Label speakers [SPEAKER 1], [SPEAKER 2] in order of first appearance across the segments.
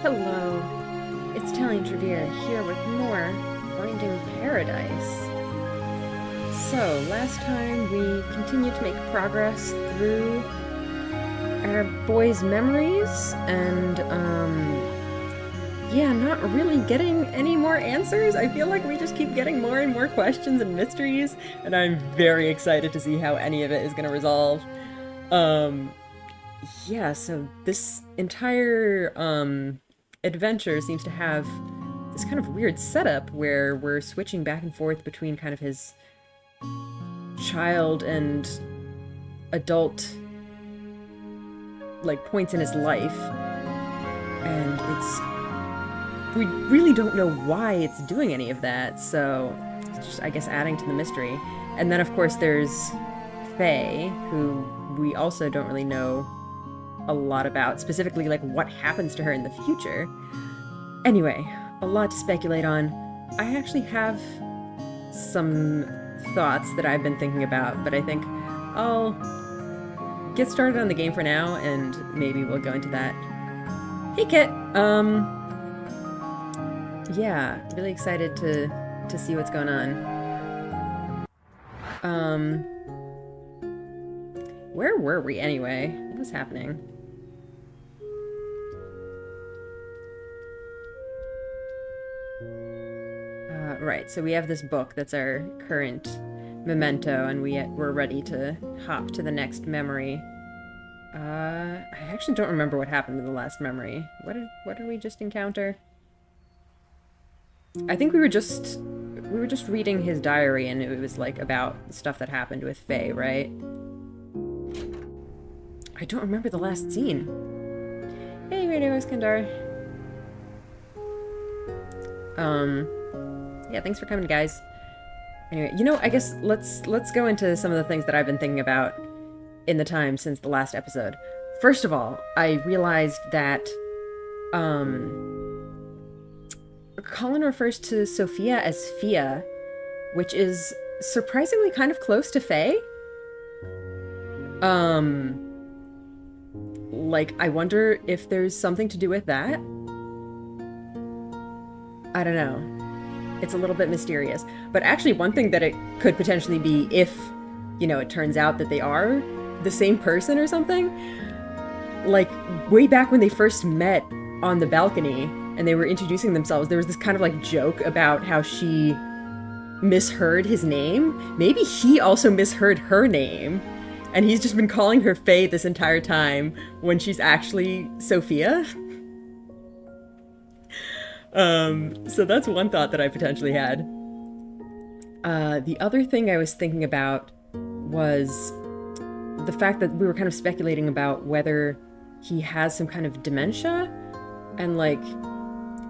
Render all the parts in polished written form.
[SPEAKER 1] Hello, it's Tallie Trevere here with more Finding Paradise. So, last time we continued to make progress through our boy's memories, and, yeah, not really getting any more answers. I feel like we just keep getting more and more questions and mysteries, and I'm very excited to see how any of it is going to resolve. Um, yeah, so this entire, adventure seems to have this kind of weird setup where we're switching back and forth between kind of his child and adult like points in his life, and we really don't know why it's doing any of that, so it's just, I guess, adding to the mystery. And then of course there's Faye, who we also don't really know a lot about, specifically like what happens to her in the future. Anyway, a lot to speculate on. I actually have some thoughts that I've been thinking about, but I think I'll get started on the game for now, and maybe we'll go into that. Hey, Kit! Yeah, really excited to see what's going on. Where were we anyway? What was happening? Right, so we have this book that's our current memento, and we're ready to hop to the next memory. I actually don't remember what happened in the last memory. What did we just encounter? I think we were just reading his diary, and it was like about stuff that happened with Faye, right? I don't remember the last scene. Hey, Radio Iskandar. Yeah, thanks for coming, guys. Anyway, I guess let's go into some of the things that I've been thinking about in the time since the last episode. First of all, I realized that Colin refers to Sophia as Fia, which is surprisingly kind of close to Faye. Like, I wonder if there's something to do with that. I don't know. It's a little bit mysterious. But actually, one thing that it could potentially be, if, it turns out that they are the same person or something, like, way back when they first met on the balcony and they were introducing themselves, there was this kind of, like, joke about how she misheard his name. Maybe he also misheard her name, and he's just been calling her Faye this entire time when she's actually Sophia. So that's one thought that I potentially had. The other thing I was thinking about was the fact that we were kind of speculating about whether he has some kind of dementia, and like,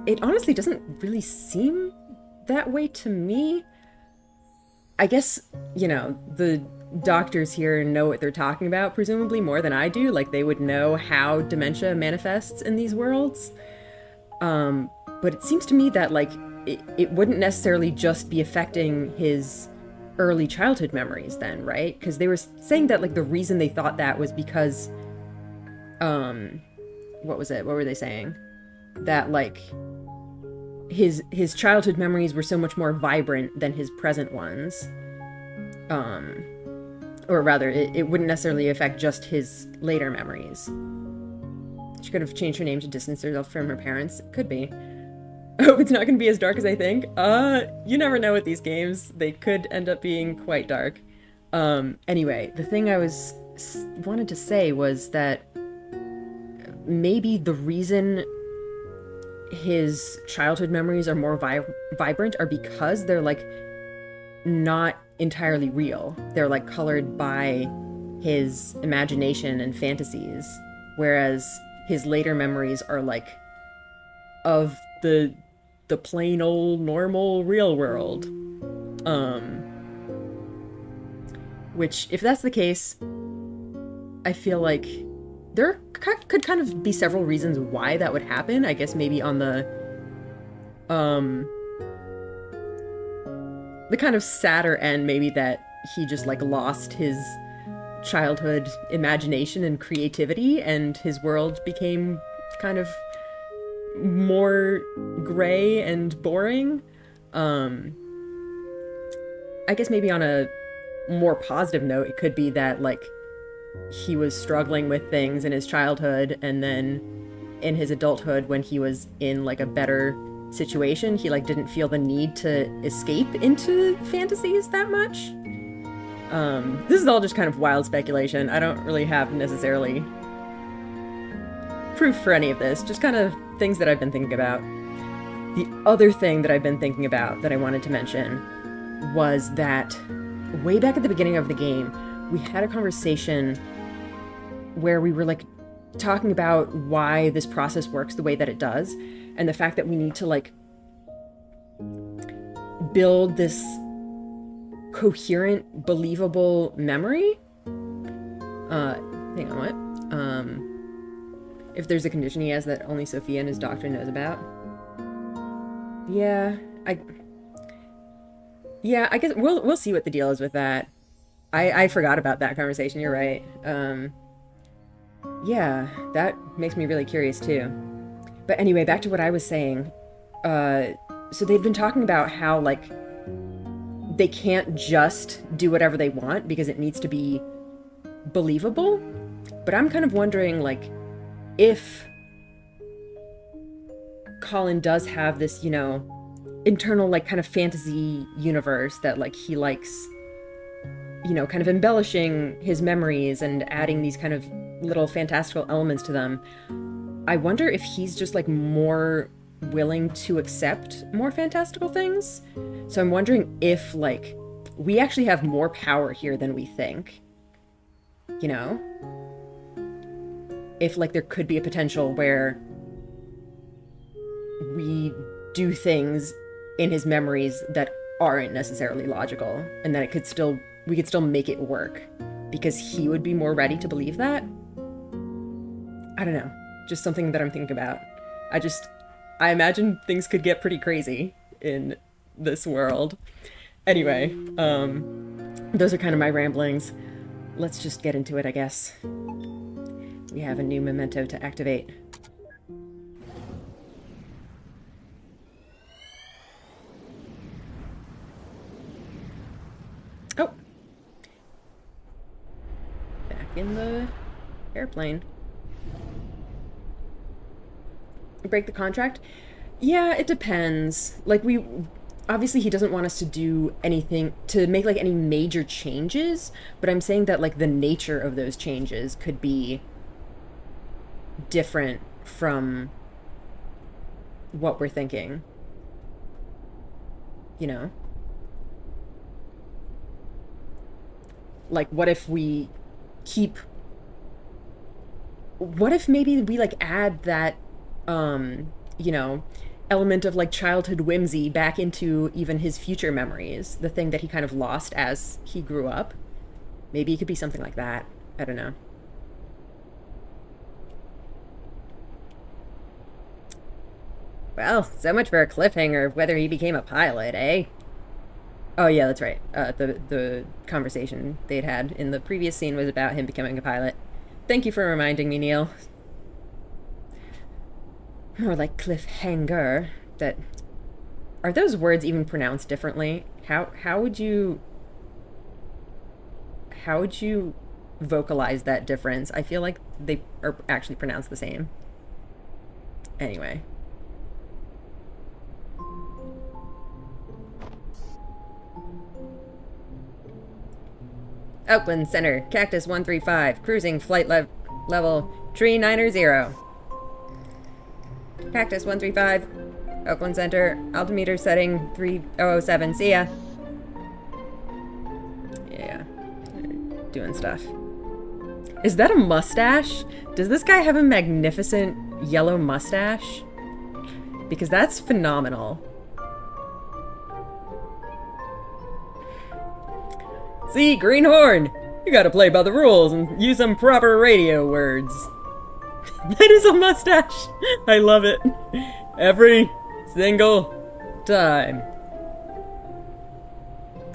[SPEAKER 1] it honestly doesn't really seem that way to me. I guess, the doctors here know what they're talking about, presumably more than I do. Like, they would know how dementia manifests in these worlds. But it seems to me that, like, it wouldn't necessarily just be affecting his early childhood memories then, right? Because they were saying that, like, the reason they thought that was because, what was it? What were they saying? That, like, his childhood memories were so much more vibrant than his present ones. Or rather, it wouldn't necessarily affect just his later memories. She could have changed her name to distance herself from her parents. Could be. I hope it's not going to be as dark as I think. You never know with these games. They could end up being quite dark. Anyway, the thing I wanted to say was that maybe the reason his childhood memories are more vibrant are because they're, like, not entirely real. They're, like, colored by his imagination and fantasies, whereas his later memories are, like, of the plain old normal real world. Which, if that's the case, I feel like there could kind of be several reasons why that would happen. I guess maybe on the kind of sadder end, maybe that he just, like, lost his childhood imagination and creativity, and his world became kind of more gray and boring. I guess maybe on a more positive note, it could be that, like, he was struggling with things in his childhood, and then in his adulthood, when he was in, like, a better situation, he, like, didn't feel the need to escape into fantasies that much. This is all just kind of wild speculation. I don't really have necessarily proof for any of this, just kind of things that I've been thinking about. The other thing that I've been thinking about that I wanted to mention was that way back at the beginning of the game, we had a conversation where we were, like, talking about why this process works the way that it does, and the fact that we need to, like, build this coherent, believable memory. Hang on, what? If there's a condition he has that only Sophia and his doctor knows about. Yeah, I guess we'll see what the deal is with that. I forgot about that conversation, you're right. Yeah, that makes me really curious too. But anyway, back to what I was saying. So they've been talking about how, like, they can't just do whatever they want because it needs to be believable. But I'm kind of wondering, like, if Colin does have this, you know, internal, like, kind of fantasy universe that, like, he likes, you know, kind of embellishing his memories and adding these kind of little fantastical elements to them. I wonder if he's just, like, more willing to accept more fantastical things. So I'm wondering if, like, we actually have more power here than we think. You know? If, like, there could be a potential where we do things in his memories that aren't necessarily logical, and that we could still make it work because he would be more ready to believe that. I don't know. Just something that I'm thinking about. I imagine things could get pretty crazy in this world. Anyway, those are kind of my ramblings. Let's just get into it, I guess. We have a new memento to activate. Oh! Back in the airplane. Break the contract? Yeah, it depends. Like, obviously he doesn't want us to do anything, to make, like, any major changes, but I'm saying that, like, the nature of those changes could be different from what we're thinking. You know? Like, what if maybe we, like, add that, you know, element of, like, childhood whimsy back into even his future memories, the thing that he kind of lost as he grew up. Maybe it could be something like that. I don't know. Well, so much for a cliffhanger of whether he became a pilot, eh? Oh yeah, that's right. The conversation they'd had in the previous scene was about him becoming a pilot. Thank you for reminding me, Neil. More like cliffhanger. Are those words even pronounced differently? How would you vocalize that difference? I feel like they are actually pronounced the same. Anyway. Oakland Center, Cactus 135, cruising flight level Tree 9er0. Cactus 135, Oakland Center, altimeter setting 3007, see ya. Yeah, doing stuff. Is that a mustache? Does this guy have a magnificent yellow mustache? Because that's phenomenal. See, Greenhorn! You gotta play by the rules and use some proper radio words. That is a mustache! I love it. Every single time.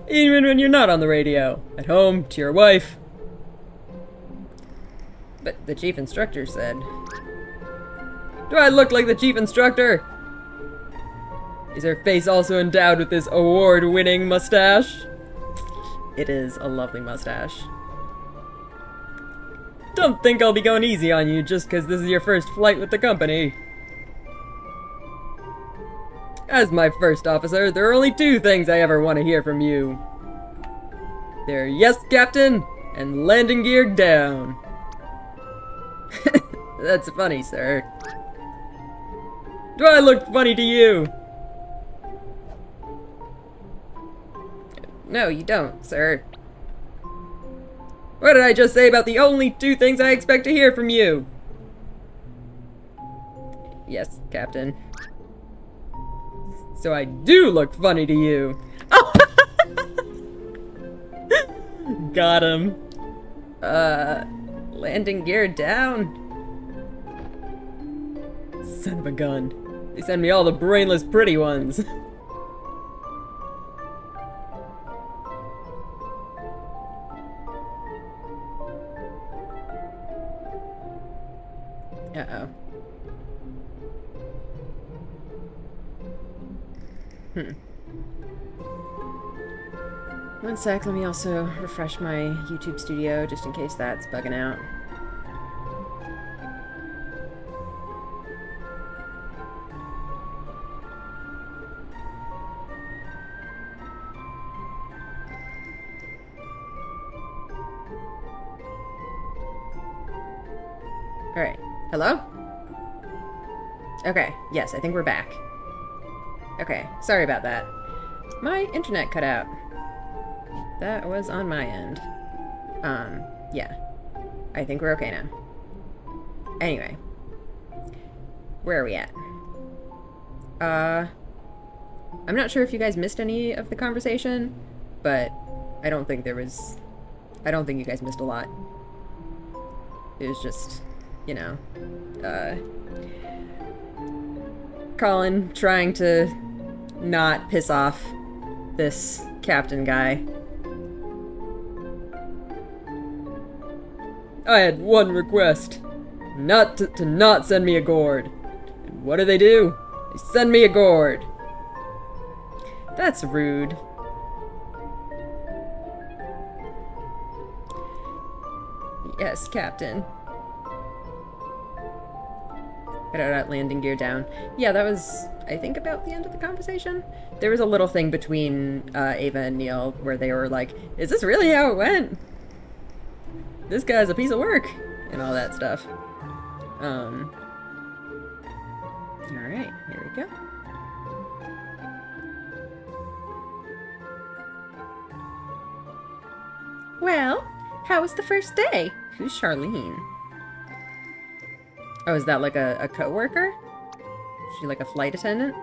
[SPEAKER 1] Even when you're not on the radio. At home, to your wife. But the chief instructor said... Do I look like the chief instructor? Is her face also endowed with this award-winning mustache? It is a lovely mustache. Don't think I'll be going easy on you just because this is your first flight with the company. As my first officer, there are only two things I ever want to hear from you. They're yes, Captain, and landing gear down. That's funny, sir. Do I look funny to you? No, you don't, sir. What did I just say about the only two things I expect to hear from you? Yes, Captain. So I do look funny to you. Oh! Got him. Landing gear down. Son of a gun. They send me all the brainless pretty ones. Uh-oh. One sec, let me also refresh my YouTube studio just in case that's bugging out. Alright. Hello? Okay, yes, I think we're back. Okay, sorry about that. My internet cut out. That was on my end. Yeah. I think we're okay now. Anyway. Where are we at? I'm not sure if you guys missed any of the conversation, but I don't think you guys missed a lot. It was just, you know, Colin trying to not piss off this captain guy. I had one request. To not send me a gourd. And what do? They send me a gourd. That's rude. Yes, Captain. Got landing gear down. Yeah, that was, I think, about the end of the conversation. There was a little thing between Ava and Neil where they were like, is this really how it went? This guy's a piece of work, and all that stuff. Alright, here we go. Well, how was the first day? Who's Charlene? Oh, is that like a co-worker? Is she like a flight attendant?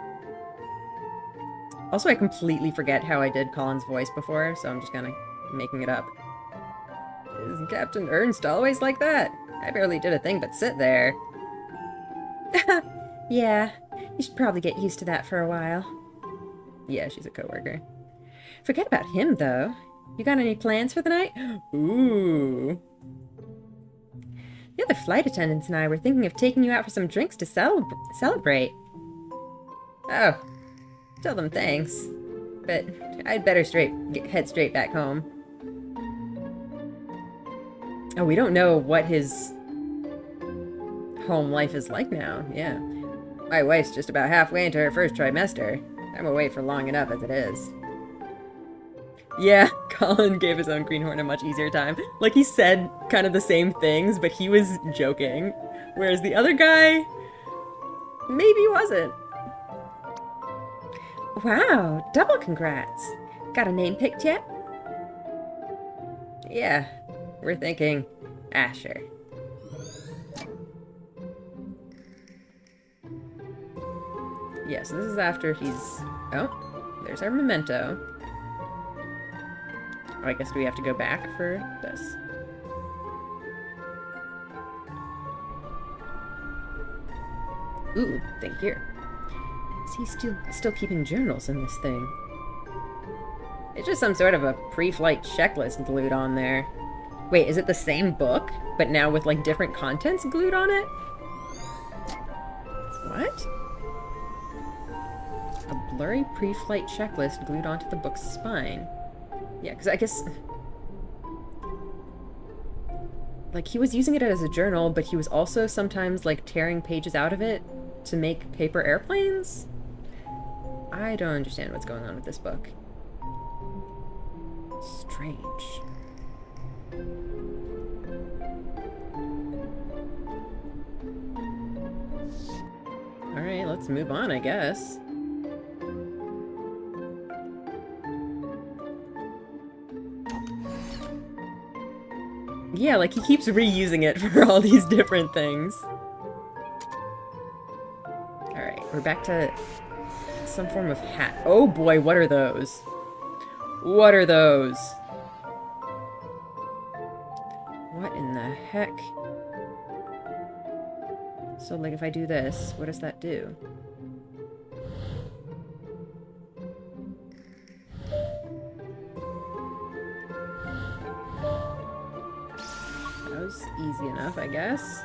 [SPEAKER 1] Also, I completely forget how I did Colin's voice before, so I'm just kind of making it up. Isn't Captain Ernst always like that? I barely did a thing but sit there. Yeah, you should probably get used to that for a while. Yeah, she's a coworker. Forget about him, though. You got any plans for the night? Ooh. The other flight attendants and I were thinking of taking you out for some drinks to celebrate. Oh, tell them thanks. But I'd better head straight back home. Oh, we don't know what his home life is like now. Yeah. My wife's just about halfway into her first trimester. I'm away for long enough as it is. Yeah, Colin gave his own greenhorn a much easier time. Like, he said kind of the same things, but he was joking. Whereas the other guy, maybe wasn't. Wow, double congrats. Got a name picked yet? Yeah, we're thinking Asher. Yes, this is after he's... Oh, there's our memento. Oh, I guess do we have to go back for this? Ooh, thank you. Is he still keeping journals in this thing? It's just some sort of a pre-flight checklist glued on there. Wait, is it the same book, but now with like different contents glued on it? What? A blurry pre-flight checklist glued onto the book's spine. Yeah, because I guess... Like, he was using it as a journal, but he was also sometimes, like, tearing pages out of it to make paper airplanes? I don't understand what's going on with this book. Strange. Alright, let's move on, I guess. Yeah, like, he keeps reusing it for all these different things. Alright, we're back to some form of hat. Oh boy, what are those? What are those? What in the heck? So, like, if I do this, what does that do? That was easy enough, I guess.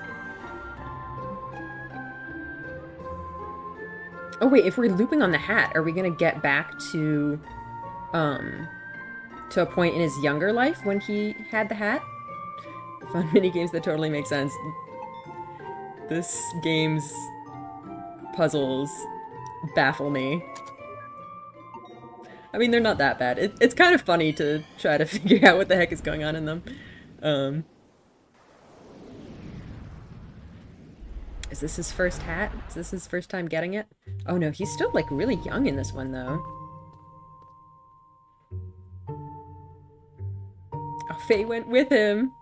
[SPEAKER 1] Oh wait, if we're looping on the hat, are we gonna get back to a point in his younger life when he had the hat? Fun mini games that totally make sense. This game's puzzles baffle me. I mean, they're not that bad. It's kind of funny to try to figure out what the heck is going on in them. Is this his first hat? Is this his first time getting it? Oh no, he's still, like, really young in this one, though. Oh, Faye went with him.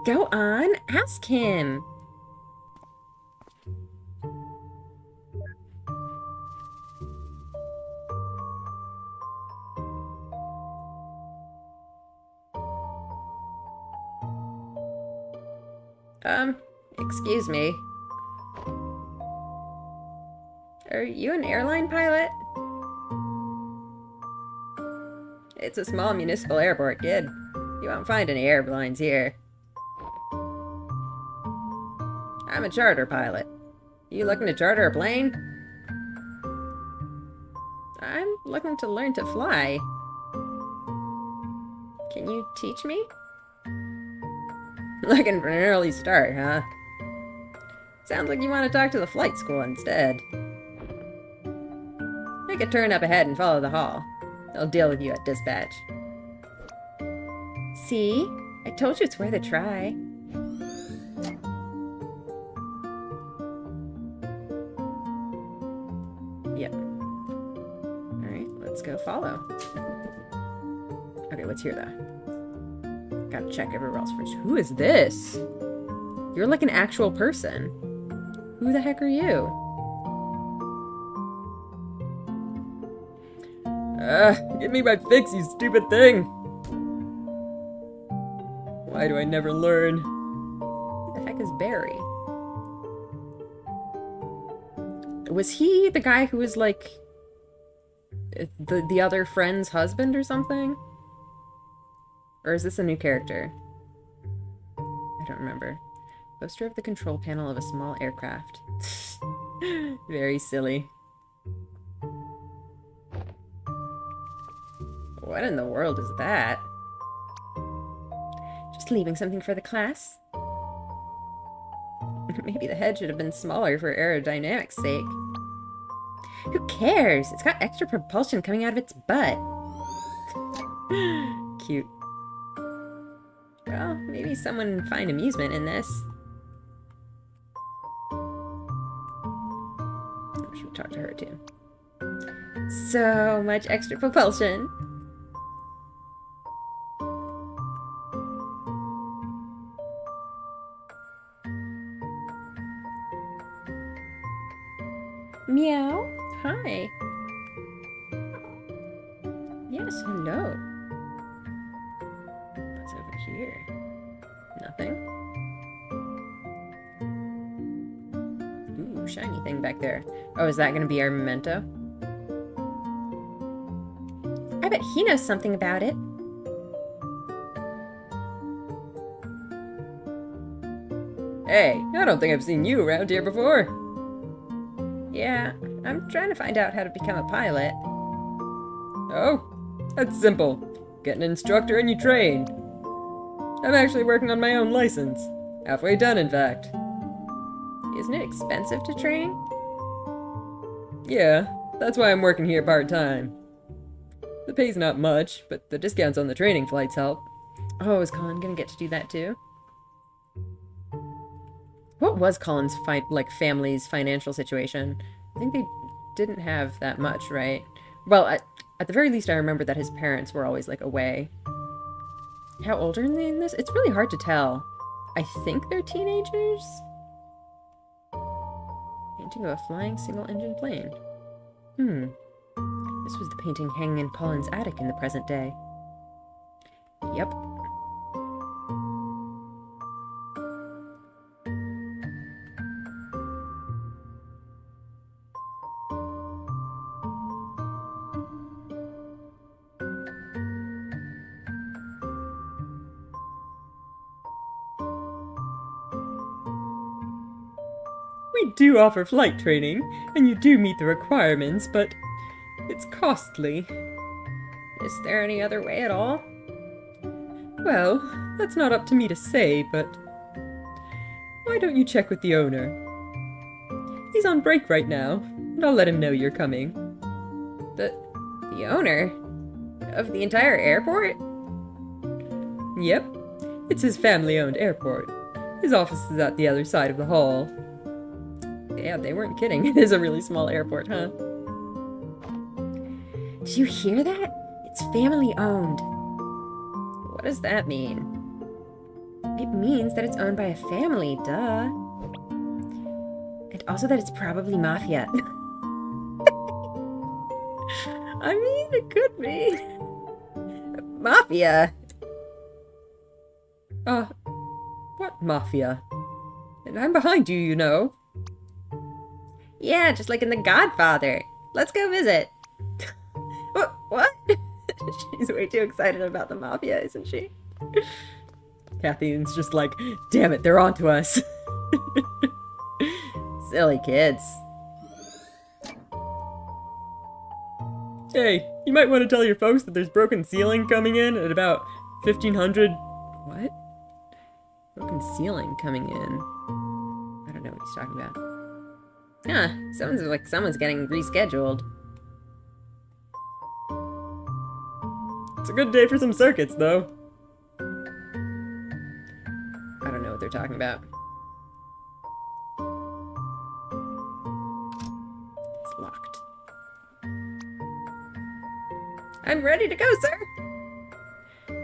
[SPEAKER 1] Go on, ask him. Excuse me. Are you an airline pilot? It's a small municipal airport, kid. You won't find any airplanes here. I'm a charter pilot. You looking to charter a plane? I'm looking to learn to fly. Can you teach me? Looking for an early start, huh? Sounds like you want to talk to the flight school instead. Make a turn up ahead and follow the hall. They'll deal with you at dispatch. See? I told you it's worth a try. Yep. Alright, let's go follow. Okay, what's here though? Gotta check everywhere else first. Who is this? You're like an actual person. Who the heck are you? Give me my fix, you stupid thing! Why do I never learn? Who the heck is Barry? Was he the guy who was like the other friend's husband or something? Or is this a new character? I don't remember. Poster of the control panel of a small aircraft. Very silly. What in the world is that? Just leaving something for the class? Maybe the head should have been smaller for aerodynamics' sake. Who cares? It's got extra propulsion coming out of its butt. Cute. Well, maybe someone would find amusement in this. I should talk to her too. So much extra propulsion. Meow. Hi. Yes, hello. What's over here? Nothing. Ooh, shiny thing back there. Oh, is that going to be our memento? I bet he knows something about it. Hey, I don't think I've seen you around here before. Yeah, I'm trying to find out how to become a pilot.
[SPEAKER 2] Oh, that's simple. Get an instructor and you train. I'm actually working on my own license. Halfway done, in fact.
[SPEAKER 1] Isn't it expensive to train?
[SPEAKER 2] Yeah, that's why I'm working here part-time. The pay's not much, but the discounts on the training flights help.
[SPEAKER 1] Oh, is Colin gonna get to do that too? What was Colin's family's financial situation? I think they didn't have that much, right? Well, at the very least, I remember that his parents were always like away. How old are they in this? It's really hard to tell. I think they're teenagers. Painting of a flying single-engine plane. This was the painting hanging in Colin's attic in the present day. Yep.
[SPEAKER 2] We do offer flight training, and you do meet the requirements, but it's costly.
[SPEAKER 1] Is there any other way at all?
[SPEAKER 2] Well, that's not up to me to say, but why don't you check with the owner? He's on break right now, and I'll let him know you're coming.
[SPEAKER 1] The owner? Of the entire airport?
[SPEAKER 2] Yep, it's his family-owned airport. His office is at the other side of the hall.
[SPEAKER 1] Yeah, they weren't kidding. It is a really small airport, huh? Did you hear that? It's family owned. What does that mean? It means that it's owned by a family, duh. And also that it's probably mafia. I mean, it could be. Mafia.
[SPEAKER 2] What mafia? And I'm behind you, you know.
[SPEAKER 1] Yeah, just like in The Godfather. Let's go visit. What? She's way too excited about the mafia, isn't she?
[SPEAKER 2] Catherine's just like, damn it, they're onto us.
[SPEAKER 1] Silly kids.
[SPEAKER 2] Hey, you might want to tell your folks that there's broken ceiling coming in at about 1500.
[SPEAKER 1] What? Broken ceiling coming in. I don't know what he's talking about. Huh, someone's getting rescheduled.
[SPEAKER 2] It's a good day for some circuits, though.
[SPEAKER 1] I don't know what they're talking about. It's locked. I'm ready to go, sir.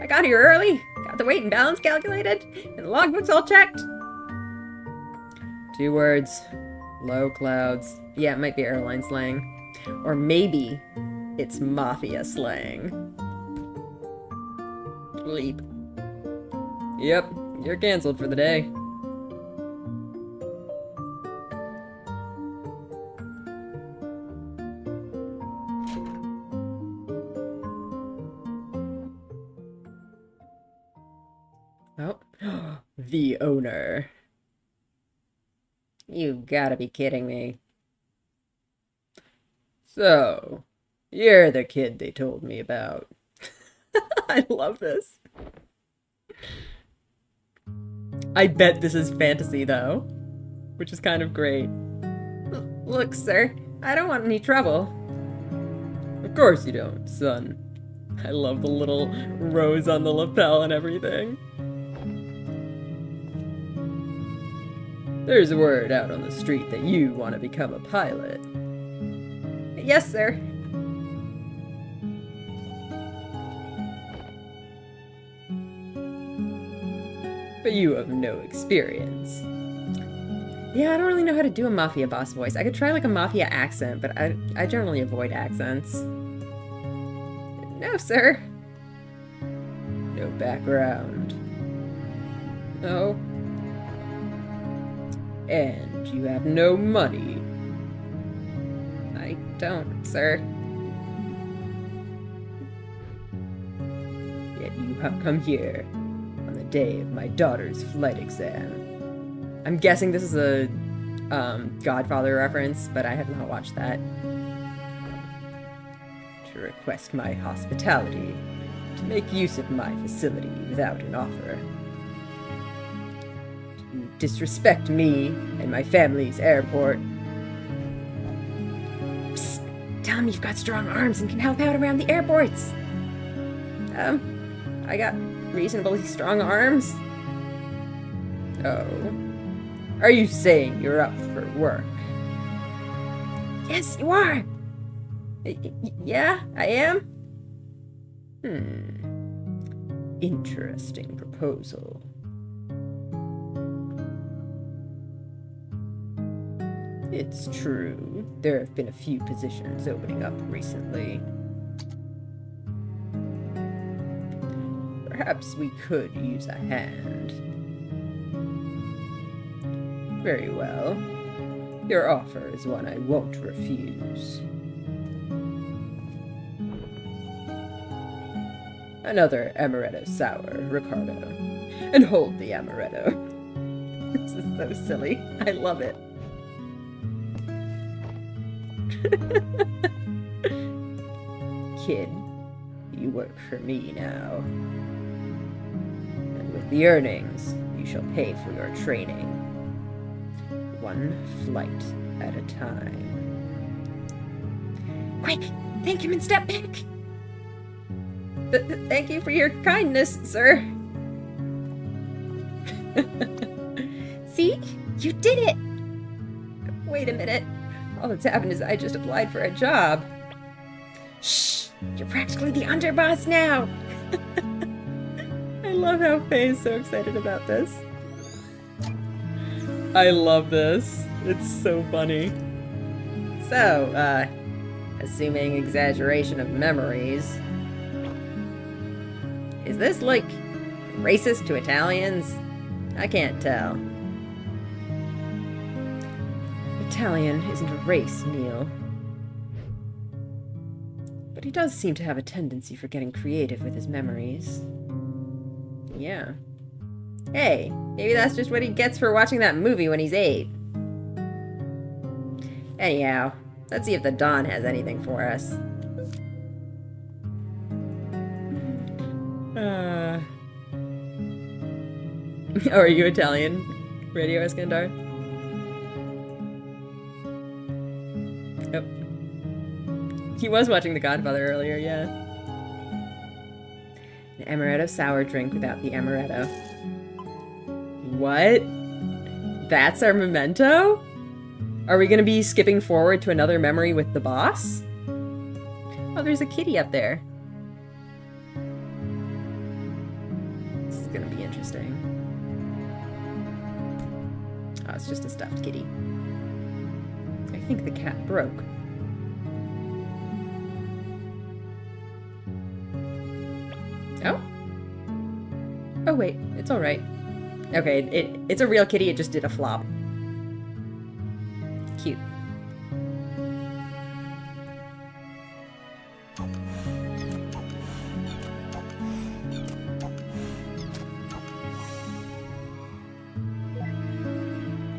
[SPEAKER 1] I got here early, got the weight and balance calculated, and the logbooks all checked.
[SPEAKER 2] 2 words. Low clouds.
[SPEAKER 1] Yeah, it might be airline slang. Or maybe it's mafia slang. Bleep.
[SPEAKER 2] Yep, you're canceled for the day.
[SPEAKER 1] Oh.
[SPEAKER 2] The owner.
[SPEAKER 1] You gotta be kidding me.
[SPEAKER 2] So, you're the kid they told me about. I love this. I bet this is fantasy, though, which is kind of great.
[SPEAKER 1] Look, sir, I don't want any trouble.
[SPEAKER 2] Of course you don't, son. I love the little rose on the lapel and everything. There's a word out on the street that you want to become a pilot.
[SPEAKER 1] Yes, sir.
[SPEAKER 2] But you have no experience.
[SPEAKER 1] Yeah, I don't really know how to do a mafia boss voice. I could try like a mafia accent, but I generally avoid accents. No, sir.
[SPEAKER 2] No background.
[SPEAKER 1] No.
[SPEAKER 2] And you have no money.
[SPEAKER 1] I don't, sir.
[SPEAKER 2] Yet you have come here on the day of my daughter's flight exam. I'm guessing this is a
[SPEAKER 1] Godfather reference, but I have not watched that. To request my hospitality, to make use of my facility without an offer. To disrespect me and my family's airport. Psst! Tell him you've got strong arms and can help out around the airports! I got reasonably strong arms. Oh. Are you saying you're up for work? Yes, you are! Yeah, I am? Interesting proposal. It's true. There have been a few positions opening up recently. Perhaps we could use a hand. Very well. Your offer is one I won't refuse. Another amaretto sour, Ricardo. And hold the amaretto. This is so silly. I love it. Kid, you work for me now. And with the earnings, you shall pay for your training. One flight at a time. Quick! Thank him and step back! Thank you for your kindness, sir. See? You did it! Wait a minute. All that's happened is I just applied for a job. Shh! You're practically the underboss now! I love how Faye is so excited about this. I love this. It's so funny. So, assuming exaggeration of memories, is this, like, racist to Italians? I can't tell. Italian isn't a race, Neil. But he does seem to have a tendency for getting creative with his memories. Yeah. Hey, maybe that's just what he gets for watching that movie when he's 8. Anyhow, let's see if the Don has anything for us. Oh, are you Italian? Radio Iskandar? Oh. He was watching The Godfather earlier, yeah. An amaretto sour drink without the amaretto. What? That's our memento? Are we gonna be skipping forward to another memory with the boss? Oh, there's a kitty up there. This is gonna be interesting. Oh, it's just a stuffed kitty. I think the cat broke. Oh? Oh wait, it's alright. Okay, it's a real kitty, it just did a flop. Cute.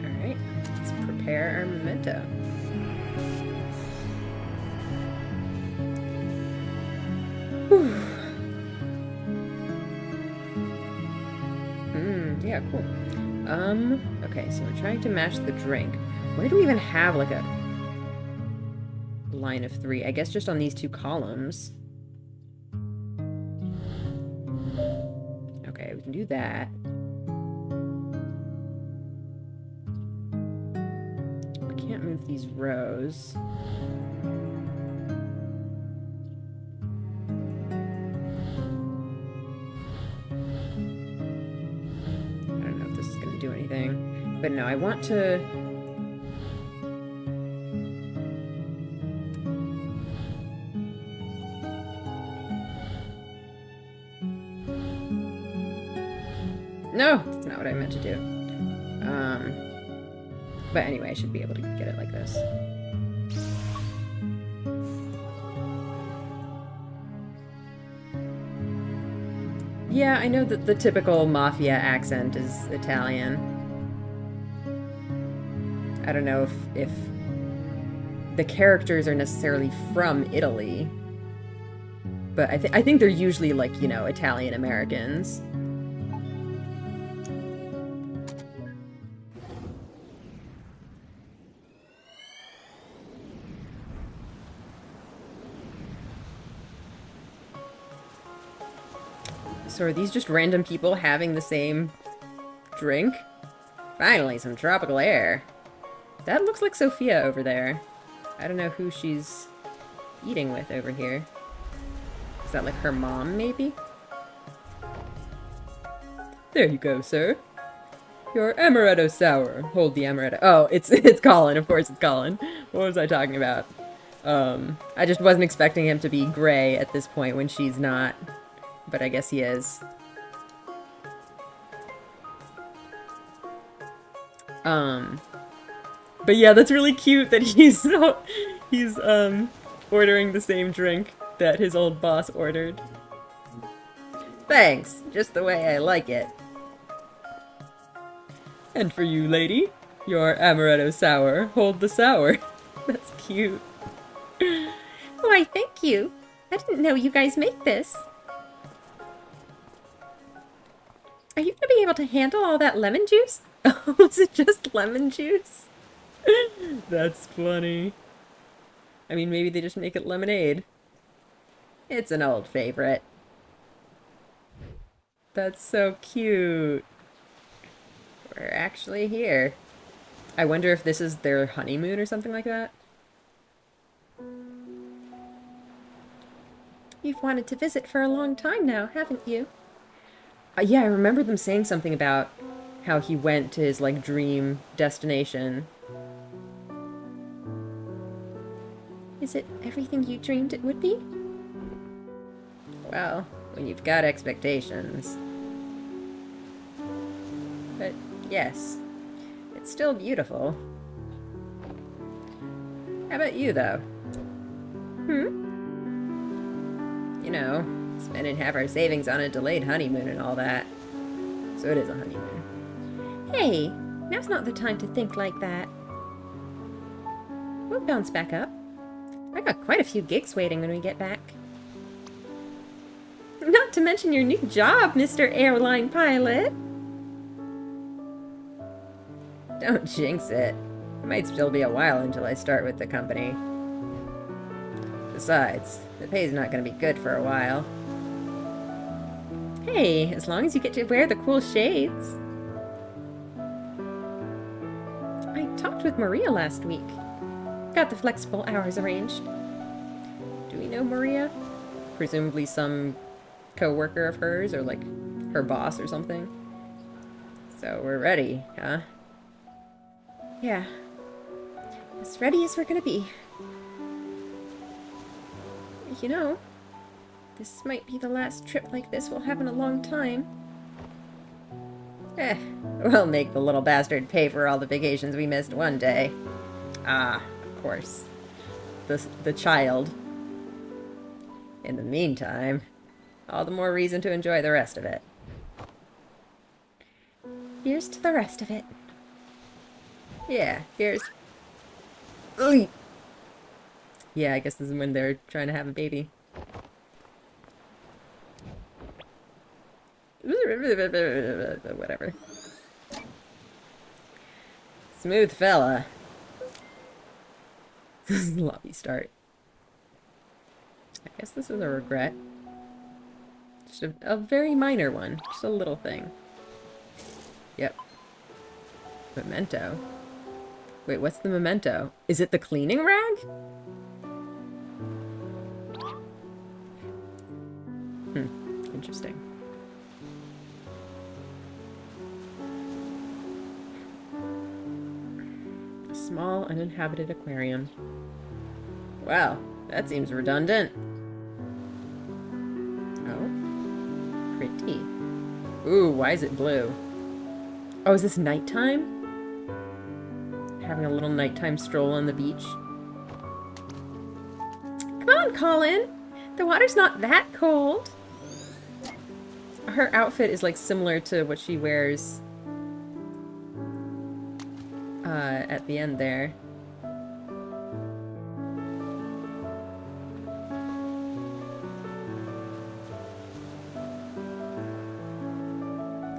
[SPEAKER 1] Alright, let's prepare our memento. Whew. Yeah, cool. Okay, so we're trying to match the drink. Where do we even have, like, a line of 3? I guess just on these 2 columns. Okay, we can do that. We can't move these rows. Do anything, but no, I want to no, that's not what I meant to do. But anyway, I should be able to get it like this. Yeah, I know that the typical mafia accent is Italian. I don't know if the characters are necessarily from Italy, but I think they're usually like, you know, Italian Americans. So are these just random people having the same drink? Finally, some tropical air. That looks like Sophia over there. I don't know who she's eating with over here. Is that like her mom, maybe?
[SPEAKER 2] There you go, sir. Your amaretto sour. Hold the amaretto. Oh, it's Colin. Of course it's Colin. What was I talking about?
[SPEAKER 1] I just wasn't expecting him to be gray at this point when she's not. But I guess he is.
[SPEAKER 2] But yeah, that's really cute that he's ordering the same drink that his old boss ordered.
[SPEAKER 1] Thanks, just the way I like it.
[SPEAKER 2] And for you, lady, your amaretto sour. Hold the sour. That's cute.
[SPEAKER 1] Why, thank you. I didn't know you guys make this. Are you gonna be able to handle all that lemon juice? Oh, is it just lemon juice?
[SPEAKER 2] That's funny.
[SPEAKER 1] I mean, maybe they just make it lemonade. It's an old favorite.
[SPEAKER 2] That's so cute.
[SPEAKER 1] We're actually here. I wonder if this is their honeymoon or something like that. You've wanted to visit for a long time now, haven't you? Yeah, I remember them saying something about how he went to his, like, dream destination. Is it everything you dreamed it would be? Well, when you've got expectations. But, yes, it's still beautiful. How about you, though? You know, spending half our savings on a delayed honeymoon and all that. So it is a honeymoon. Hey, now's not the time to think like that. We'll bounce back up. I got quite a few gigs waiting when we get back. Not to mention your new job, Mr. Airline Pilot. Don't jinx it. It might still be a while until I start with the company. Besides, the pay's not going to be good for a while. Hey, as long as you get to wear the cool shades. I talked with Maria last week. Got the flexible hours arranged. Do we know Maria? Presumably some co-worker of hers, or like her boss or something. So we're ready, huh? Yeah. As ready as we're gonna be. You know, this might be the last trip like this we'll have in a long time. We'll make the little bastard pay for all the vacations we missed one day. Ah, of course. The child. In the meantime, all the more reason to enjoy the rest of it. Here's to the rest of it. Yeah, here's... Ugh. Yeah, I guess this is when they're trying to have a baby. Whatever. Smooth fella. Lobby start. I guess this is a regret. Just a very minor one. Just a little thing. Yep. Memento. Wait, what's the memento? Is it the cleaning rag? Interesting. A small, uninhabited aquarium. Wow, that seems redundant. Oh. Pretty. Ooh, why is it blue? Oh, is this nighttime? Having a little nighttime stroll on the beach. Come on, Colin! The water's not that cold. Her outfit is like similar to what she wears. at the end there.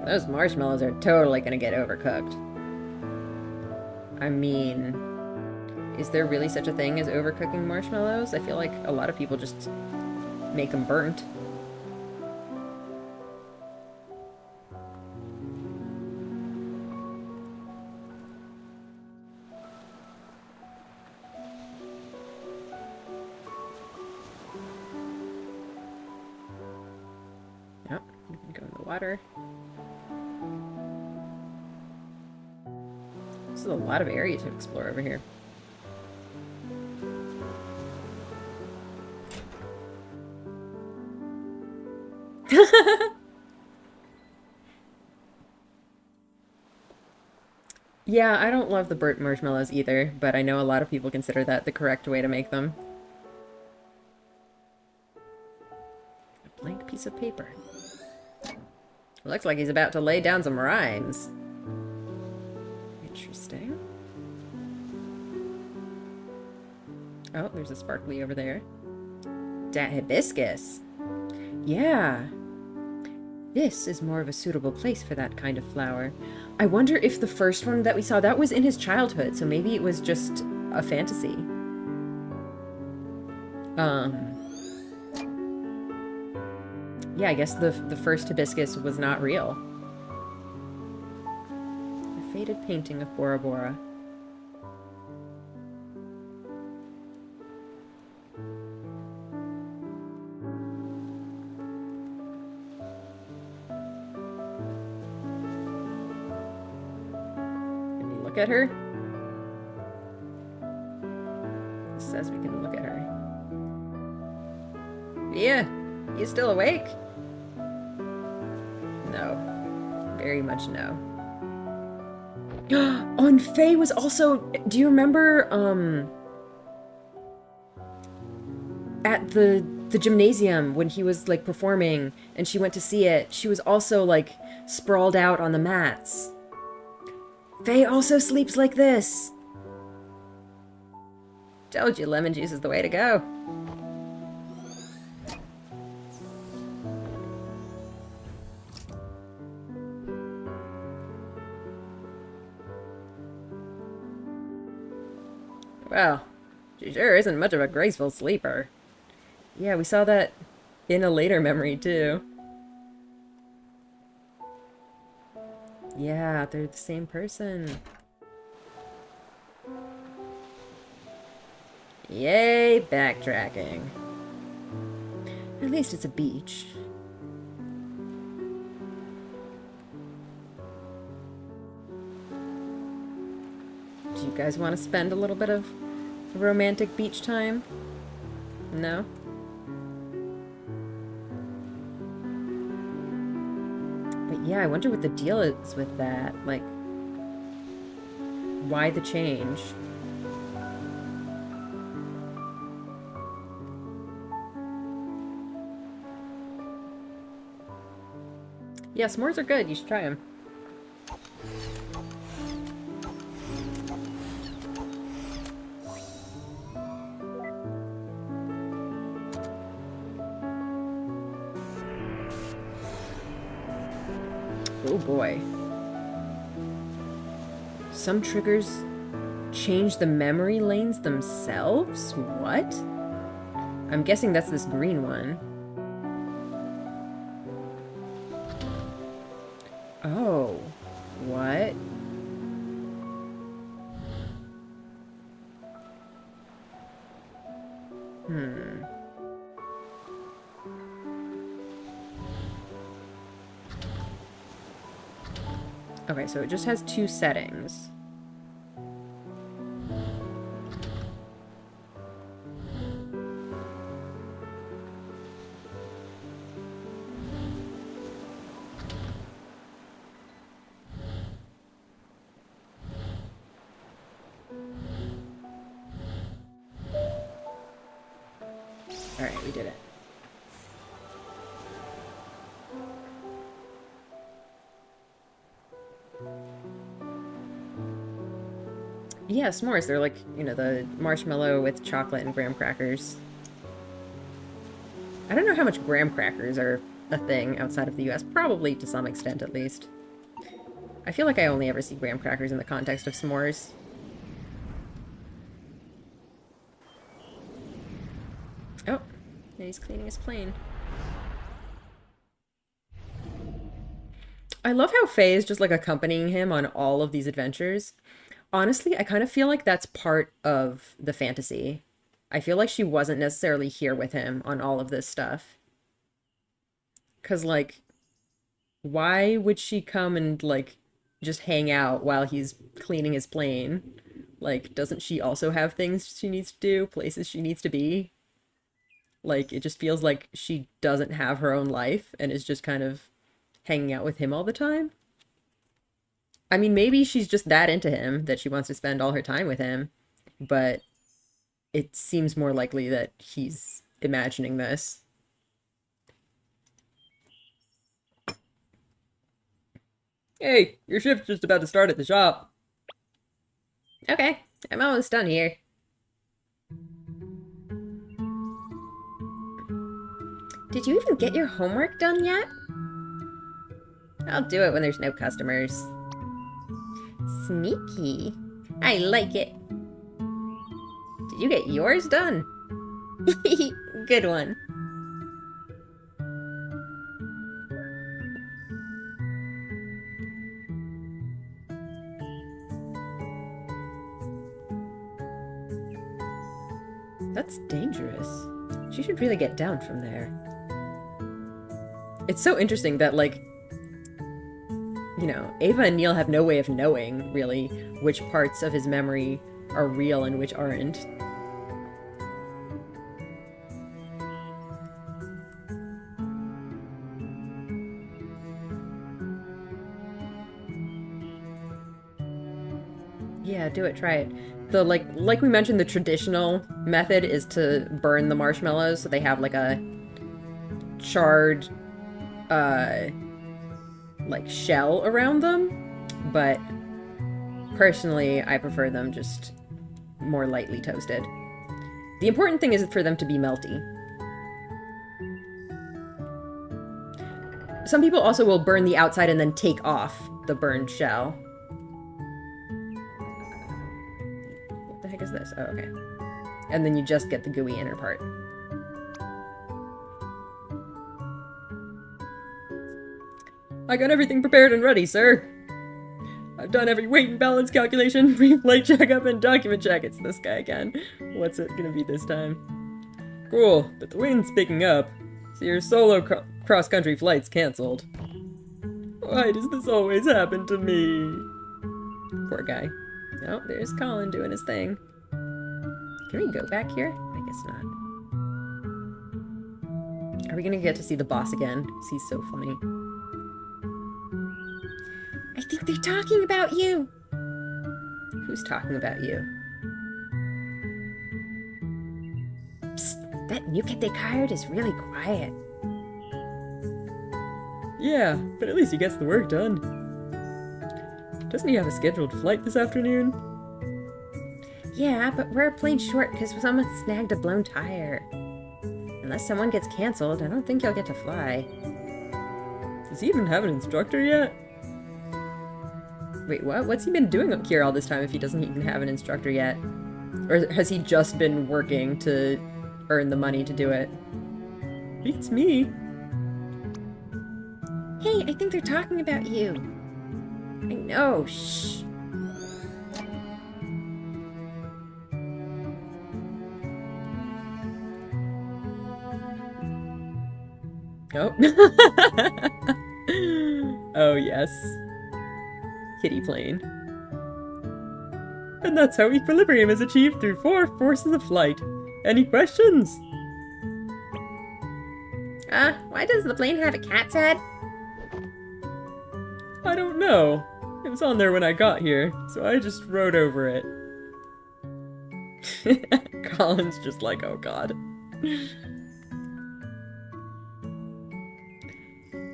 [SPEAKER 1] Those marshmallows are totally gonna get overcooked. I mean, is there really such a thing as overcooking marshmallows? I feel like a lot of people just make them burnt. Yep, you can go in the water. This is a lot of area to explore over here. Yeah, I don't love the burnt marshmallows either, but I know a lot of people consider that the correct way to make them. A blank piece of paper. Looks like he's about to lay down some rhymes. Interesting. Oh, there's a sparkly over there. Dat hibiscus. Yeah. This is more of a suitable place for that kind of flower. I wonder if the first one that we saw, that was in his childhood, so maybe it was just a fantasy. Yeah, I guess the first hibiscus was not real. A faded painting of Bora Bora. Can we look at her? It says we can look at her. Yeah, you still awake? No. Very much no. Oh, and Faye was also... Do you remember, at the gymnasium when he was, like, performing and she went to see it, she was also, like, sprawled out on the mats. Faye also sleeps like this. Told you lemon juice is the way to go. Well, she sure isn't much of a graceful sleeper. Yeah, we saw that in a later memory, too. Yeah, they're the same person. Yay, backtracking. At least it's a beach. Do you guys want to spend a little bit of romantic beach time? No? But yeah, I wonder what the deal is with that. Like, why the change? Yeah, s'mores are good. You should try them. Oh boy. Some triggers change the memory lanes themselves? What? I'm guessing that's this green one. Oh. What? Okay, so it just has two settings. Alright, we did it. Yeah, s'mores. They're like, you know, the marshmallow with chocolate and graham crackers. I don't know how much graham crackers are a thing outside of the US. Probably to some extent, at least. I feel like I only ever see graham crackers in the context of s'mores. Oh, he's cleaning his plane. I love how Faye is just like accompanying him on all of these adventures. Honestly, I kind of feel like that's part of the fantasy. I feel like she wasn't necessarily here with him on all of this stuff. 'Cause like, why would she come and like just hang out while he's cleaning his plane? Like, doesn't she also have things she needs to do, places she needs to be? Like, it just feels like she doesn't have her own life and is just kind of hanging out with him all the time. I mean, maybe she's just that into him that she wants to spend all her time with him, but it seems more likely that he's imagining this.
[SPEAKER 2] Hey, your shift's just about to start at the shop.
[SPEAKER 1] Okay, I'm almost done here. Did you even get your homework done yet? I'll do it when there's no customers. Sneaky. I like it. Did you get yours done? Good one. That's dangerous. She should really get down from there. It's so interesting that, like, you know, Ava and Neil have no way of knowing, really, which parts of his memory are real and which aren't. Yeah, do it, try it. The, like we mentioned, the traditional method is to burn the marshmallows so they have, like, a charred, like, shell around them, but personally, I prefer them just more lightly toasted. The important thing is for them to be melty. Some people also will burn the outside and then take off the burned shell. What the heck is this? Oh, okay. And then you just get the gooey inner part.
[SPEAKER 2] I got everything prepared and ready, sir. I've done every weight and balance calculation, pre-flight checkup, and document check. It's this guy again. What's it gonna be this time? Cool, but the wind's picking up, so your solo cross-country flight's cancelled. Why does this always happen to me?
[SPEAKER 1] Poor guy. Oh, there's Colin doing his thing. Can we go back here? I guess not. Are we gonna get to see the boss again? 'Cause he's so funny. I think they're talking about you! Who's talking about you? Psst, that new kid they hired is really quiet.
[SPEAKER 2] Yeah, but at least he gets the work done. Doesn't he have a scheduled flight this afternoon?
[SPEAKER 1] Yeah, but we're a plane short because someone snagged a blown tire. Unless someone gets canceled, I don't think you'll get to fly.
[SPEAKER 2] Does he even have an instructor yet?
[SPEAKER 1] Wait, what? What's he been doing here all this time if he doesn't even have an instructor yet? Or has he just been working to earn the money to do it?
[SPEAKER 2] Beats me.
[SPEAKER 1] Hey, I think they're talking about you. I know, shh.
[SPEAKER 2] Oh. Oh, yes. Kitty plane. And that's how equilibrium is achieved through 4 forces of flight. Any questions?
[SPEAKER 1] Why does the plane have a cat's head?
[SPEAKER 2] I don't know. It was on there when I got here, so I just rode over it. Colin's just like, oh god.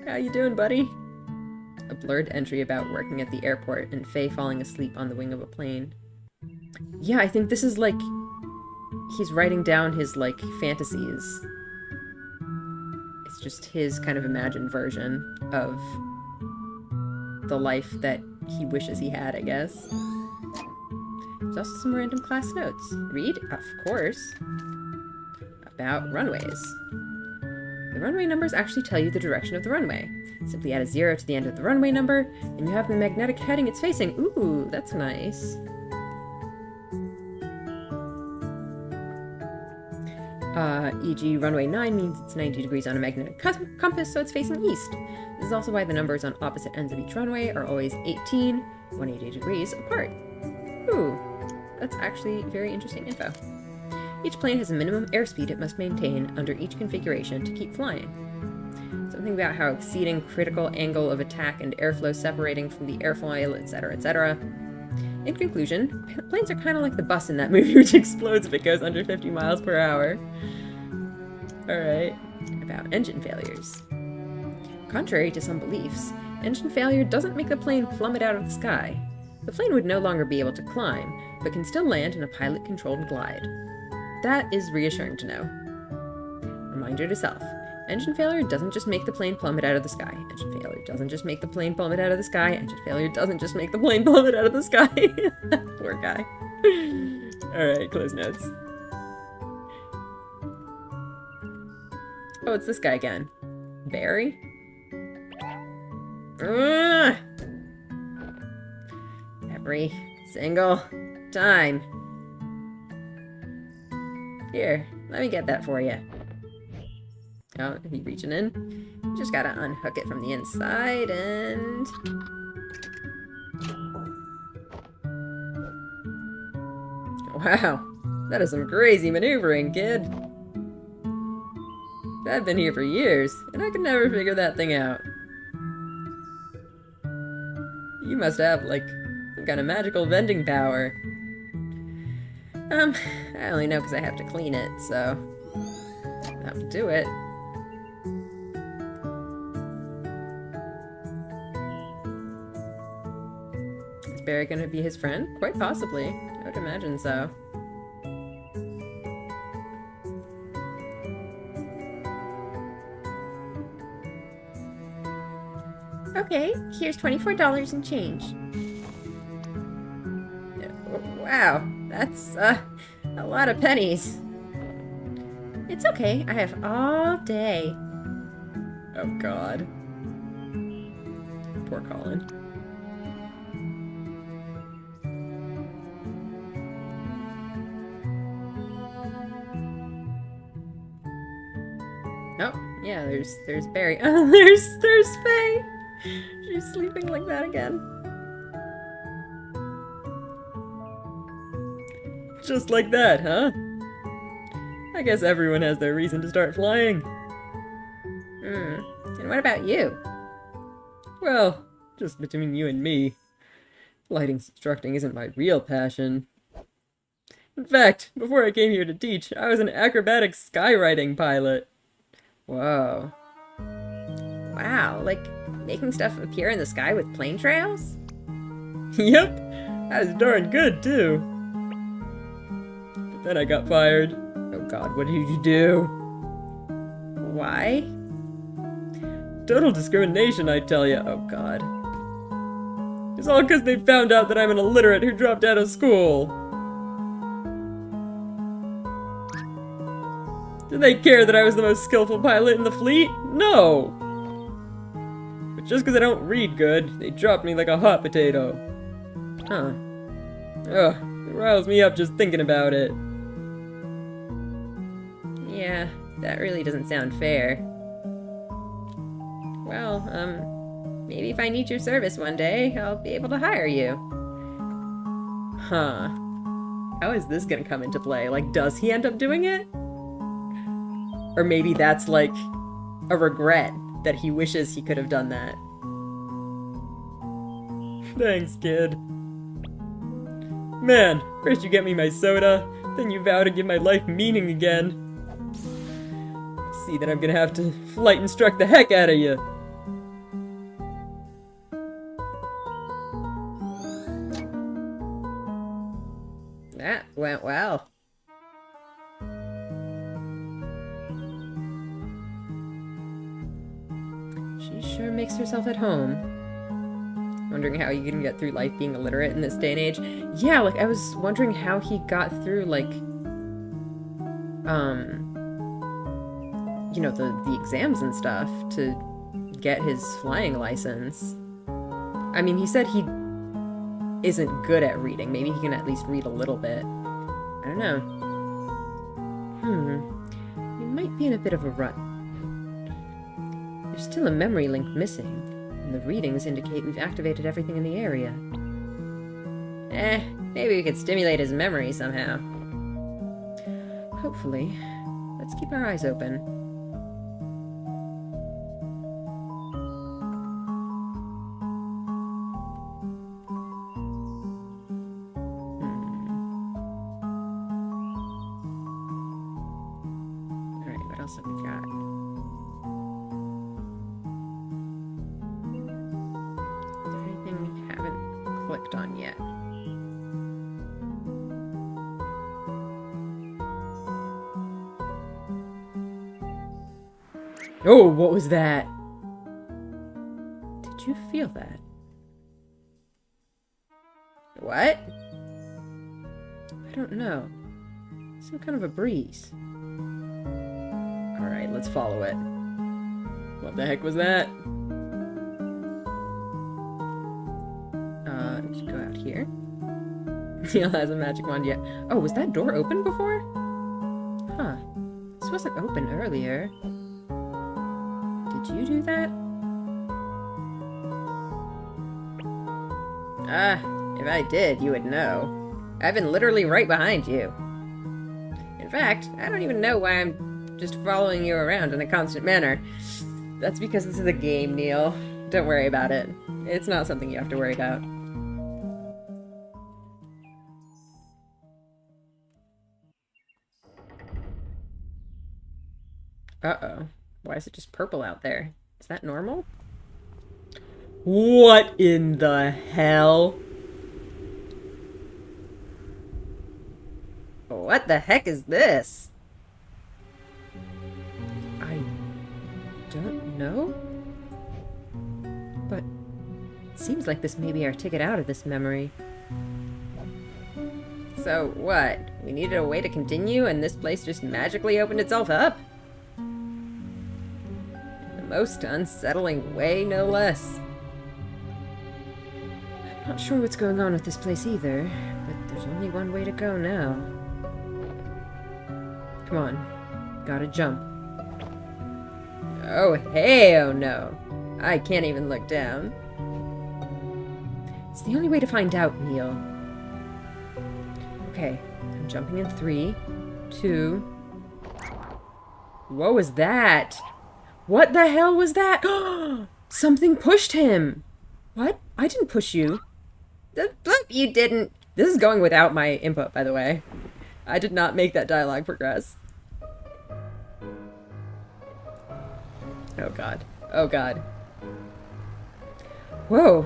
[SPEAKER 1] How you doing, buddy? A blurred entry about working at the airport and Faye falling asleep on the wing of a plane. Yeah, I think this is like he's writing down his like fantasies. It's just his kind of imagined version of the life that he wishes he had, I guess. There's also some random class notes. Read, of course, about runways. The runway numbers actually tell you the direction of the runway. Simply add a 0 to the end of the runway number, and you have the magnetic heading it's facing. Ooh, that's nice. E.g., runway 9 means it's 90 degrees on a magnetic compass, so it's facing east. This is also why the numbers on opposite ends of each runway are always 18, 180 degrees apart. Ooh, that's actually very interesting info. Each plane has a minimum airspeed it must maintain under each configuration to keep flying. Something about how exceeding critical angle of attack and airflow separating from the airfoil, etc., etc. In conclusion, planes are kind of like the bus in that movie, which explodes if it goes under 50 miles per hour. Alright, about engine failures. Contrary to some beliefs, engine failure doesn't make the plane plummet out of the sky. The plane would no longer be able to climb, but can still land in a pilot-controlled glide. That is reassuring to know. Reminder to self. Engine failure doesn't just make the plane plummet out of the sky. Engine failure doesn't just make the plane plummet out of the sky. Engine failure doesn't just make the plane plummet out of the sky. Poor guy. Alright, close notes. Oh, it's this guy again. Barry? Every single time. Here, let me get that for you. Oh, is he reaching in? You just gotta unhook it from the inside and... Wow, that is some crazy maneuvering, kid. I've been here for years, and I could never figure that thing out. You must have, like, some kind of magical vending power. I only know because I have to clean it, so... That'll do it. Is Barry gonna be his friend? Quite possibly. I would imagine so. Okay, here's $24 and change. Wow, that's, a lot of pennies. It's okay, I have all day. Oh god. Poor Colin. Oh, yeah, there's Barry. Oh, there's Faye! She's sleeping like that again. Just like that, huh? I guess everyone has their reason to start flying. And what about you? Well, just between you and me. Flight instructing isn't my real passion. In fact, before I came here to teach, I was an acrobatic skywriting pilot. Whoa. Wow, like making stuff appear in the sky with plane trails? Yep, that was darn good too. But then I got fired. Oh god, what did you do? Why? Total discrimination, I tell ya. Oh god. It's all because they found out that I'm an illiterate who dropped out of school. Did they care that I was the most skillful pilot in the fleet? No! But just because I don't read good, they dropped me like a hot potato. Huh. Ugh, it riles me up just thinking about it. Yeah, that really doesn't sound fair. Well, maybe if I need your service one day, I'll be able to hire you. Huh. How is this gonna come into play? Like, does he end up doing it? Or maybe that's like a regret that he wishes he could have done that. Thanks, kid. Man, first you get me my soda, then you vow to give my life meaning again. See that I'm gonna have to flight instruct the heck out of you. Went well. She sure makes herself at home. Wondering how you can get through life being illiterate in this day and age. Yeah, like, I was wondering how he got through, like, you know, the exams and stuff to get his flying license. I mean, he said he isn't good at reading. Maybe he can at least read a little bit. I don't know. He might be in a bit of a rut. There's still a memory link missing, and the readings indicate we've activated everything in the area. Maybe we could stimulate his memory somehow. Hopefully. Let's keep our eyes open. Alright, what else have we got? Is there anything we haven't clicked on yet? Oh, what was that? Did you feel that? What? I don't know. Some kind of a breeze. Alright, let's follow it. What the heck was that? We should go out here. Neil has a magic wand yet. Oh, was that door open before? Huh. This wasn't open earlier. Did you do that? If I did, you would know. I've been literally right behind you. In fact, I don't even know why I'm just following you around in a constant manner. That's because this is a game, Neil. Don't worry about it. It's not something you have to worry about. Uh-oh. Why is it just purple out there? Is that normal? What in the hell? What the heck is this? I don't know. But it seems like this may be our ticket out of this memory. So what? We needed a way to continue and this place just magically opened itself up? Most unsettling way, no less. I'm not sure what's going on with this place either, but there's only one way to go now. Come on. Gotta jump. Oh, hey, oh no. I can't even look down. It's the only way to find out, Neil. Okay, I'm jumping in 3, 2... What was that? What the hell was that? Something pushed him! What? I didn't push you. You didn't. This is going without my input, by the way. I did not make that dialogue progress. Oh god. Oh god. Whoa.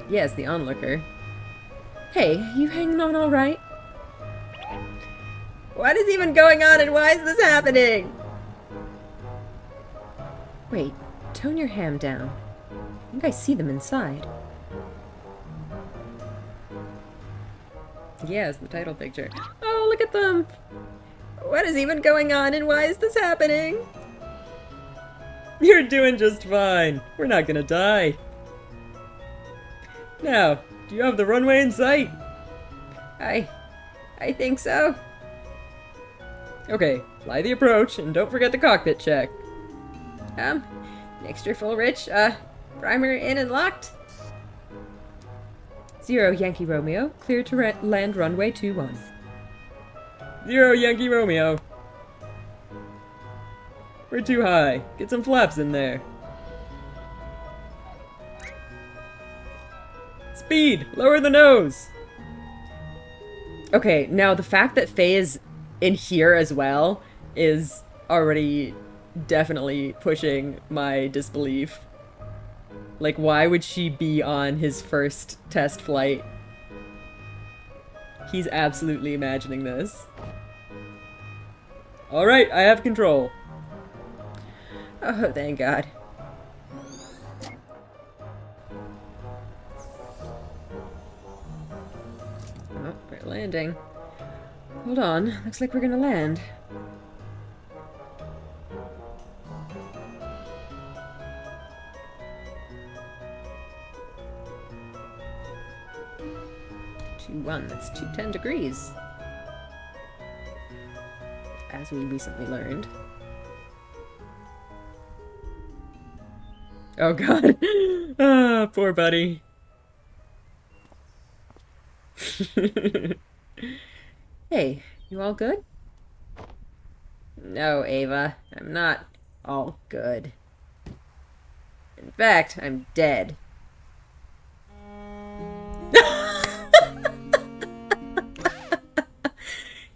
[SPEAKER 1] Yes, the onlooker. Hey, you hanging on all right? What is even going on and why is this happening? Wait, tone your ham down. I think I see them inside. Yes, the title picture. Oh, look at them! What is even going on and why is this happening?
[SPEAKER 2] You're doing just fine. We're not gonna die. Now, do you have the runway in sight?
[SPEAKER 1] I think so.
[SPEAKER 2] Okay, fly the approach and don't forget the cockpit check.
[SPEAKER 1] Mixture full rich, primer in and locked. 0 Yankee Romeo, clear to land runway 21.
[SPEAKER 2] 0 Yankee Romeo. We're too high. Get some flaps in there. Speed! Lower the nose!
[SPEAKER 1] Okay, now the fact that Faye is in here as well is already definitely pushing my disbelief. Like, why would she be on his first test flight?
[SPEAKER 2] He's absolutely imagining this. Alright, I have control.
[SPEAKER 1] Oh, thank God. Oh, we're landing. Hold on. Looks like we're gonna land. That's 210 degrees. As we recently learned.
[SPEAKER 2] Oh God. Ah, poor buddy.
[SPEAKER 1] Hey, you all good? No, Ava, I'm not all good. In fact, I'm dead.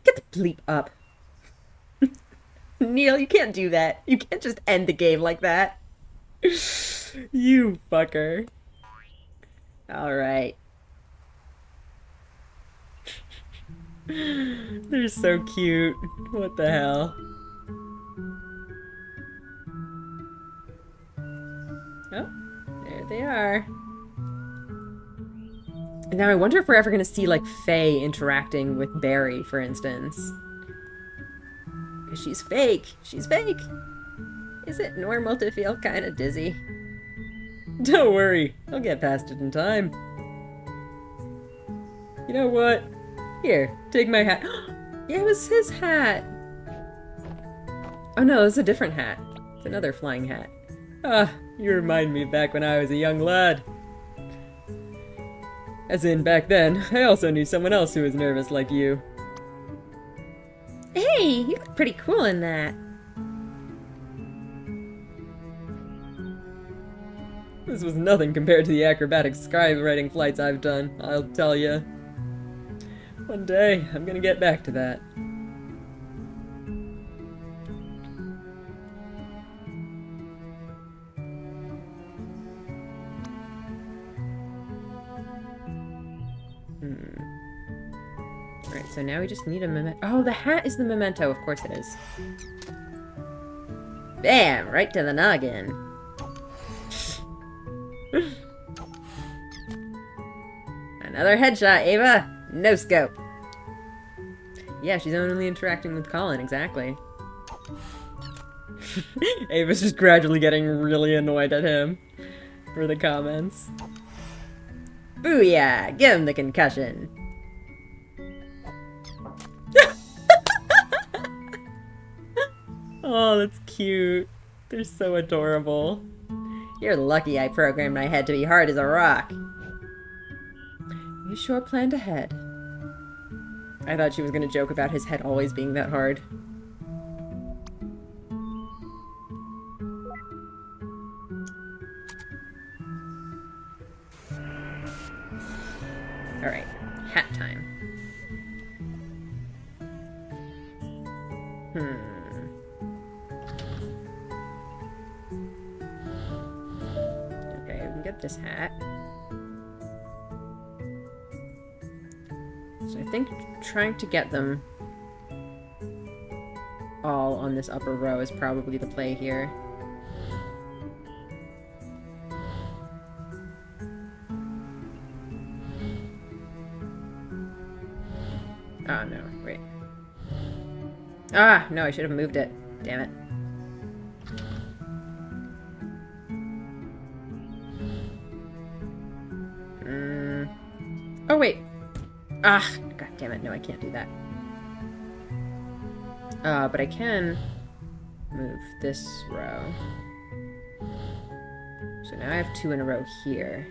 [SPEAKER 1] Get the bleep up. Neil, you can't do that. You can't just end the game like that.
[SPEAKER 2] You fucker.
[SPEAKER 1] Alright.
[SPEAKER 2] They're so cute. What the hell?
[SPEAKER 1] Oh, there they are. And now I wonder if we're ever going to see, like, Faye interacting with Barry, for instance. Because she's fake. She's fake. Is it normal to feel kind of dizzy?
[SPEAKER 2] Don't worry, I'll get past it in time. You know what? Here, take my hat.
[SPEAKER 1] Yeah, it was his hat. Oh no, it's a different hat. It's another flying hat.
[SPEAKER 2] Ah, you remind me of back when I was a young lad. As in, back then, I also knew someone else who was nervous like you.
[SPEAKER 1] Hey, you look pretty cool in that.
[SPEAKER 2] This was nothing compared to the acrobatic skywriting flights I've done, I'll tell ya. One day, I'm gonna get back to that.
[SPEAKER 1] Alright, so now we just need a memento. Oh, the hat is the memento. Of course it is. Bam! Right to the noggin. Another headshot, Ava! No scope. Yeah, she's only interacting with Colin, exactly.
[SPEAKER 2] Ava's just gradually getting really annoyed at him for the comments.
[SPEAKER 1] Booyah! Give him the concussion.
[SPEAKER 2] Oh, that's cute. They're so adorable.
[SPEAKER 1] You're lucky I programmed my head to be hard as a rock. You sure planned ahead. I thought she was gonna joke about his head always being that hard. Alright, hat time. Okay, we can get this hat. So I think trying to get them all on this upper row is probably the play here. Oh no, wait. Ah, no, I should have moved it. Damn it. Oh wait. Ah, god damn it, no, I can't do that. But I can move this row. So now I have two in a row here.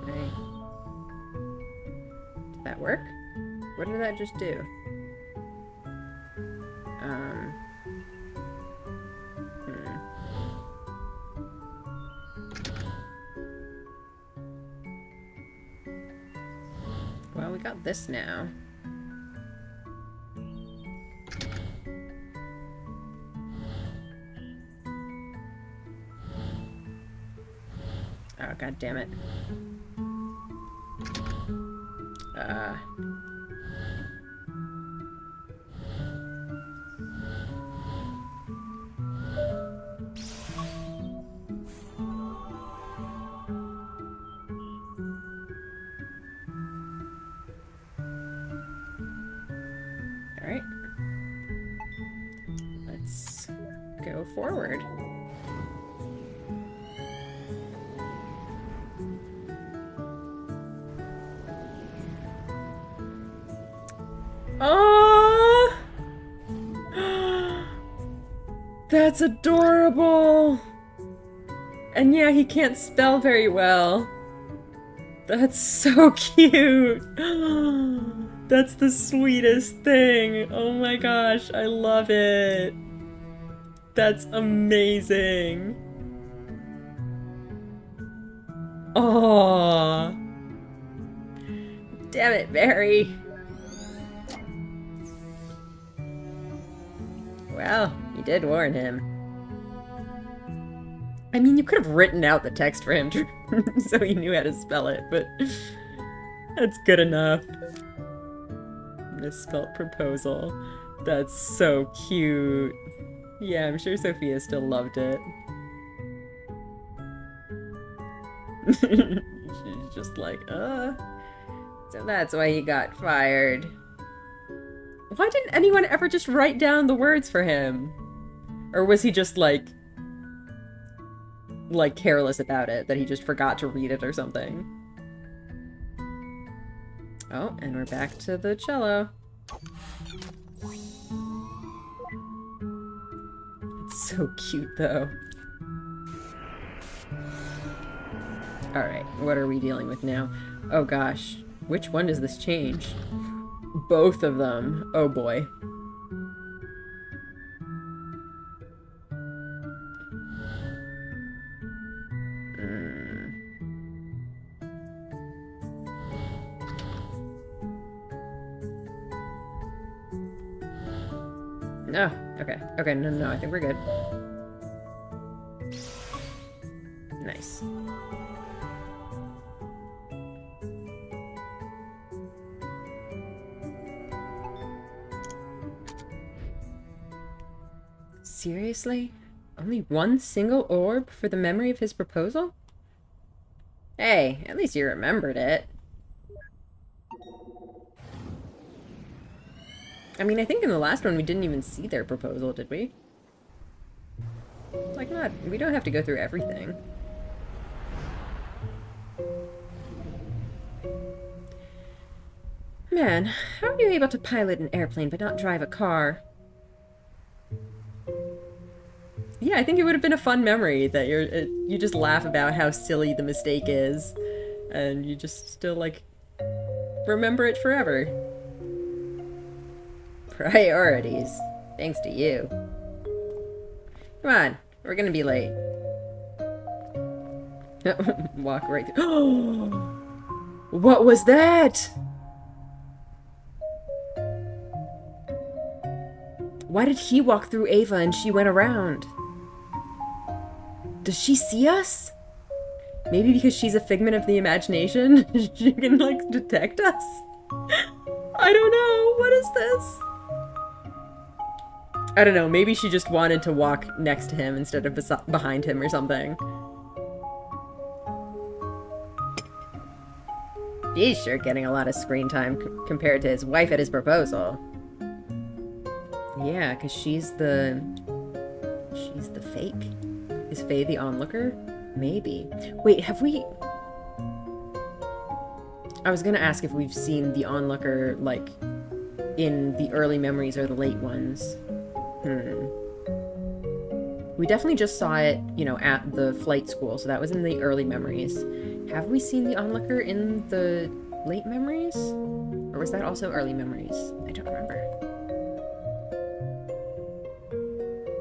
[SPEAKER 1] Can I... Did that work? What did that just do? Well, we got this now. Oh, god damn it. Alright. Let's go forward. Oh! That's adorable! And yeah, he can't spell very well. That's so cute! That's the sweetest thing! Oh my gosh, I love it! That's amazing! Oh! Damn it, Barry! Well, you did warn him. I mean, you could have written out the text for him so he knew how to spell it, but that's good enough. Misspelled proposal. That's so cute. Yeah, I'm sure Sophia still loved it. She's just like, so that's why he got fired. Why didn't anyone ever just write down the words for him? Or was he just like careless about it, that he just forgot to read it or something? Oh, and we're back to the cello. It's so cute, though. Alright, what are we dealing with now? Oh gosh, which one does this change? Both of them. Oh boy. No. Okay. Okay, no, I think we're good. Nice. Seriously? Only one single orb for the memory of his proposal? Hey, at least you remembered it. I mean, I think in the last one we didn't even see their proposal, did we? Like, we don't have to go through everything. Man, how are you able to pilot an airplane but not drive a car? Yeah, I think it would have been a fun memory that you just laugh about how silly the mistake is, and you just still, like, remember it forever. Priorities. Thanks to you. Come on, we're gonna be late. Walk right through. What was that? Why did he walk through Ava and she went around? Does she see us? Maybe because she's a figment of the imagination, she can, like, detect us? I don't know. What is this? I don't know. Maybe she just wanted to walk next to him instead of behind him or something. He's sure getting a lot of screen time compared to his wife at his proposal. Yeah, because she's the fake. Is Faye the onlooker? Maybe. Wait, have we... I was gonna ask if we've seen the onlooker, like, in the early memories or the late ones. We definitely just saw it, you know, at the flight school, so that was in the early memories. Have we seen the onlooker in the late memories? Or was that also early memories? I don't remember.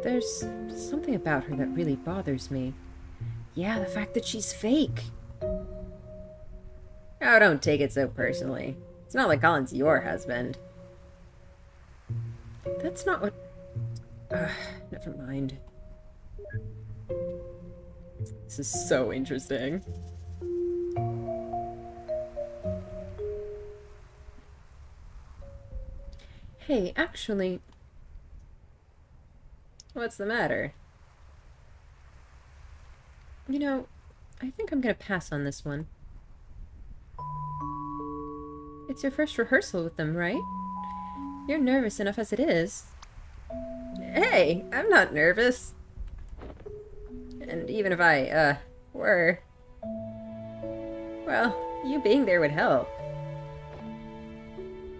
[SPEAKER 1] There's something about her that really bothers me. Yeah, the fact that she's fake. Oh, don't take it so personally. It's not like Colin's your husband. That's not what... never mind. This is so interesting. Hey, actually,
[SPEAKER 2] What's the matter?
[SPEAKER 1] you know, I think I'm gonna pass on this one. It's your first rehearsal with them, right? You're nervous enough as it is.
[SPEAKER 2] Hey, I'm not nervous. And even if I, were... Well, you being there would help.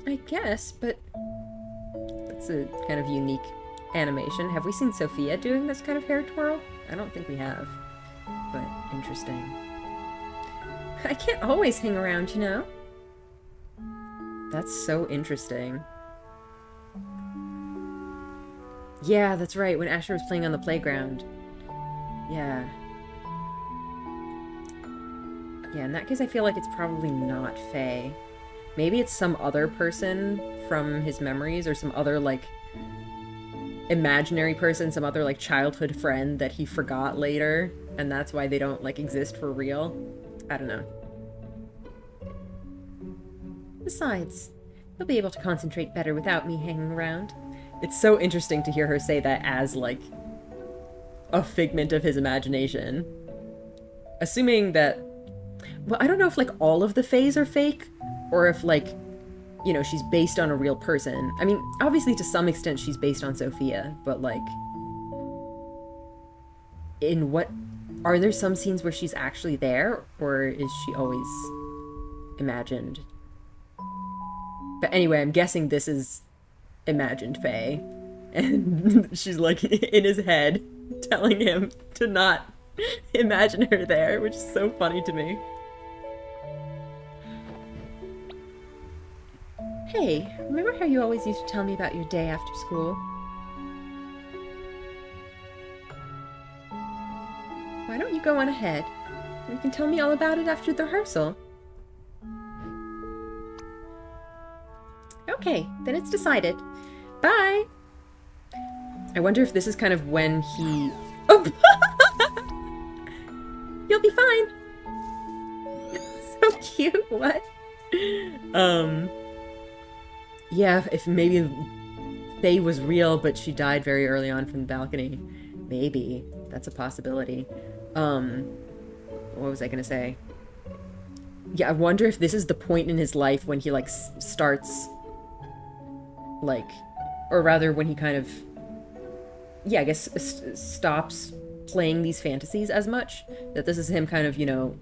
[SPEAKER 1] I guess, but
[SPEAKER 2] It's a kind of unique animation. Have we seen Sophia doing this kind of hair twirl? I don't think we have. But interesting.
[SPEAKER 1] I can't always hang around, you know?
[SPEAKER 2] That's so interesting. Yeah, that's right, when Asher was playing on the playground. Yeah. Yeah, in that case I feel like it's probably not Faye. Maybe it's some other person from his memories, or some other, like, imaginary person, some other, like, childhood friend that he forgot later, and that's why they don't, like, exist for real. I don't know.
[SPEAKER 1] Besides, you'll be able to concentrate better without me hanging around.
[SPEAKER 2] It's so interesting to hear her say that as, like, a figment of his imagination. Assuming that... Well, I don't know if, like, all of the Fays are fake, or if, like, you know, she's based on a real person. I mean, obviously to some extent she's based on Sophia, but, like... In what... Are there some scenes where she's actually there, or is she always imagined? But anyway, I'm guessing this is imagined Faye. And she's, like, in his head, telling him to not imagine her there, which is so funny to me.
[SPEAKER 1] Hey, remember how you always used to tell me about your day after school? Why don't you go on ahead? You can tell me all about it after the rehearsal. Okay, then it's decided. Bye!
[SPEAKER 2] I wonder if this is kind of when he...
[SPEAKER 1] Oh! You'll be fine! So cute, what?
[SPEAKER 2] Yeah, if maybe Faye was real, but she died very early on from the balcony. Maybe. That's a possibility. What was I gonna say? Yeah, I wonder if this is the point in his life when he, like, starts... Like... Or rather, when he kind of... Yeah, I guess stops playing these fantasies as much. That this is him kind of, you know,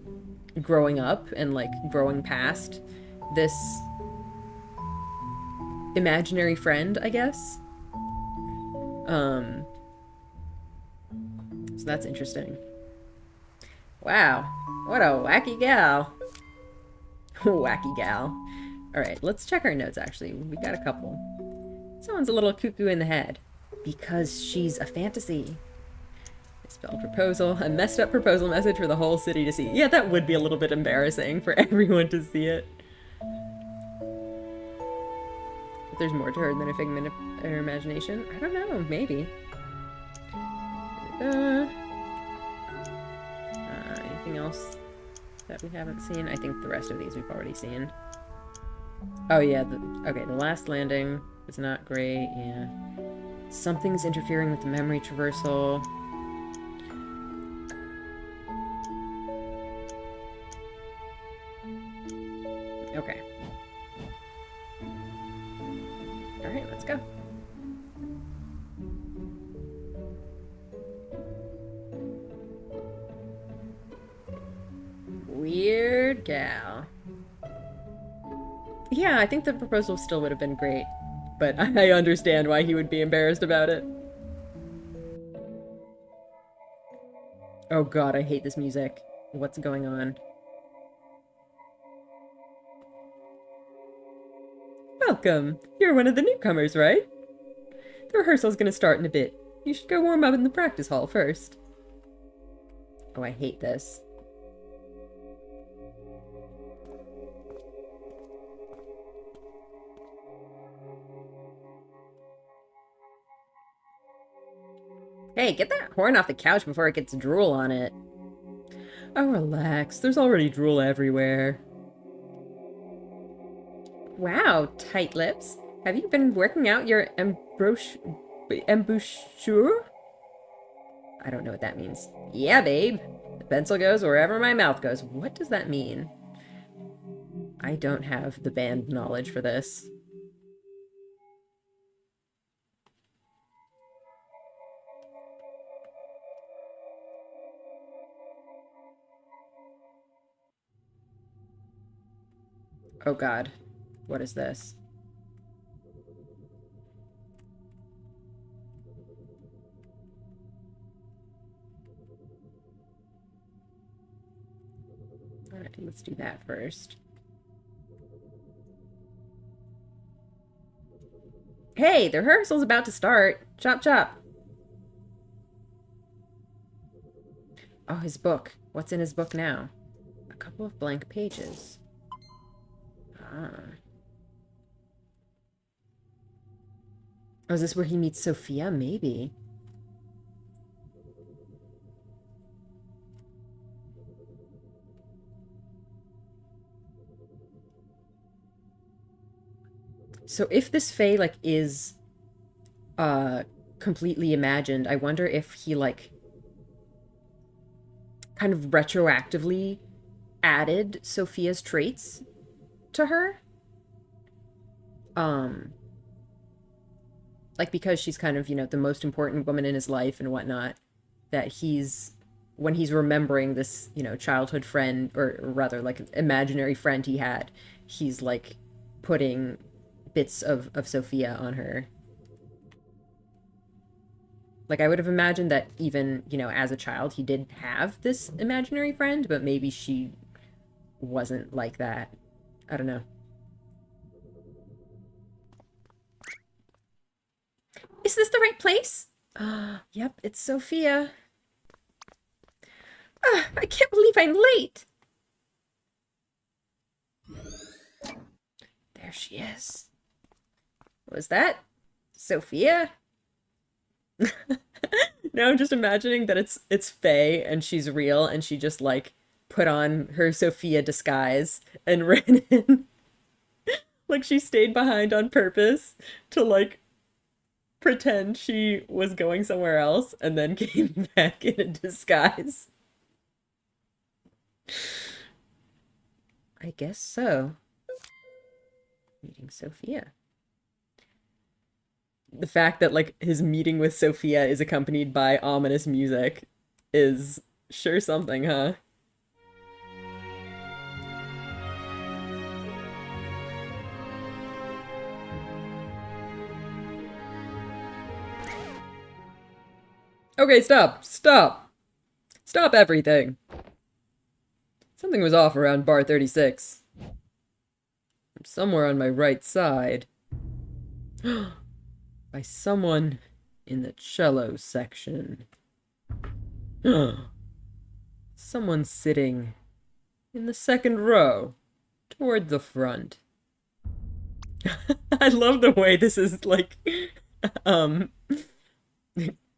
[SPEAKER 2] growing up and, like, growing past this imaginary friend, I guess. So that's interesting. Wow, what a wacky gal. Wacky gal. Alright, let's check our notes, actually. We got a couple. Someone's a little cuckoo in the head. Because she's a fantasy. I spelled proposal. A messed up proposal message for the whole city to see. Yeah, that would be a little bit embarrassing for everyone to see it. If there's more to her than a figment of her imagination. I don't know, maybe. Anything else that we haven't seen? I think the rest of these we've already seen. Oh yeah, okay, the last landing was not great, yeah. Something's interfering with the memory traversal. Okay. Alright, let's go. Weird gal. Yeah, I think the proposal still would have been great, but I understand why he would be embarrassed about it. Oh god, I hate this music. What's going on? Welcome! You're one of the newcomers, right? The rehearsal's gonna start in a bit. You should go warm up in the practice hall first. Oh, I hate this. Hey, get that horn off the couch before it gets drool on it. Oh, relax. There's already drool everywhere.
[SPEAKER 1] Wow, tight lips. Have you been working out your embouchure? I don't know what that means. Yeah, babe. The pencil goes wherever my mouth goes. What does that mean? I don't have the band knowledge for this. Oh god. What is this? Alright, let's do that first. Hey, the rehearsal's about to start. Chop chop. Oh, his book. What's in his book now? A couple of blank pages. Ah. Oh, is this where he meets Sophia? Maybe. So if this Fae, like, is, completely imagined, I wonder if he, like, kind of retroactively added Sophia's traits to her. Like, because she's kind of, you know, the most important woman in his life and whatnot, that he's, when he's remembering this, you know, childhood friend, or rather, like, imaginary friend he had, he's, like, putting bits of Sophia on her. Like, I would have imagined that even, you know, as a child, he did have this imaginary friend, but maybe she wasn't like that. I don't know. Is this the right place? Yep, it's Sophia. I can't believe I'm late. There she is. Was that Sophia? Now I'm just imagining that it's Faye and she's real and she just like put on her Sophia disguise and ran in. Like she stayed behind on purpose to like pretend she was going somewhere else and then came back in a disguise. I guess so. Meeting Sophia. The fact that like his meeting with Sophia is accompanied by ominous music is sure something, huh? Okay, stop. Stop. Stop everything. Something was off around bar 36. I'm somewhere on my right side. By someone in the cello section. Someone sitting in the second row toward the front. I love the way this is like um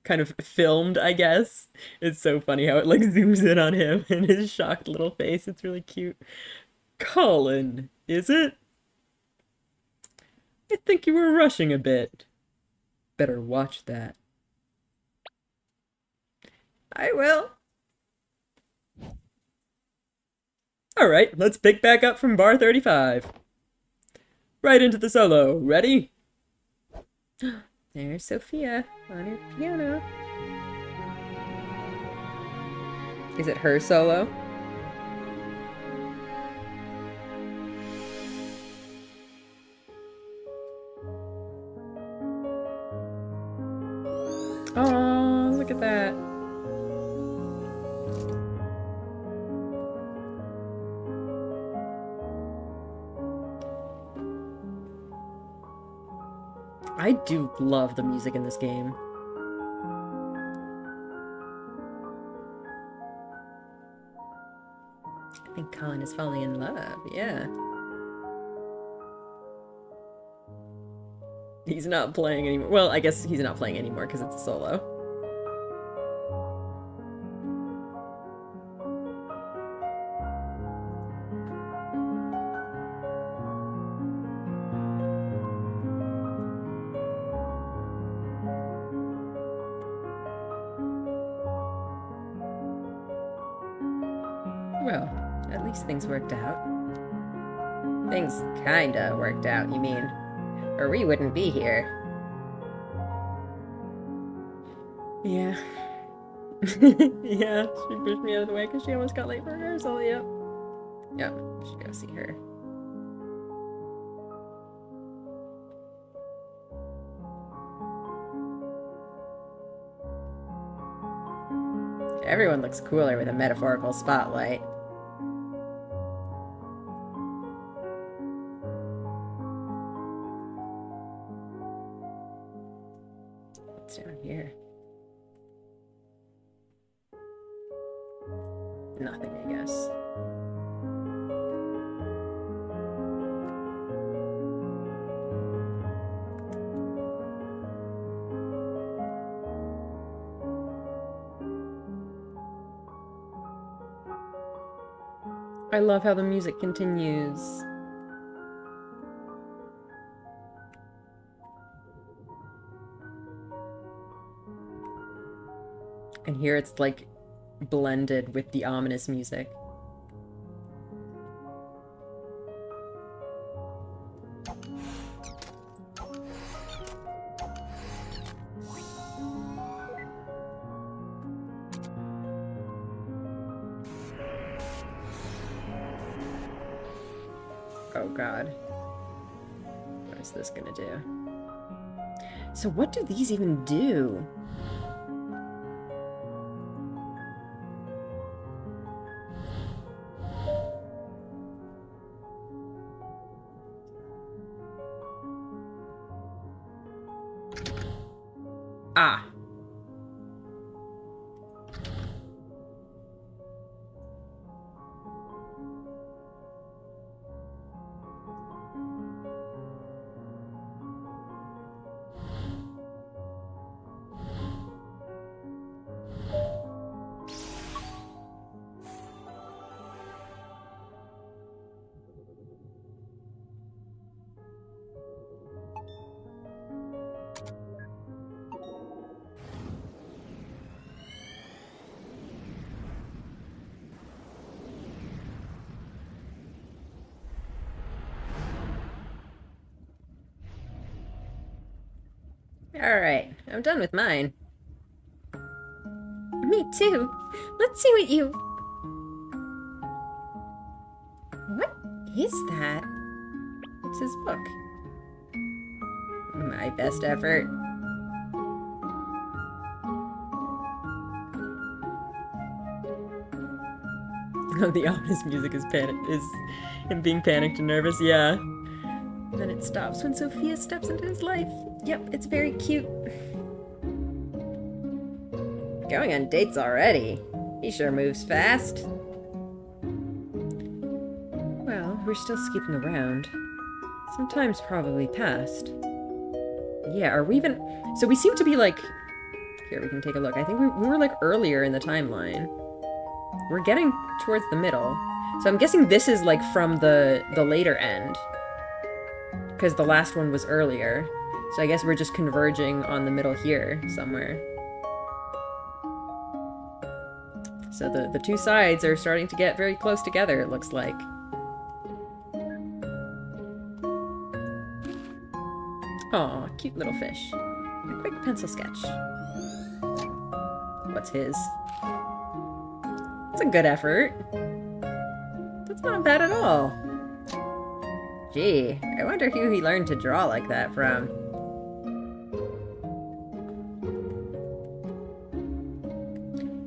[SPEAKER 1] kind of filmed, I guess. It's so funny how it like zooms in on him and his shocked little face. It's really cute. Colin, is it? I think you were rushing a bit. Better watch that. I will. Alright, let's pick back up from bar 35. Right into the solo. Ready? There's Sophia on her piano. Is it her solo? Oh, look at that. I do love the music in this game. I think Colin is falling in love, yeah. He's not playing anymore. Well, I guess he's not playing anymore because it's a solo. Well, at least things worked out. Things kinda worked out, you mean? Or we wouldn't be here.
[SPEAKER 2] Yeah. Yeah, she pushed me out of the way because she almost got late for rehearsal, yep.
[SPEAKER 1] Yep, should go see her. Everyone looks cooler with a metaphorical spotlight. What's down here? Nothing, I guess. I love how the music continues. And here it's like blended with the ominous music. Oh god. What is this gonna do? So what do these even do? Ah. Alright, I'm done with mine.
[SPEAKER 3] Me too. Let's see what you...
[SPEAKER 1] What is that? It's his book. My best effort.
[SPEAKER 2] Oh, the ominous music is him being panicked and nervous, yeah. And then it stops when Sophia steps into his life. Yep, it's very cute.
[SPEAKER 1] Going on dates already. He sure moves fast. Well, we're still skipping around. Some time's probably passed. Yeah, are we even... So we seem to be like... Here, we can take a look. I think we were like earlier in the timeline. We're getting towards the middle. So I'm guessing this is like from the later end. Because the last one was earlier. So I guess we're just converging on the middle here somewhere. So the two sides are starting to get very close together, it looks like. Aw, cute little fish. A quick pencil sketch. What's his? It's a good effort. That's not bad at all. Gee, I wonder who he learned to draw like that from.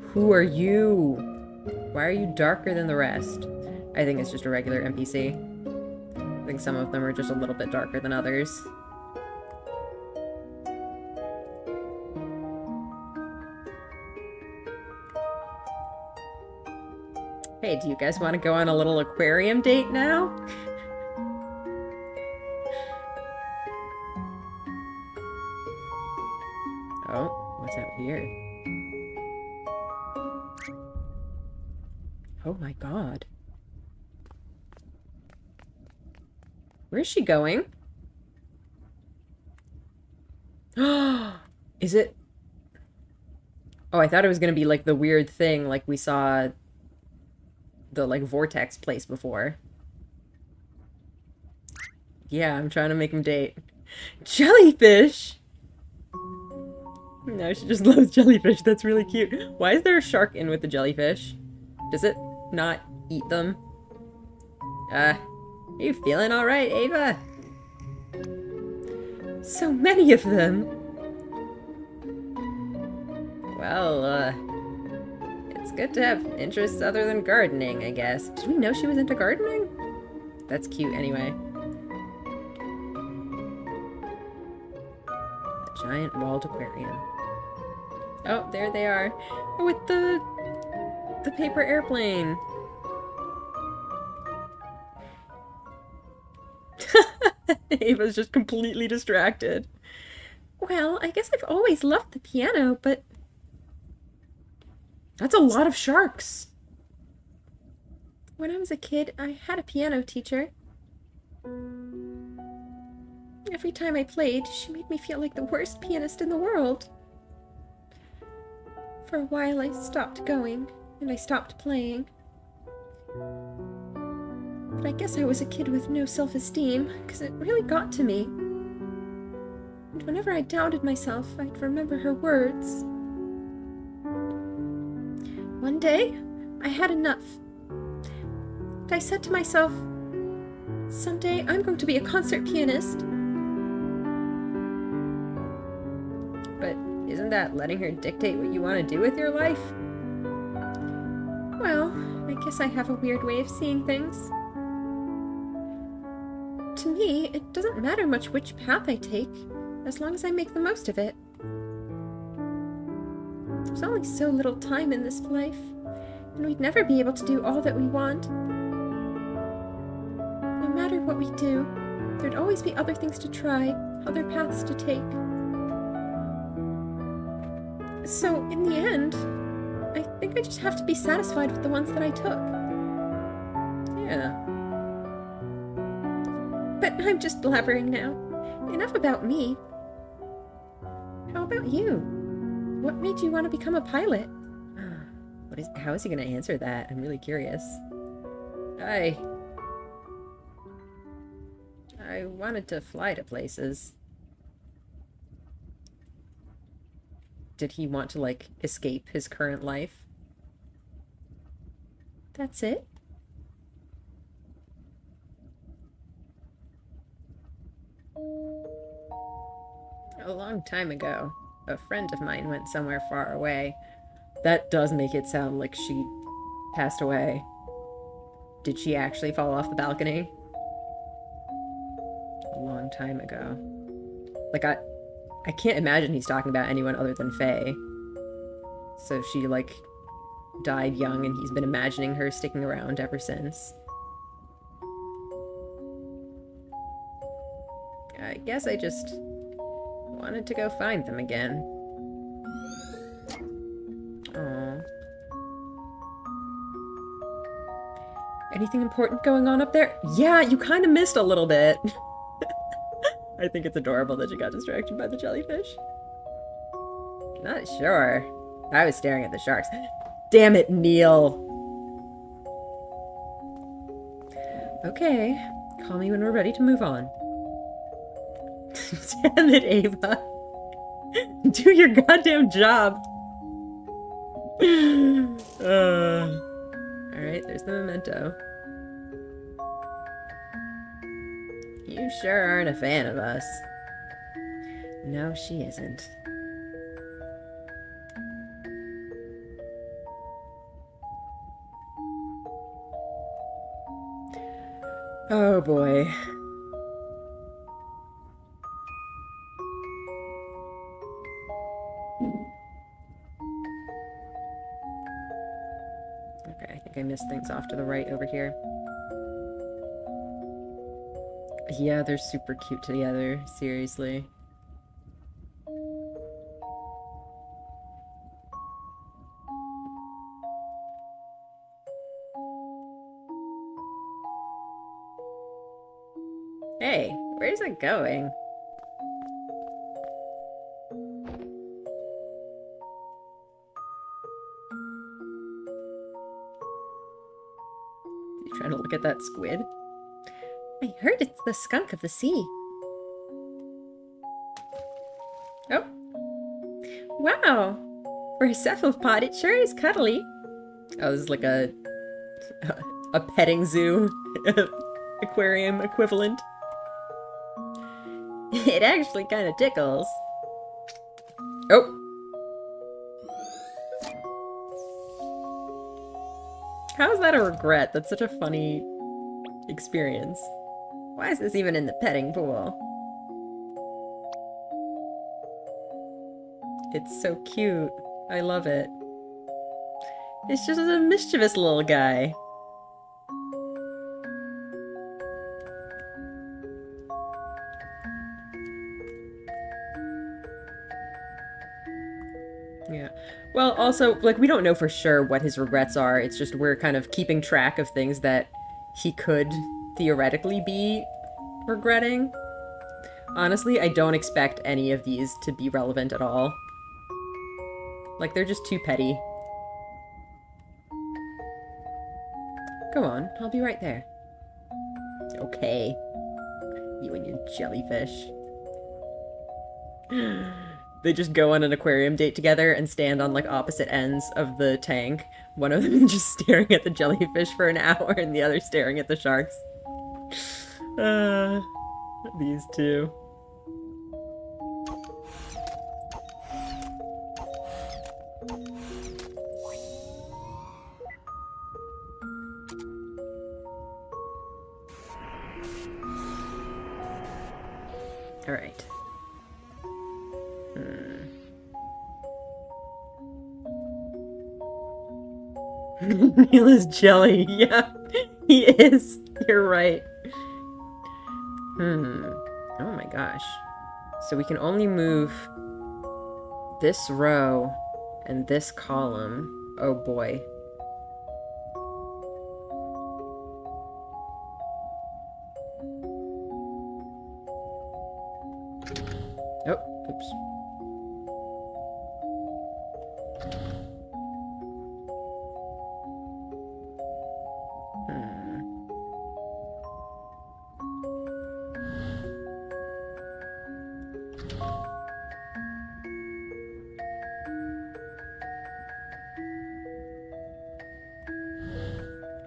[SPEAKER 1] Who are you? Why are you darker than the rest? I think it's just a regular NPC. I think some of them are just a little bit darker than others. Hey, do you guys want to go on a little aquarium date now? Oh, what's out here? Oh my god. Where's she going? Is it... Oh, I thought it was gonna be like the weird thing like we saw the like vortex place before. Yeah, I'm trying to make him date. Jellyfish! No, she just loves jellyfish. That's really cute. Why is there a shark in with the jellyfish? Does it not eat them? Are you feeling alright, Ava? So many of them! Well, it's good to have interests other than gardening, I guess. Did we know she was into gardening? That's cute anyway. A giant walled aquarium. Oh, there they are. With the paper airplane. Ava's just completely distracted.
[SPEAKER 3] Well, I guess I've always loved the piano, but
[SPEAKER 1] That's a lot of sharks.
[SPEAKER 3] when I was a kid, I had a piano teacher. Every time I played, she made me feel like the worst pianist in the world. For a while, I stopped going, and I stopped playing. But I guess I was a kid with no self-esteem, because it really got to me. And whenever I doubted myself, I'd remember her words. One day, I had enough. And I said to myself, someday I'm going to be a concert pianist.
[SPEAKER 1] But isn't that letting her dictate what you want to do with your life?
[SPEAKER 3] Well, I guess I have a weird way of seeing things. To me, it doesn't matter much which path I take, as long as I make the most of it. There's only so little time in this life, and we'd never be able to do all that we want. No matter what we do, there'd always be other things to try, other paths to take. So, in the end, I think I just have to be satisfied with the ones that I took.
[SPEAKER 1] Yeah.
[SPEAKER 3] But I'm just blabbering now. Enough about me. How about you? What made you want to become a pilot?
[SPEAKER 1] How is he gonna answer that? I'm really curious. I wanted to fly to places. Did he want to, like, escape his current life?
[SPEAKER 3] That's it?
[SPEAKER 1] A long time ago, a friend of mine went somewhere far away. That does make it sound like she passed away. Did she actually fall off the balcony? A long time ago. Like, I can't imagine he's talking about anyone other than Faye. So she, like, died young and he's been imagining her sticking around ever since. I guess I just wanted to go find them again. Aww. Anything important going on up there? Yeah, you kind of missed a little bit. I think it's adorable that you got distracted by the jellyfish. Not sure. I was staring at the sharks. Damn it, Neil. Okay, call me when we're ready to move on. Damn it, Ava. Do your goddamn job. Alright, there's the memento. You sure aren't a fan of us. No, she isn't. Oh boy. Okay, I think I missed things off to the right over here. Yeah, they're super cute together, seriously. Hey, where's it going? Look at that squid.
[SPEAKER 3] I heard it's the skunk of the sea.
[SPEAKER 1] Oh,
[SPEAKER 3] Wow! For a cephalopod, it sure is cuddly.
[SPEAKER 1] oh, this is like a petting zoo aquarium equivalent.
[SPEAKER 3] It actually kind of tickles.
[SPEAKER 1] Oh. How is that a regret? That's such a funny experience.
[SPEAKER 3] Why is this even in the petting pool?
[SPEAKER 1] It's so cute. I love it. It's just a mischievous little guy. Yeah. Well, also, like, we don't know for sure what his regrets are. It's just we're kind of keeping track of things that he could theoretically be regretting. Honestly, I don't expect any of these to be relevant at all. Like, they're just too petty. Go on, I'll be right there. Okay. You and your jellyfish. They just go on an aquarium date together and stand on, like, opposite ends of the tank. One of them just staring at the jellyfish for an hour and the other staring at the sharks. These two. All right. Neil is jelly. Yeah, he is. You're right. Oh my gosh. So we can only move this row and this column. Oh boy. Oh, oops.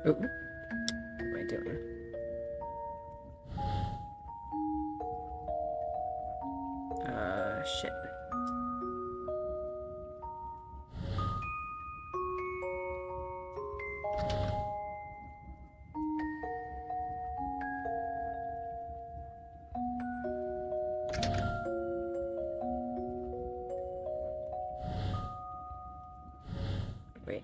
[SPEAKER 1] Oh, what am I doing? Shit. Wait.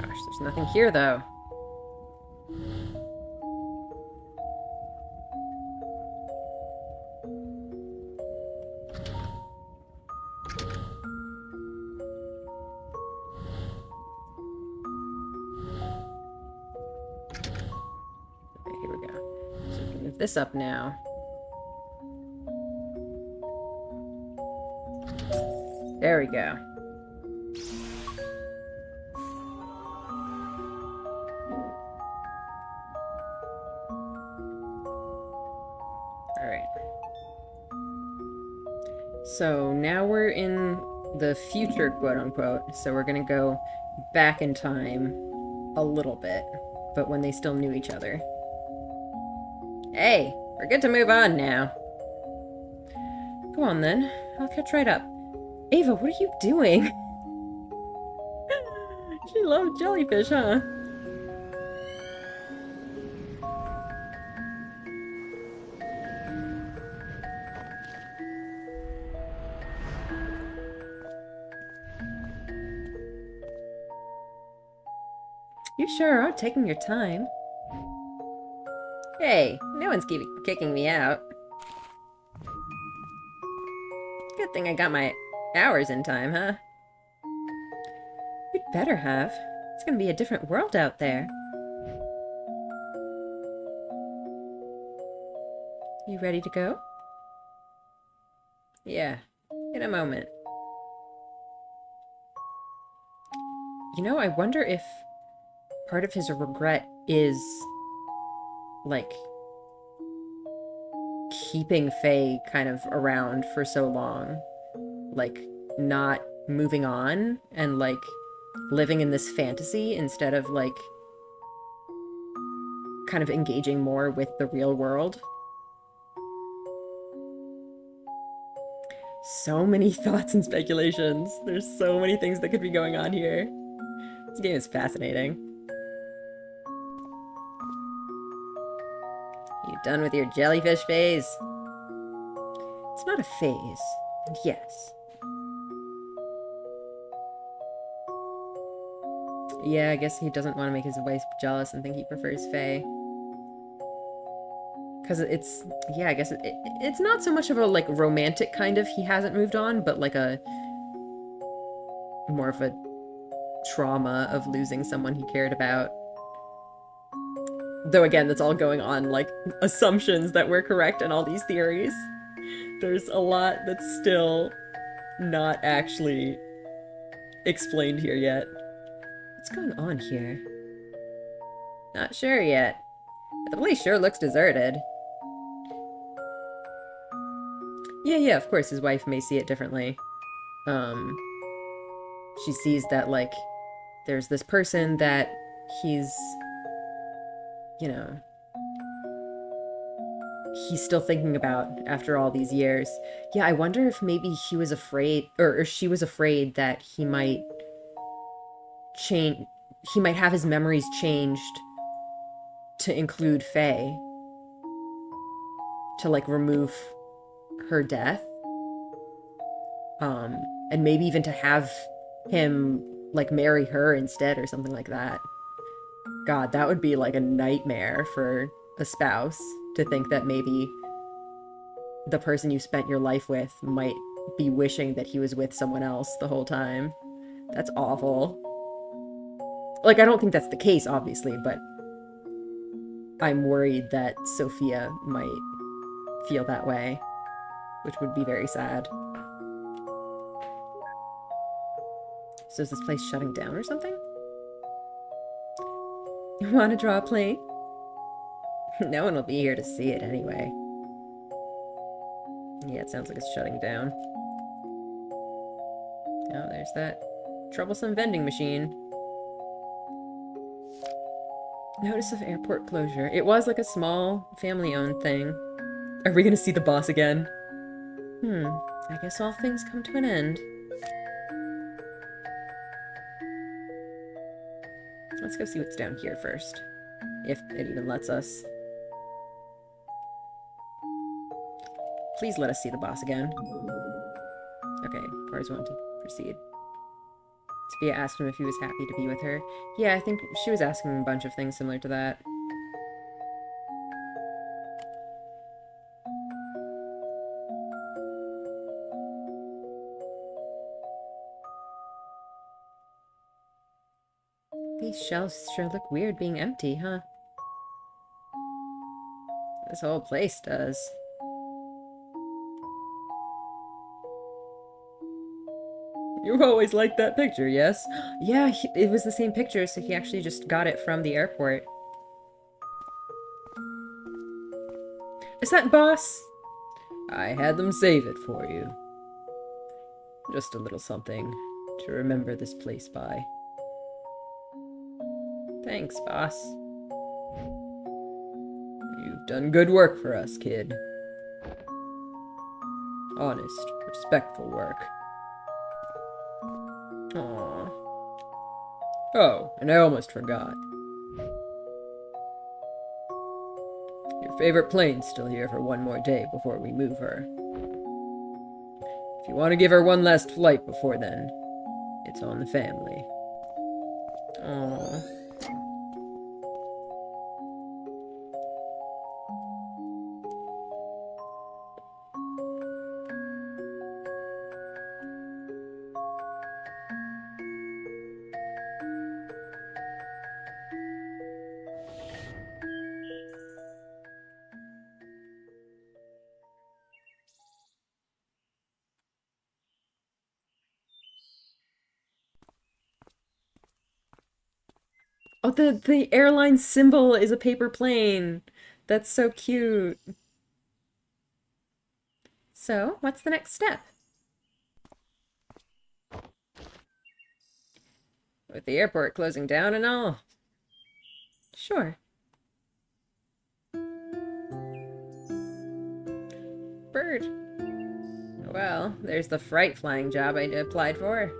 [SPEAKER 1] Gosh, there's nothing here though. Okay, here we go. So we can move this up now. There we go. Alright. So now we're in the future, quote unquote. So we're gonna go back in time a little bit, but when they still knew each other. Hey, we're good to move on now. Go on then. I'll catch right up. Ava, what are you doing? She loved jellyfish, huh? You sure are taking your time. Hey, no one's kicking me out. Good thing I got my hours in time, huh? You'd better have. It's gonna be a different world out there. You ready to go? Yeah, In a moment. You know, I wonder if part of his regret is, like, keeping Faye kind of around for so long. Like, not moving on and, like, living in this fantasy instead of, like, kind of engaging more with the real world. So many thoughts and speculations. There's so many things that could be going on here. This game is fascinating. You done with your jellyfish phase? It's not a phase. And yes. Yeah, I guess he doesn't want to make his wife jealous and think he prefers Faye. Because it's, yeah, I guess it's not so much of a, like, romantic kind of he hasn't moved on, but, like, a more of a trauma of losing someone he cared about. Though, again, that's all going on, like, assumptions that we're correct in all these theories. There's a lot that's still not actually explained here yet. What's going on here? Not sure yet. But the place sure looks deserted. Yeah, of course his wife may see it differently. She sees that, like, there's this person that he's, you know, he's still thinking about after all these years. Yeah, I wonder if maybe he was afraid, or she was afraid that he might have his memories changed to include Faye. To, like, remove her death. And maybe even to have him, like, marry her instead or something like that. God, that would be, like, a nightmare for a spouse, to think that maybe the person you spent your life with might be wishing that he was with someone else the whole time. That's awful. Like, I don't think that's the case, obviously, but I'm worried that Sophia might feel that way, which would be very sad. So is this place shutting down or something? You want to draw a plane? No one will be here to see it anyway. Yeah, it sounds like it's shutting down. Oh, there's that troublesome vending machine. Notice of airport closure. It was like a small, family-owned thing. Are we gonna see the boss again? I guess all things come to an end. Let's go see what's down here first. If it even lets us. Please let us see the boss again. Okay, Cars want to proceed. Sophia asked him if he was happy to be with her. Yeah, I think she was asking him a bunch of things similar to that. These shelves sure look weird being empty, huh? This whole place does. You always liked that picture, yes? Yeah, it was the same picture, so he actually just got it from the airport. Is that boss? I had them save it for you. Just a little something to remember this place by. Thanks, boss. You've done good work for us, kid. Honest, respectful work. Aww. Oh, and I almost forgot. Your favorite plane's still here for one more day before we move her. If you want to give her one last flight before then, it's on the family. Aww. Oh, the airline symbol is a paper plane. That's so cute.
[SPEAKER 3] So, what's the next step?
[SPEAKER 1] With the airport closing down and all.
[SPEAKER 3] Sure.
[SPEAKER 1] Bird. Well, there's the freight flying job I applied for.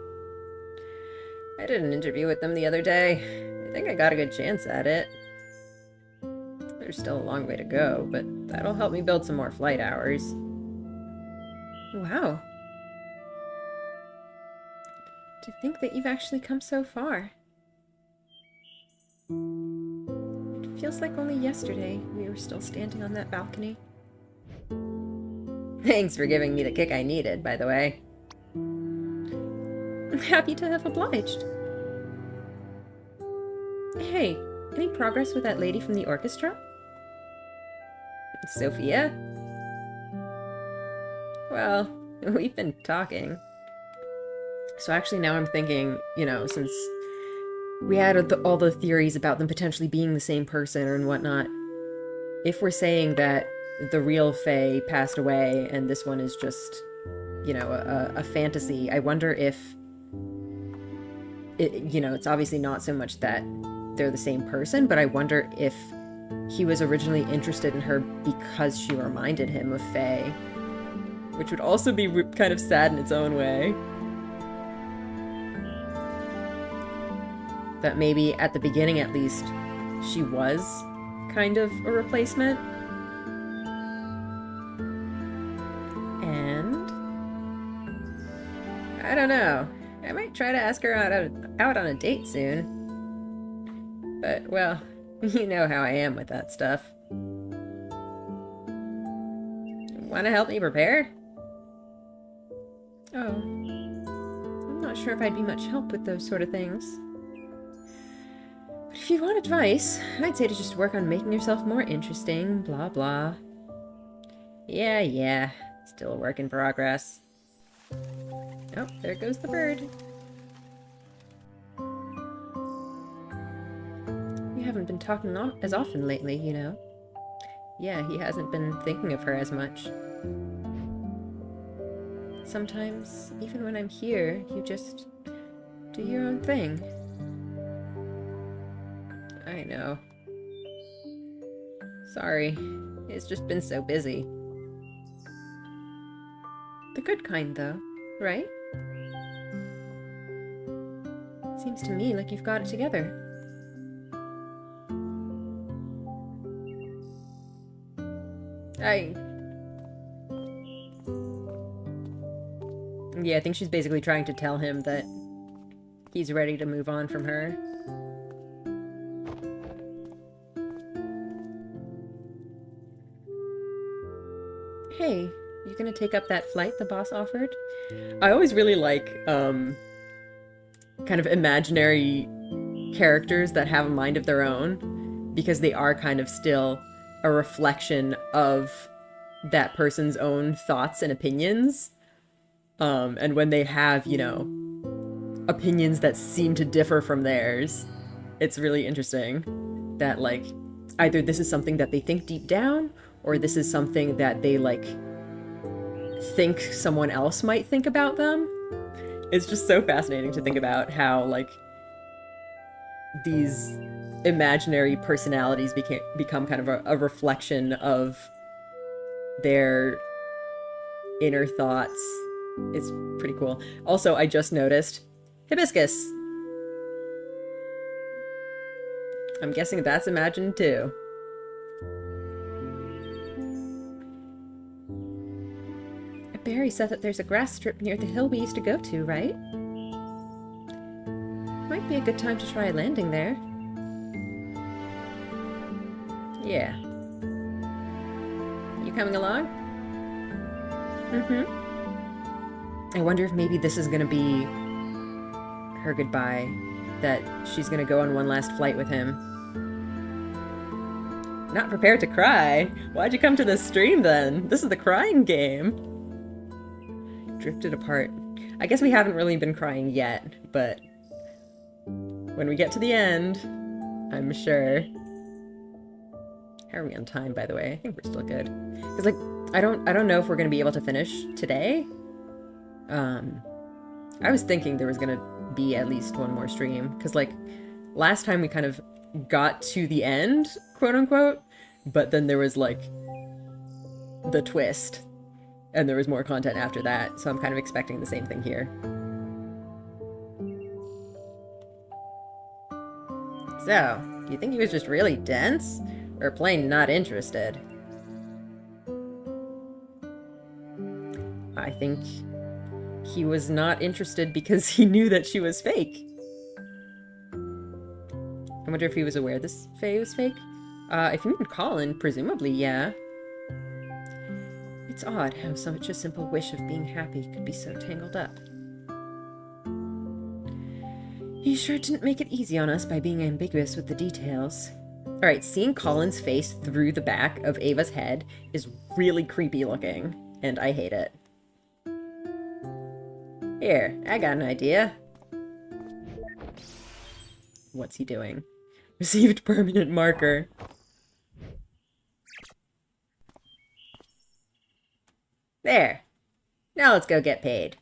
[SPEAKER 1] I did an interview with them the other day. I think I got a good chance at it. There's still a long way to go, but that'll help me build some more flight hours.
[SPEAKER 3] Wow. To think that you've actually come so far. It feels like only yesterday we were still standing on that balcony.
[SPEAKER 1] Thanks for giving me the kick I needed, by the way.
[SPEAKER 3] I'm happy to have obliged. Hey, any progress with that lady from the orchestra?
[SPEAKER 1] Sophia? Well, we've been talking. So actually now I'm thinking, you know, since we had all the theories about them potentially being the same person and whatnot, if we're saying that the real Faye passed away and this one is just, you know, a fantasy, I wonder if, you know, it's obviously not so much that they're the same person, but I wonder if he was originally interested in her because she reminded him of Faye, which would also be kind of sad in its own way. That maybe at the beginning at least she was kind of a replacement. And I don't know. I might try to ask her out on a date soon. But, well, you know how I am with that stuff. Want to help me prepare?
[SPEAKER 3] Oh. I'm not sure if I'd be much help with those sort of things. But if you want advice, I'd say to just work on making yourself more interesting, blah blah.
[SPEAKER 1] Yeah. Still a work in progress. Oh, there goes the bird.
[SPEAKER 3] We haven't been talking as often lately, you know.
[SPEAKER 1] Yeah, he hasn't been thinking of her as much.
[SPEAKER 3] Sometimes, even when I'm here, you just do your own thing.
[SPEAKER 1] I know. Sorry. It's just been so busy.
[SPEAKER 3] The good kind, though, right? Seems to me like you've got it together.
[SPEAKER 1] Yeah, I think she's basically trying to tell him that he's ready to move on from her.
[SPEAKER 3] Hey, you gonna take up that flight the boss offered?
[SPEAKER 1] I always really like, kind of imaginary characters that have a mind of their own, because they are kind of still a reflection of that person's own thoughts and opinions. And when they have, you know, opinions that seem to differ from theirs, it's really interesting that, like, either this is something that they think deep down, or this is something that they, like, think someone else might think about them. It's just so fascinating to think about how, like, these imaginary personalities become kind of a reflection of their inner thoughts. It's pretty cool. Also, I just noticed hibiscus. I'm guessing that's imagined too.
[SPEAKER 3] Barry said that there's a grass strip near the hill we used to go to, right? Might be a good time to try landing there.
[SPEAKER 1] Yeah. You coming along?
[SPEAKER 3] Mm-hmm.
[SPEAKER 1] I wonder if maybe this is gonna be her goodbye. That she's gonna go on one last flight with him. Not prepared to cry? Why'd you come to this stream then? This is the crying game. Drifted apart. I guess we haven't really been crying yet, but when we get to the end, I'm sure. How are we on time, by the way? I think we're still good. Because, like, I don't know if we're gonna be able to finish today. I was thinking there was gonna be at least one more stream. Because, like, last time we kind of got to the end, quote unquote, but then there was, like, the twist. And there was more content after that, so I'm kind of expecting the same thing here. So, do you think he was just really dense? Or plain not interested? I think he was not interested because he knew that she was fake. I wonder if he was aware this Faye was fake? If you mean Colin, presumably, yeah. It's odd how such a simple wish of being happy could be so tangled up. He sure didn't make it easy on us by being ambiguous with the details. Alright, seeing Colin's face through the back of Ava's head is really creepy looking, and I hate it. Here, I got an idea. What's he doing? Received permanent marker. There. Now let's go get paid.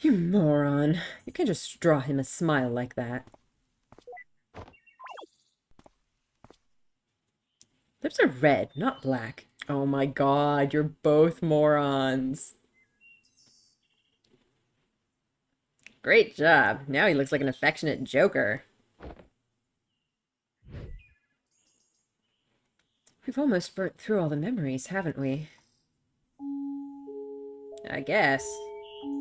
[SPEAKER 1] You moron. You can't just draw him a smile like that. Lips are red, not black. Oh my god, you're both morons. Great job. Now he looks like an affectionate joker. We've almost burnt through all the memories, haven't we? I guess.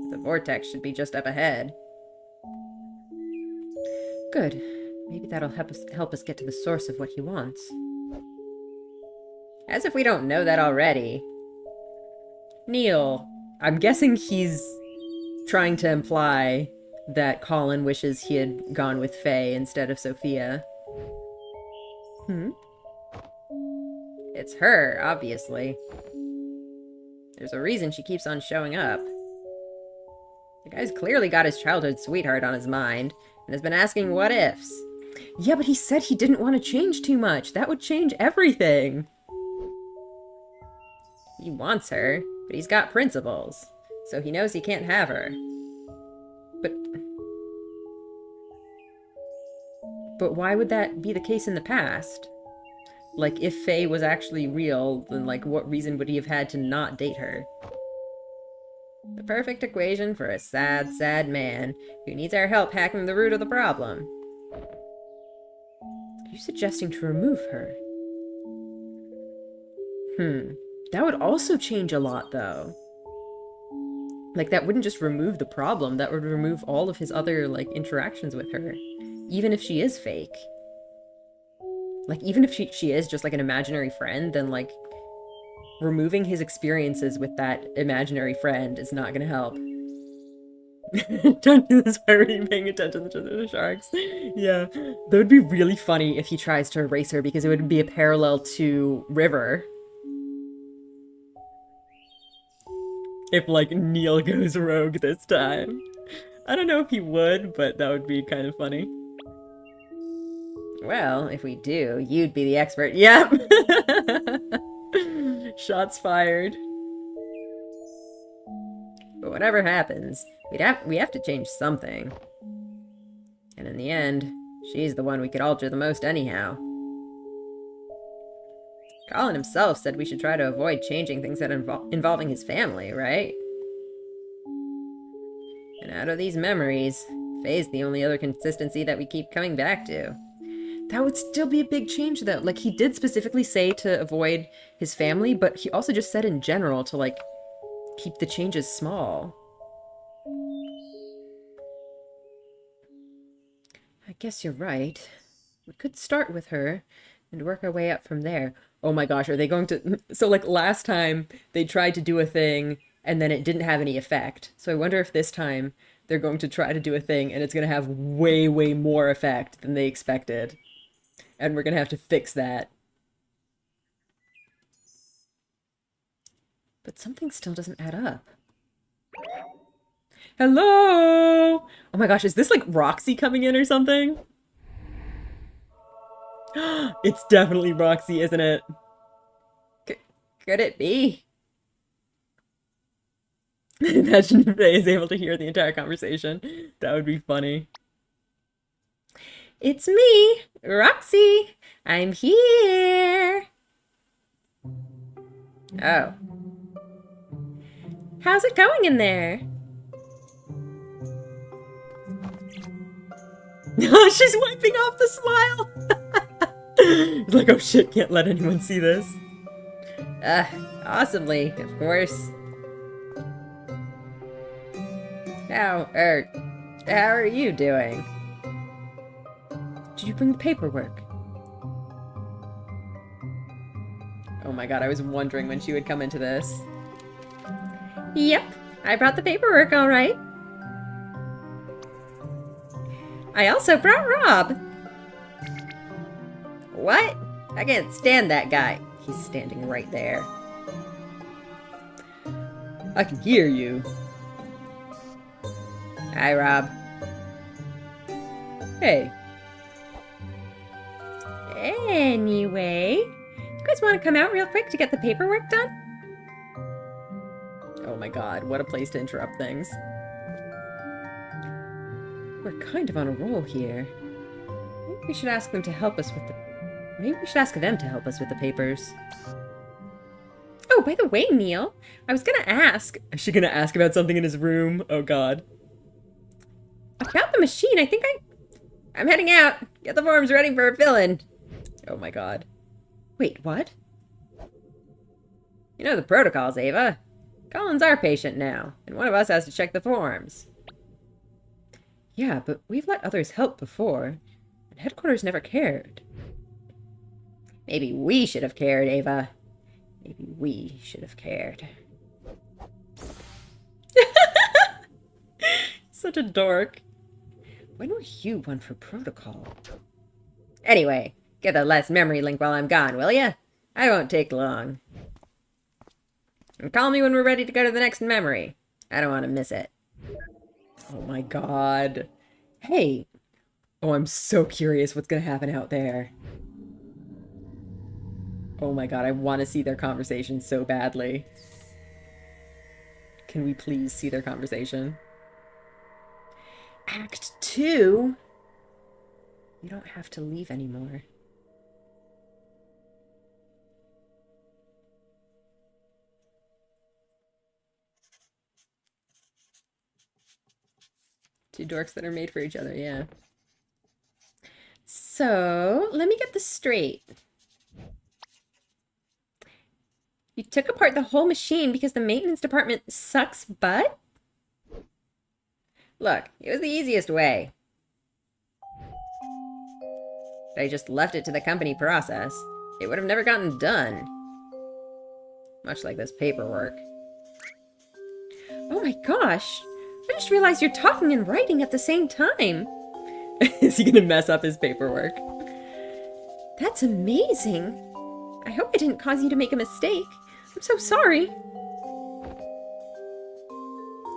[SPEAKER 1] The vortex should be just up ahead. Good. Maybe that'll help us get to the source of what he wants. As if we don't know that already. Neil, I'm guessing he's trying to imply that Colin wishes he had gone with Faye instead of Sophia. It's her, obviously. There's a reason she keeps on showing up. The guy's clearly got his childhood sweetheart on his mind, and has been asking what ifs. Yeah, but he said he didn't want to change too much. That would change everything. He wants her, but he's got principles, so he knows he can't have her. But why would that be the case in the past? Like, if Faye was actually real, then, like, what reason would he have had to not date her? The perfect equation for a sad, sad man who needs our help hacking the root of the problem. Are you suggesting to remove her? That would also change a lot, though. Like, that wouldn't just remove the problem, that would remove all of his other, like, interactions with her. Even if she is fake. Like, even if she is just, like, an imaginary friend, then, like, removing his experiences with that imaginary friend is not gonna help. Don't do this by really paying attention to the sharks. Yeah. That would be really funny if he tries to erase her, because it would be a parallel to River. If, like, Neil goes rogue this time. I don't know if he would, but that would be kind of funny. Well, if we do, you'd be the expert. Yep! Shots fired. But whatever happens, we have to change something. And in the end, she's the one we could alter the most anyhow. Colin himself said we should try to avoid changing things that involving his family, right? And out of these memories, Faye's the only other consistency that we keep coming back to. That would still be a big change, though. Like, he did specifically say to avoid his family, but he also just said in general to, like, keep the changes small. I guess you're right. We could start with her and work our way up from there. Oh my gosh, are they going to... So, like, last time, they tried to do a thing, and then it didn't have any effect. So I wonder if this time they're going to try to do a thing, and it's going to have way, way more effect than they expected. And we're going to have to fix that. But something still doesn't add up. Hello! Oh my gosh, is this like Roxy coming in or something?
[SPEAKER 2] It's definitely Roxy, isn't it?
[SPEAKER 1] Could it be?
[SPEAKER 2] Imagine if Faye is able to hear the entire conversation. That would be funny.
[SPEAKER 1] It's me, Roxy. I'm here. Oh. How's it going in there?
[SPEAKER 2] She's wiping off the smile. It's like, oh shit, can't let anyone see this.
[SPEAKER 1] Awesomely, of course. How are you doing?
[SPEAKER 2] Did you bring the paperwork? Oh my god, I was wondering when she would come into this.
[SPEAKER 1] Yep, I brought the paperwork, all right. I also brought Rob. What? I can't stand that guy. He's standing right there.
[SPEAKER 2] I can hear you.
[SPEAKER 1] Hi, Rob.
[SPEAKER 2] Hey.
[SPEAKER 1] Anyway, you guys want to come out real quick to get the paperwork done?
[SPEAKER 2] Oh my god, what a place to interrupt things. We're kind of on a roll here. Maybe we should ask them to help us with the... Maybe we should ask them to help us with the papers.
[SPEAKER 1] Oh, by the way, Neil, I was gonna ask...
[SPEAKER 2] Is she gonna ask about something in his room? Oh god.
[SPEAKER 1] About the machine, I think I'm heading out. Get the forms ready for a fill-in.
[SPEAKER 2] Oh my god.
[SPEAKER 1] Wait, what? You know the protocols, Ava. Colin's our patient now, and one of us has to check the forms.
[SPEAKER 2] Yeah, but we've let others help before, and headquarters never cared.
[SPEAKER 1] Maybe we should have cared, Ava. Maybe we should have cared.
[SPEAKER 2] Such a dork. When were you one for protocol?
[SPEAKER 1] Anyway, get the last memory link while I'm gone, will ya? I won't take long. And call me when we're ready to go to the next memory. I don't want to miss it.
[SPEAKER 2] Oh my god. Hey. Oh, I'm so curious what's gonna happen out there. Oh my god, I want to see their conversation so badly. Can we please see their conversation? Act 2? You don't have to leave anymore. Two dorks that are made for each other, yeah.
[SPEAKER 1] So, let me get this straight. You took apart the whole machine because the maintenance department sucks butt? Look, it was the easiest way. If I just left it to the company process, it would have never gotten done. Much like this paperwork. Oh my gosh! I just realized you're talking and writing at the same time.
[SPEAKER 2] Is he gonna mess up his paperwork?
[SPEAKER 1] That's amazing. I hope I didn't cause you to make a mistake. I'm so sorry.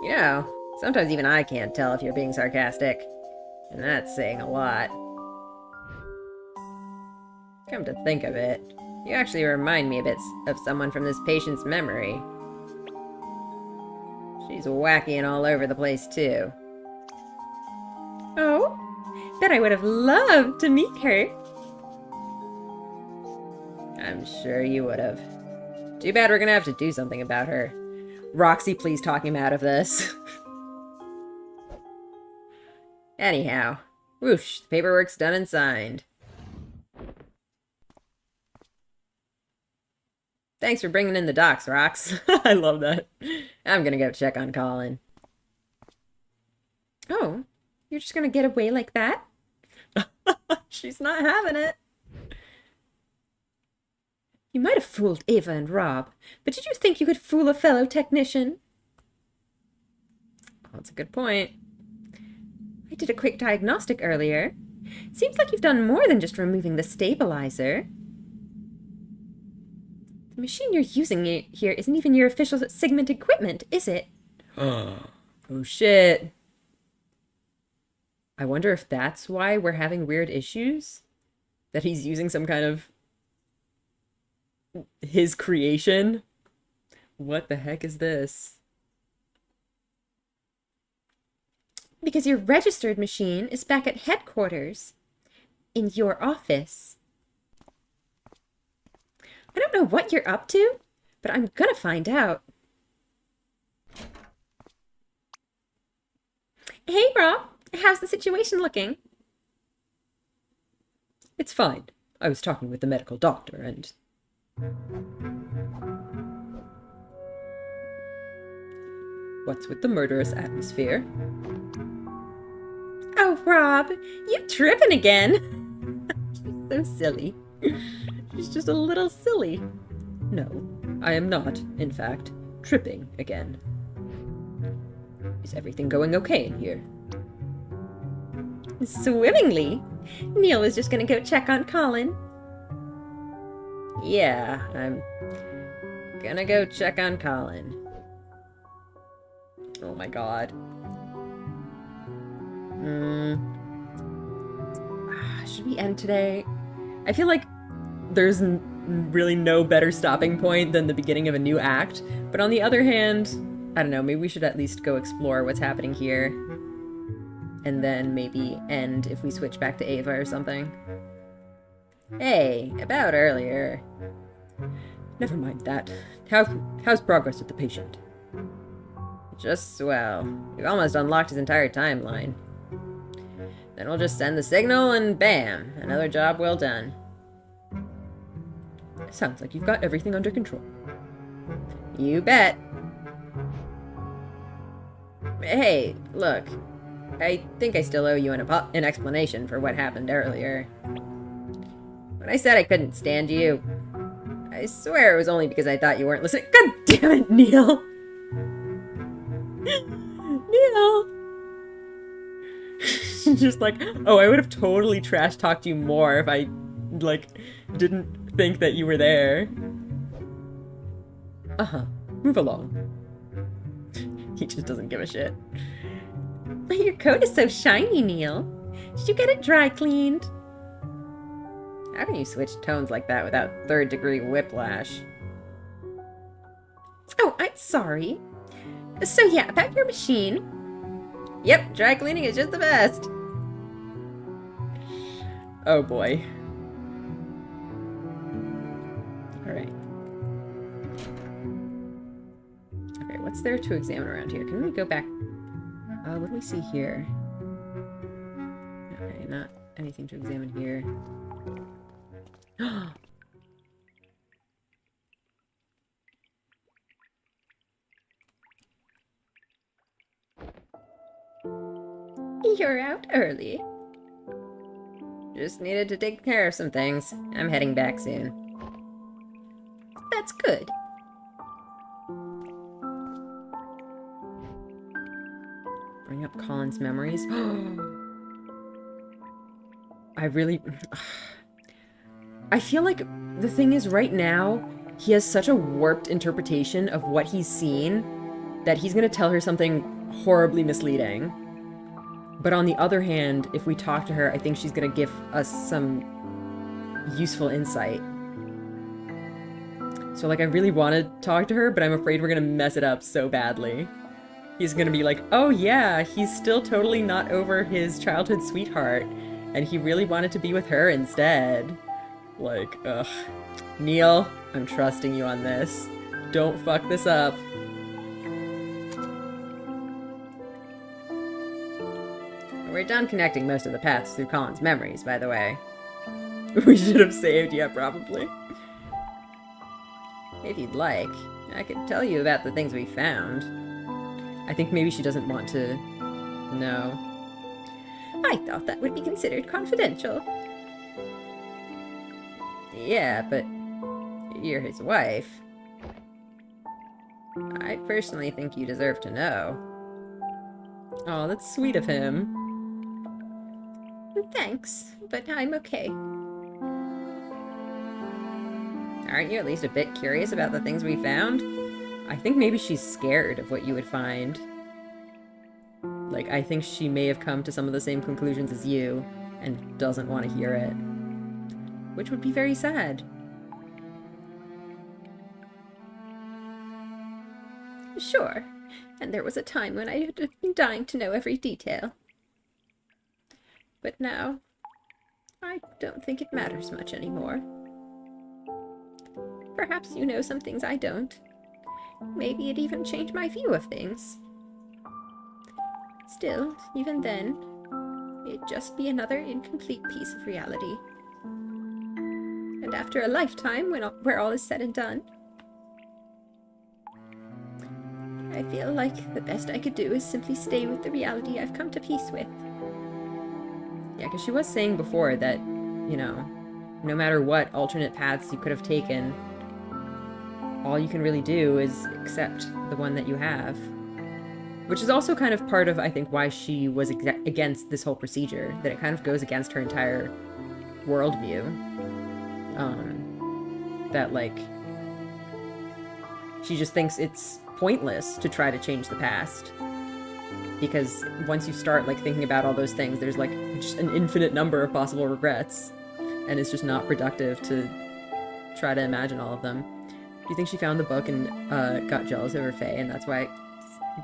[SPEAKER 1] You know, sometimes even I can't tell if you're being sarcastic. And that's saying a lot. Come to think of it, you actually remind me a bit of someone from this patient's memory. She's wacky and all over the place, too. Oh? Bet I would have loved to meet her. I'm sure you would have. Too bad we're gonna have to do something about her.
[SPEAKER 2] Roxy, please talk him out of this.
[SPEAKER 1] Anyhow, whoosh, the paperwork's done and signed. Thanks for bringing in the docs, Rox.
[SPEAKER 2] I love that.
[SPEAKER 1] I'm gonna go check on Colin.
[SPEAKER 3] Oh, you're just gonna get away like that?
[SPEAKER 2] She's not having it.
[SPEAKER 3] You might have fooled Ava and Rob, but did you think you could fool a fellow technician?
[SPEAKER 1] That's a good point.
[SPEAKER 3] I did a quick diagnostic earlier. Seems like you've done more than just removing the stabilizer. The machine you're using here isn't even your official Sigmund equipment, is it?
[SPEAKER 2] Oh shit. I wonder if that's why we're having weird issues? That he's using some kind of his creation? What the heck is this?
[SPEAKER 3] Because your registered machine is back at headquarters. In your office. I don't know what you're up to, but I'm gonna find out. Hey, Rob. How's the situation looking?
[SPEAKER 2] It's fine. I was talking with the medical doctor and... What's with the murderous atmosphere?
[SPEAKER 3] Oh, Rob, you tripping again?
[SPEAKER 2] So silly. She's just a little silly. No, I am not, in fact, tripping again. Is everything going okay in here?
[SPEAKER 3] Swimmingly. Neil was just gonna go check on Colin.
[SPEAKER 2] Yeah, I'm gonna go check on Colin. Oh my god. Should we end today? I feel like there's really no better stopping point than the beginning of a new act. But on the other hand, I don't know, maybe we should at least go explore what's happening here. And then maybe end if we switch back to Ava or something. Hey, about earlier. Never mind that. How's progress with the patient? Just swell. We've almost unlocked his entire timeline. Then we'll just send the signal and bam, another job well done. Sounds like you've got everything under control. You bet. Hey, look. I think I still owe you an explanation for what happened earlier. When I said I couldn't stand you, I swear it was only because I thought you weren't listening. God damn it, Neil! Neil! Just like, oh, I would have totally trash-talked you more if I, like, didn't think that you were there. Uh-huh. Move along. He just doesn't give a shit.
[SPEAKER 3] Your coat is so shiny, Neil. Did you get it dry cleaned?
[SPEAKER 2] How can you switch tones like that without third-degree whiplash?
[SPEAKER 3] Oh, I'm sorry. So yeah, about your machine.
[SPEAKER 2] Yep, dry cleaning is just the best. Oh boy. Alright. Okay, what's there to examine around here? Can we go back? What do we see here? Okay, not anything to examine here.
[SPEAKER 3] You're out early.
[SPEAKER 2] Just needed to take care of some things. I'm heading back soon.
[SPEAKER 3] That's good.
[SPEAKER 2] Bring up Colin's memories. I really... I feel like the thing is right now, he has such a warped interpretation of what he's seen that he's gonna tell her something horribly misleading. But on the other hand, if we talk to her, I think she's gonna give us some useful insight. So like I really want to talk to her, but I'm afraid we're gonna mess it up so badly. He's gonna be like, oh yeah, he's still totally not over his childhood sweetheart, and he really wanted to be with her instead. Like, ugh. Neil, I'm trusting you on this. Don't fuck this up. We're done connecting most of the paths through Colin's memories, by the way. We should have saved, yeah, probably. If you'd like, I could tell you about the things we found. I think maybe she doesn't want to know.
[SPEAKER 3] I thought that would be considered confidential.
[SPEAKER 2] Yeah, but you're his wife. I personally think you deserve to know. Oh, that's sweet of him.
[SPEAKER 3] Thanks, but I'm okay.
[SPEAKER 2] Aren't you at least a bit curious about the things we found? I think maybe she's scared of what you would find. Like, I think she may have come to some of the same conclusions as you, and doesn't want to hear it.
[SPEAKER 1] which would be very sad.
[SPEAKER 3] Sure, and there was a time when I had been dying to know every detail. But now, I don't think it matters much anymore. Perhaps you know some things I don't. Maybe it even changed my view of things. Still, even then, it'd just be another incomplete piece of reality. And after a lifetime where all is said and done, I feel like the best I could do is simply stay with the reality I've come to peace with.
[SPEAKER 1] Yeah, because she was saying before that, you know, no matter what alternate paths you could have taken, all you can really do is accept the one that you have. Which is also kind of part of, I think, why she was against this whole procedure, that it kind of goes against her entire worldview. That, like, she just thinks it's pointless to try to change the past. Because once you start, like, thinking about all those things, there's, like, just an infinite number of possible regrets. And it's just not productive to try to imagine all of them. Do you think she found the book and got jealous over Faye, and that's why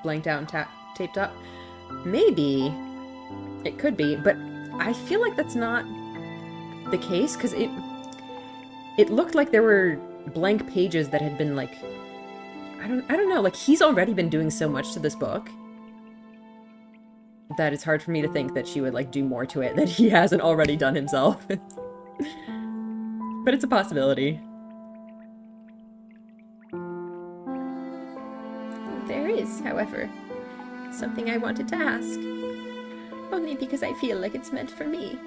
[SPEAKER 1] blanked out and taped up? Maybe. It could be, but I feel like that's not the case, because it looked like there were blank pages that had been, like, I don't know, like, he's already been doing so much to this book that it's hard for me to think that she would, like, do more to it that he hasn't already done himself. But it's a possibility.
[SPEAKER 3] There is, however, something I wanted to ask. Only because I feel like it's meant for me.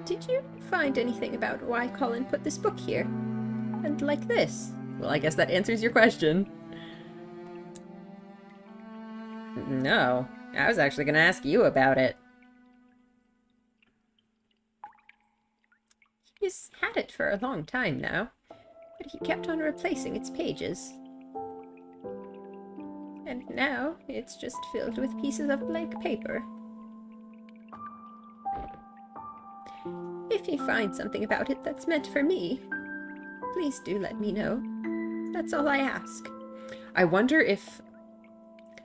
[SPEAKER 3] Did you find anything about why Colin put this book here? And like this?
[SPEAKER 1] Well, I guess that answers your question. No, I was actually going to ask you about it.
[SPEAKER 3] He's had it for a long time now, but he kept on replacing its pages. And now it's just filled with pieces of blank paper. If you find something about it that's meant for me, please do let me know. That's all I ask.
[SPEAKER 1] I wonder if...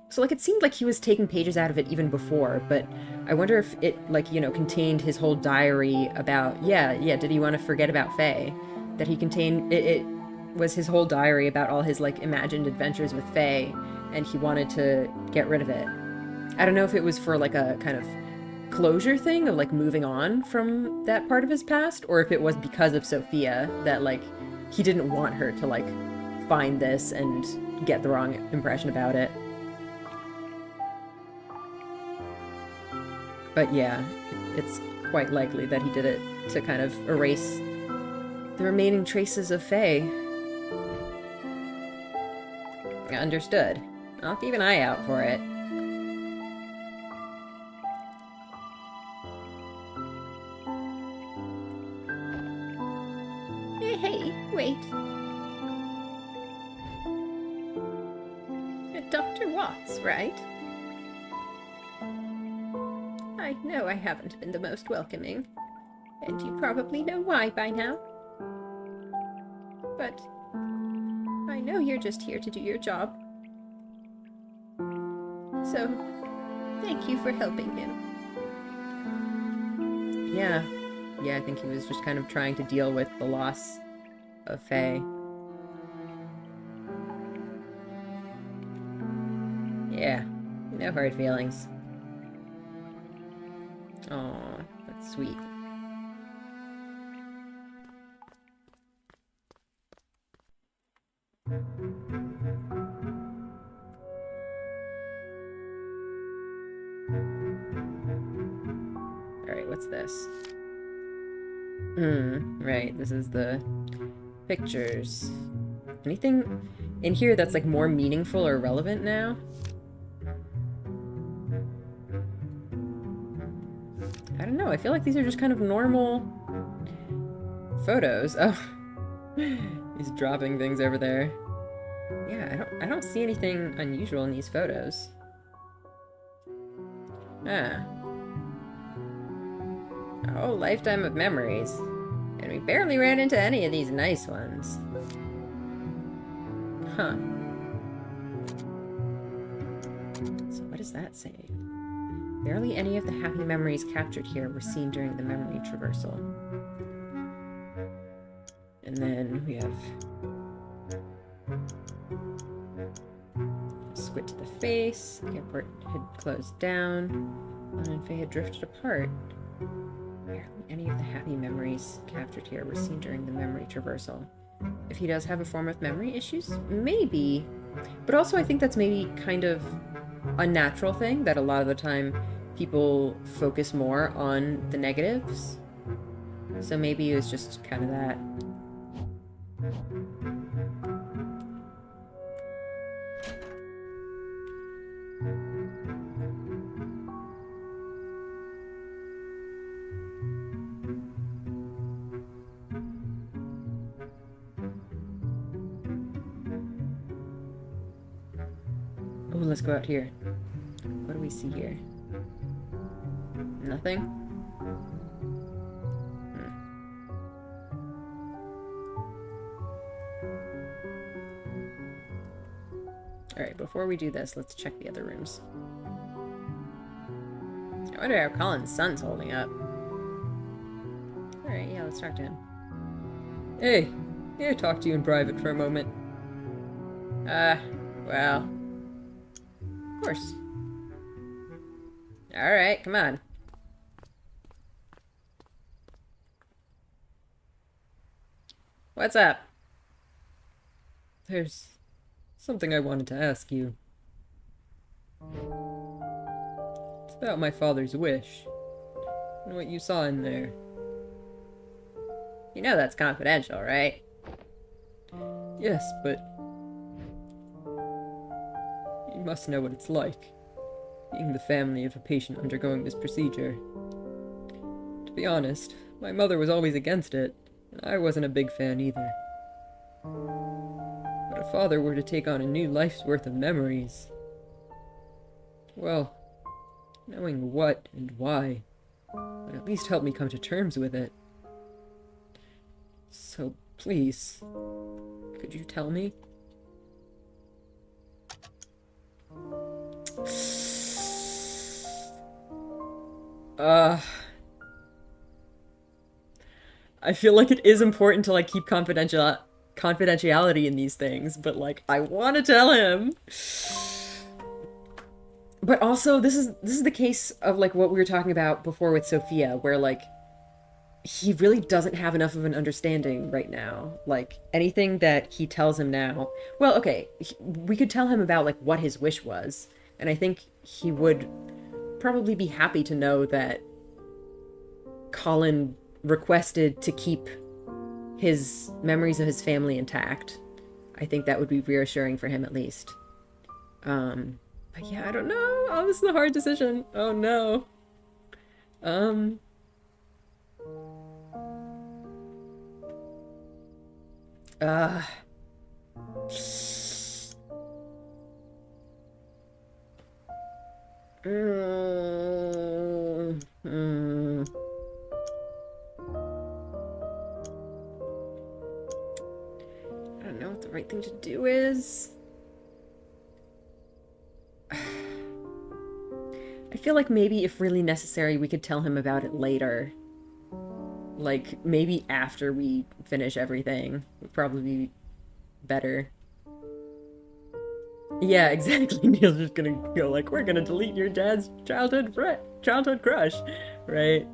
[SPEAKER 1] So, like, it seemed like he was taking pages out of it even before, but I wonder if it, like, you know, contained his whole diary about... Yeah, did he want to forget about Faye? That he contained... It was his whole diary about all his, like, imagined adventures with Faye, and he wanted to get rid of it. I don't know if it was for, like, a kind of closure thing of, like, moving on from that part of his past, or if it was because of Sophia that, like, he didn't want her to, like, find this and get the wrong impression about it. But yeah, it's quite likely that he did it to kind of erase the remaining traces of Faye. Understood. I'll keep an eye out for it.
[SPEAKER 3] Hey, wait. Dr. Watts, right? I know I haven't been the most welcoming, and you probably know why by now. But I know you're just here to do your job. So, thank you for helping him.
[SPEAKER 1] Yeah, I think he was just kind of trying to deal with the loss of Faye. Yeah, no hard feelings. Aw, that's sweet. Alright, what's this? Right, this is the pictures. Anything in here that's, like, more meaningful or relevant now? I don't know, I feel like these are just kind of normal photos. Oh, he's dropping things over there. Yeah, I don't see anything unusual in these photos. Ah. A whole lifetime of memories. And we barely ran into any of these nice ones. Huh. So what does that say? Barely any of the happy memories captured here were seen during the memory traversal. And then we have squid to the face, the airport had closed down, and Faye had drifted apart. Barely any of the happy memories captured here were seen during the memory traversal. If he does have a form of memory issues, maybe. But also I think that's maybe kind of a natural thing, that a lot of the time people focus more on the negatives. So maybe it was just kind of that. Oh, let's go out here. What do we see here? Nothing? Alright, before we do this, let's check the other rooms. I wonder how Colin's son's holding up. Alright, yeah, let's talk to him.
[SPEAKER 2] Hey, may I talk to you in private for a moment?
[SPEAKER 1] Well... Of course. Alright, come on. What's up?
[SPEAKER 2] There's something I wanted to ask you. It's about my father's wish. And what you saw in there.
[SPEAKER 1] You know that's confidential, right?
[SPEAKER 2] Yes, but... you must know what it's like, being the family of a patient undergoing this procedure. To be honest, my mother was always against it, and I wasn't a big fan either. But if father were to take on a new life's worth of memories, well, knowing what and why would at least help me come to terms with it. So please, could you tell me? I feel like it is important to like keep confidentiality in these things, but like I want to tell him.
[SPEAKER 1] But also, this is the case of like what we were talking about before with Sophia, where like he really doesn't have enough of an understanding right now. Like anything that he tells him now, well, okay, we could tell him about like what his wish was, and I think he would probably be happy to know that Colin requested to keep his memories of his family intact. I think that would be reassuring for him at least. But yeah, I don't know. Oh, this is a hard decision. Oh no. I don't know what the right thing to do is. I feel like maybe if really necessary, we could tell him about it later. Like, maybe after we finish everything would probably be better. Yeah, exactly. Neil's just gonna go like, we're gonna delete your dad's childhood crush, right?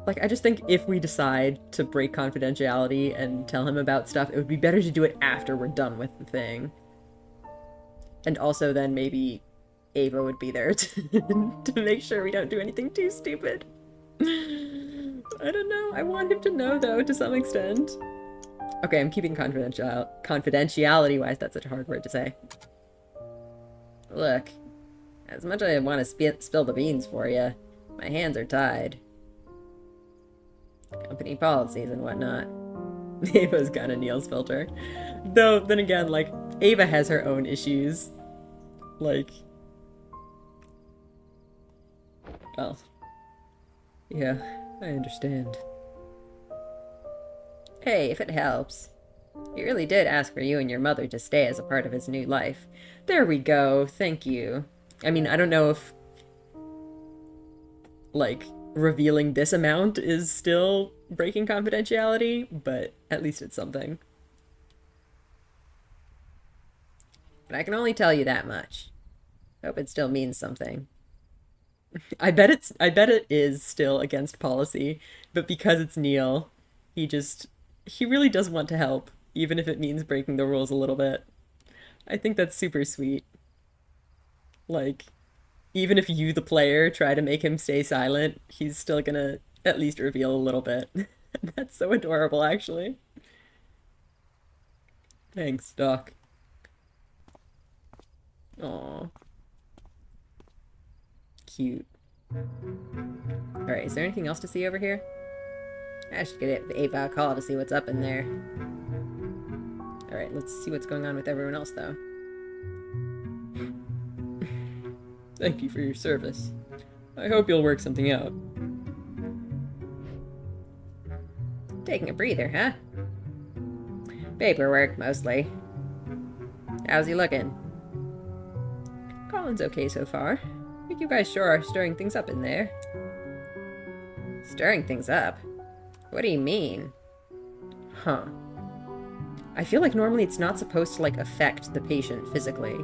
[SPEAKER 1] Like, I just think if we decide to break confidentiality and tell him about stuff, it would be better to do it after we're done with the thing. And also then maybe Ava would be there to make sure we don't do anything too stupid. I don't know. I want him to know, though, to some extent. Okay, I'm keeping confidentiality-wise. That's such a hard word to say. Look, as much as I want to spill the beans for you, my hands are tied. Company policies and whatnot. Ava's got a Neil's filter. Though, then again, like, Ava has her own issues. Like...
[SPEAKER 2] Well, yeah, I understand.
[SPEAKER 1] Hey, if it helps. He really did ask for you and your mother to stay as a part of his new life. There we go. Thank you. I mean, I don't know if, like, revealing this amount is still breaking confidentiality, but at least it's something. But I can only tell you that much. Hope it still means something. I bet it is still against policy, but because it's Neil, he really does want to help, even if it means breaking the rules a little bit. I think that's super sweet. Like, even if you, the player, try to make him stay silent, he's still gonna at least reveal a little bit. That's so adorable, actually. Thanks, Doc. Aww. Cute. Alright, is there anything else to see over here? I should get Ava a call to see what's up in there. Alright, let's see what's going on with everyone else, though.
[SPEAKER 2] Thank you for your service. I hope you'll work something out.
[SPEAKER 1] Taking a breather, huh? Paperwork, mostly. How's he looking? Colin's okay so far. But you guys sure are stirring things up in there. Stirring things up? What do you mean? Huh. I feel like normally it's not supposed to, like, affect the patient physically.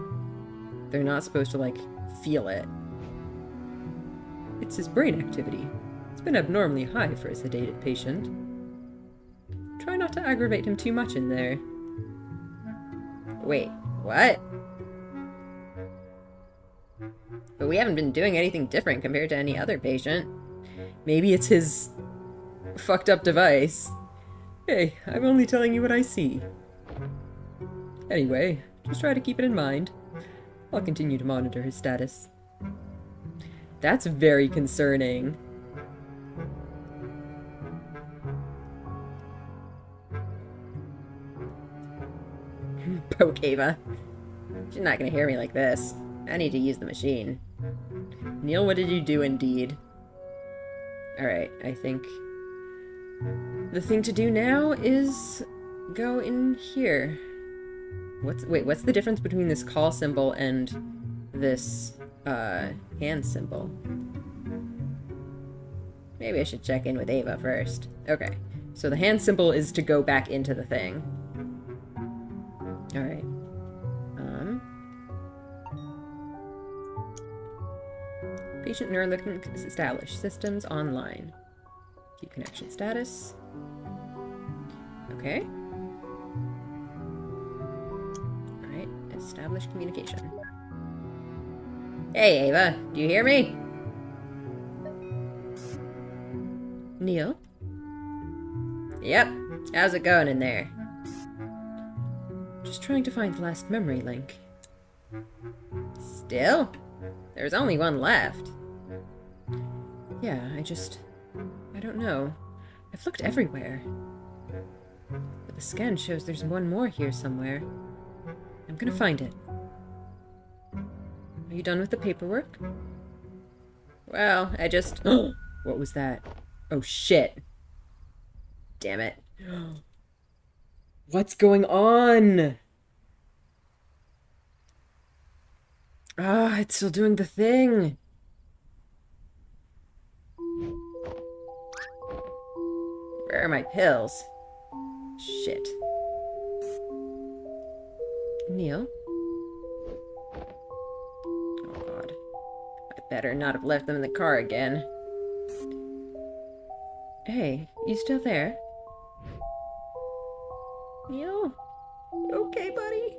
[SPEAKER 1] They're not supposed to, like, feel it. It's his brain activity. It's been abnormally high for a sedated patient. Try not to aggravate him too much in there. Wait, what? But we haven't been doing anything different compared to any other patient.
[SPEAKER 2] Maybe it's his fucked up device. Hey, I'm only telling you what I see. Anyway, just try to keep it in mind. I'll continue to monitor his status. That's very concerning.
[SPEAKER 1] Poke Ava. She's not gonna hear me like this. I need to use the machine.
[SPEAKER 2] Neil, what did you do indeed?
[SPEAKER 1] Alright, I think the thing to do now is go in here. What's the difference between this call symbol and this hand symbol? Maybe I should check in with Ava first. Okay, so the hand symbol is to go back into the thing. Alright. Patient Neuralink is established. Systems online. Keep connection status. Okay. Alright, establish communication. Hey, Ava, do you hear me? Neil? Yep. How's it going in there? Just trying to find the last memory link. Still? There's only one left. Yeah, I don't know. I've looked everywhere. But the scan shows there's one more here somewhere. I'm gonna find it. Are you done with the paperwork? Well, I just... What was that? Oh, shit. Damn it.
[SPEAKER 2] What's going on?
[SPEAKER 1] Ah, it's still doing the thing. Where are my pills? Shit. Neil? Oh god. I better not have left them in the car again. Hey, you still there? Neil? You okay, buddy?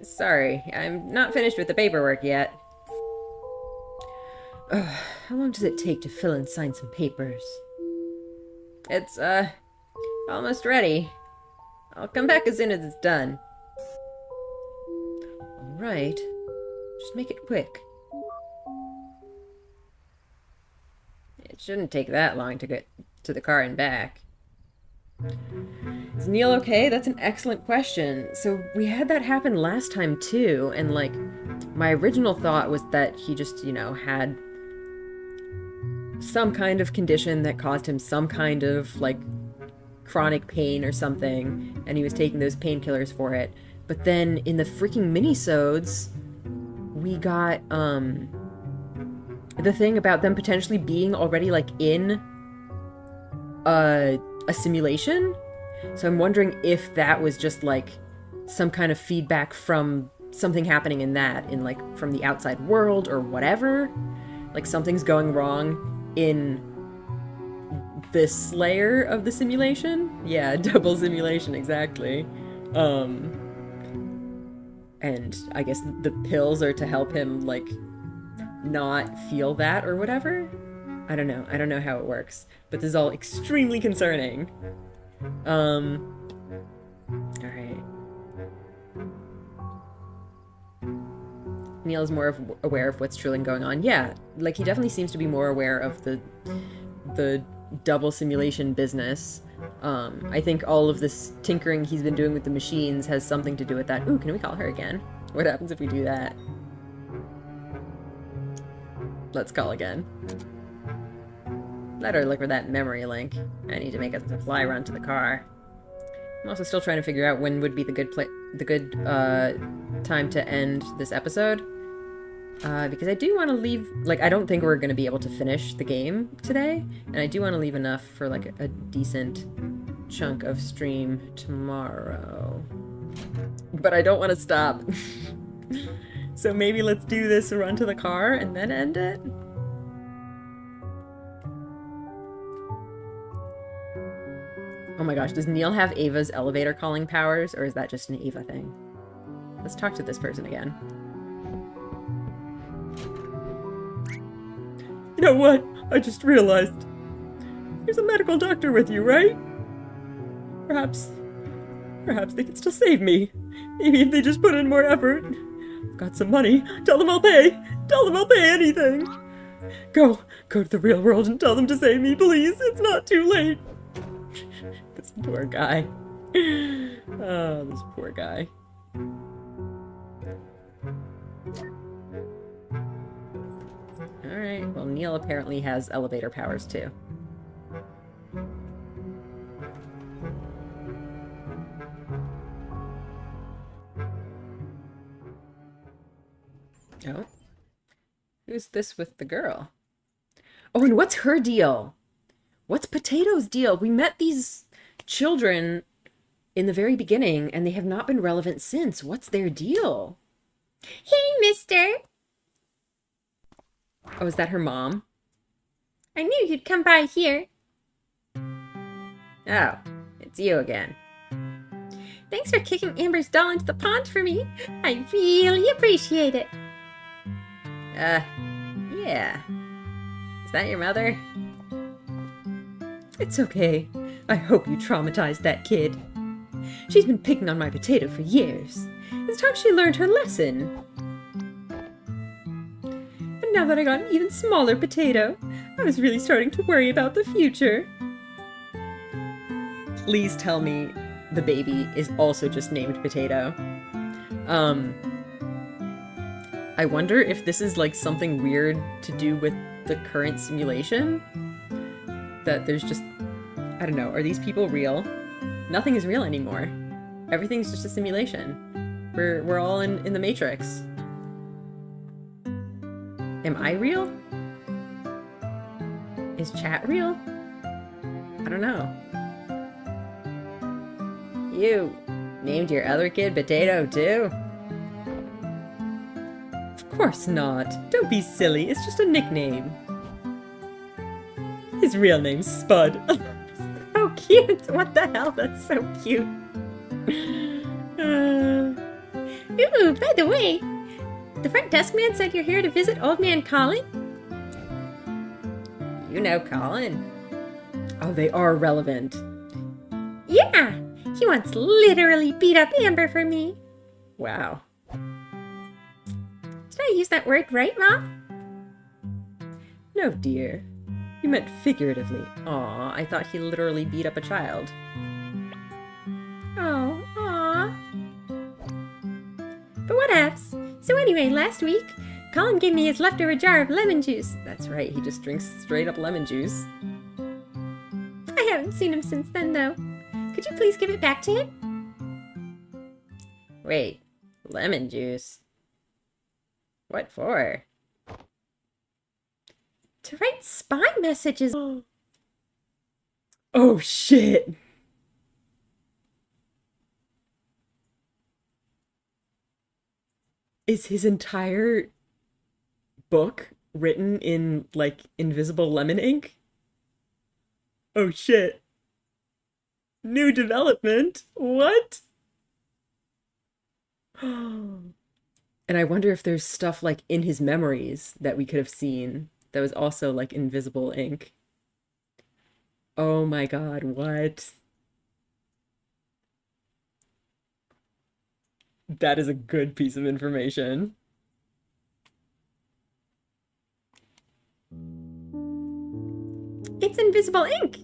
[SPEAKER 1] Sorry, I'm not finished with the paperwork yet. How long does it take to fill and sign some papers? It's, almost ready. I'll come back as soon as it's done. Alright. Just make it quick. It shouldn't take that long to get to the car and back. Is Neil okay? That's an excellent question. So we had that happen last time too, and like my original thought was that he just, you know, had some kind of condition that caused him some kind of, like, chronic pain or something, and he was taking those painkillers for it. But then in the freaking minisodes, we got, the thing about them potentially being already, like, in a simulation. So I'm wondering if that was just, like, some kind of feedback from something happening in that, in, like, from the outside world or whatever. Like, something's going wrong in this layer of the simulation. Yeah, double simulation, exactly. And I guess the pills are to help him, like, not feel that or whatever. I don't know. I don't know how it works. But this is all extremely concerning. Alright. Neil is more aware of what's truly going on. Yeah, like, he definitely seems to be more aware of the double simulation business. I think all of this tinkering he's been doing with the machines has something to do with that. Ooh, can we call her again? What happens if we do that? Let's call again. Let her look for that memory link. I need to make a fly run to the car. I'm also still trying to figure out when would be the good time to end this episode. Because I do want to leave, like, I don't think we're going to be able to finish the game today, and I do want to leave enough for, like, a decent chunk of stream tomorrow. But I don't want to stop. So maybe let's do this run to the car and then end it? Oh my gosh, does Neil have Ava's elevator calling powers, or is that just an Ava thing? Let's talk to this person again.
[SPEAKER 2] You know what? I just realized. There's a medical doctor with you, right? Perhaps they can still save me. Maybe if they just put in more effort. I've got some money. Tell them I'll pay. Tell them I'll pay anything. Go to the real world and tell them to save me, please. It's not too late.
[SPEAKER 1] This poor guy. Oh, this poor guy. Alright, well, Neil apparently has elevator powers too. Oh. Who's this with the girl? Oh, and what's her deal? What's Potato's deal? We met these children in the very beginning, and they have not been relevant since. What's their deal?
[SPEAKER 3] Hey, mister!
[SPEAKER 1] Oh, is that her mom?
[SPEAKER 3] I knew you'd come by here.
[SPEAKER 1] Oh, it's you again.
[SPEAKER 3] Thanks for kicking Amber's doll into the pond for me. I really appreciate it.
[SPEAKER 1] Yeah. Is that your mother?
[SPEAKER 2] It's okay. I hope you traumatized that kid. She's been picking on my potato for years. It's time she learned her lesson. And now that I got an even smaller potato, I was really starting to worry about the future.
[SPEAKER 1] Please tell me the baby is also just named Potato. I wonder if this is, like, something weird to do with the current simulation? That there's just... I don't know, are these people real? Nothing is real anymore. Everything's just a simulation. We're all in the Matrix. Am I real? Is chat real? I don't know. You named your other kid Potato too?
[SPEAKER 2] Of course not. Don't be silly. It's just a nickname. His real name's Spud.
[SPEAKER 3] So cute! What the hell? That's so cute. Ooh, by the way, the front desk man said you're here to visit Old Man Colin?
[SPEAKER 1] You know Colin? Oh, they are relevant.
[SPEAKER 3] Yeah! He once literally beat up Amber for me.
[SPEAKER 1] Wow.
[SPEAKER 3] Did I use that word right, Mom?
[SPEAKER 2] No, dear. You meant figuratively.
[SPEAKER 1] Aw, I thought he literally beat up a child.
[SPEAKER 3] Oh, aw. But whatevs. So anyway, last week, Colin gave me his leftover jar of lemon juice.
[SPEAKER 1] That's right, he just drinks straight up lemon juice.
[SPEAKER 3] I haven't seen him since then, though. Could you please give it back to him?
[SPEAKER 1] Wait, lemon juice? What for?
[SPEAKER 3] To write spy messages.
[SPEAKER 1] Oh shit! Is his entire book written in, like, invisible lemon ink? Oh shit. New development? What? And I wonder if there's stuff, like, in his memories that we could have seen that was also, like, invisible ink. Oh my god, what? That is a good piece of information.
[SPEAKER 3] It's invisible ink.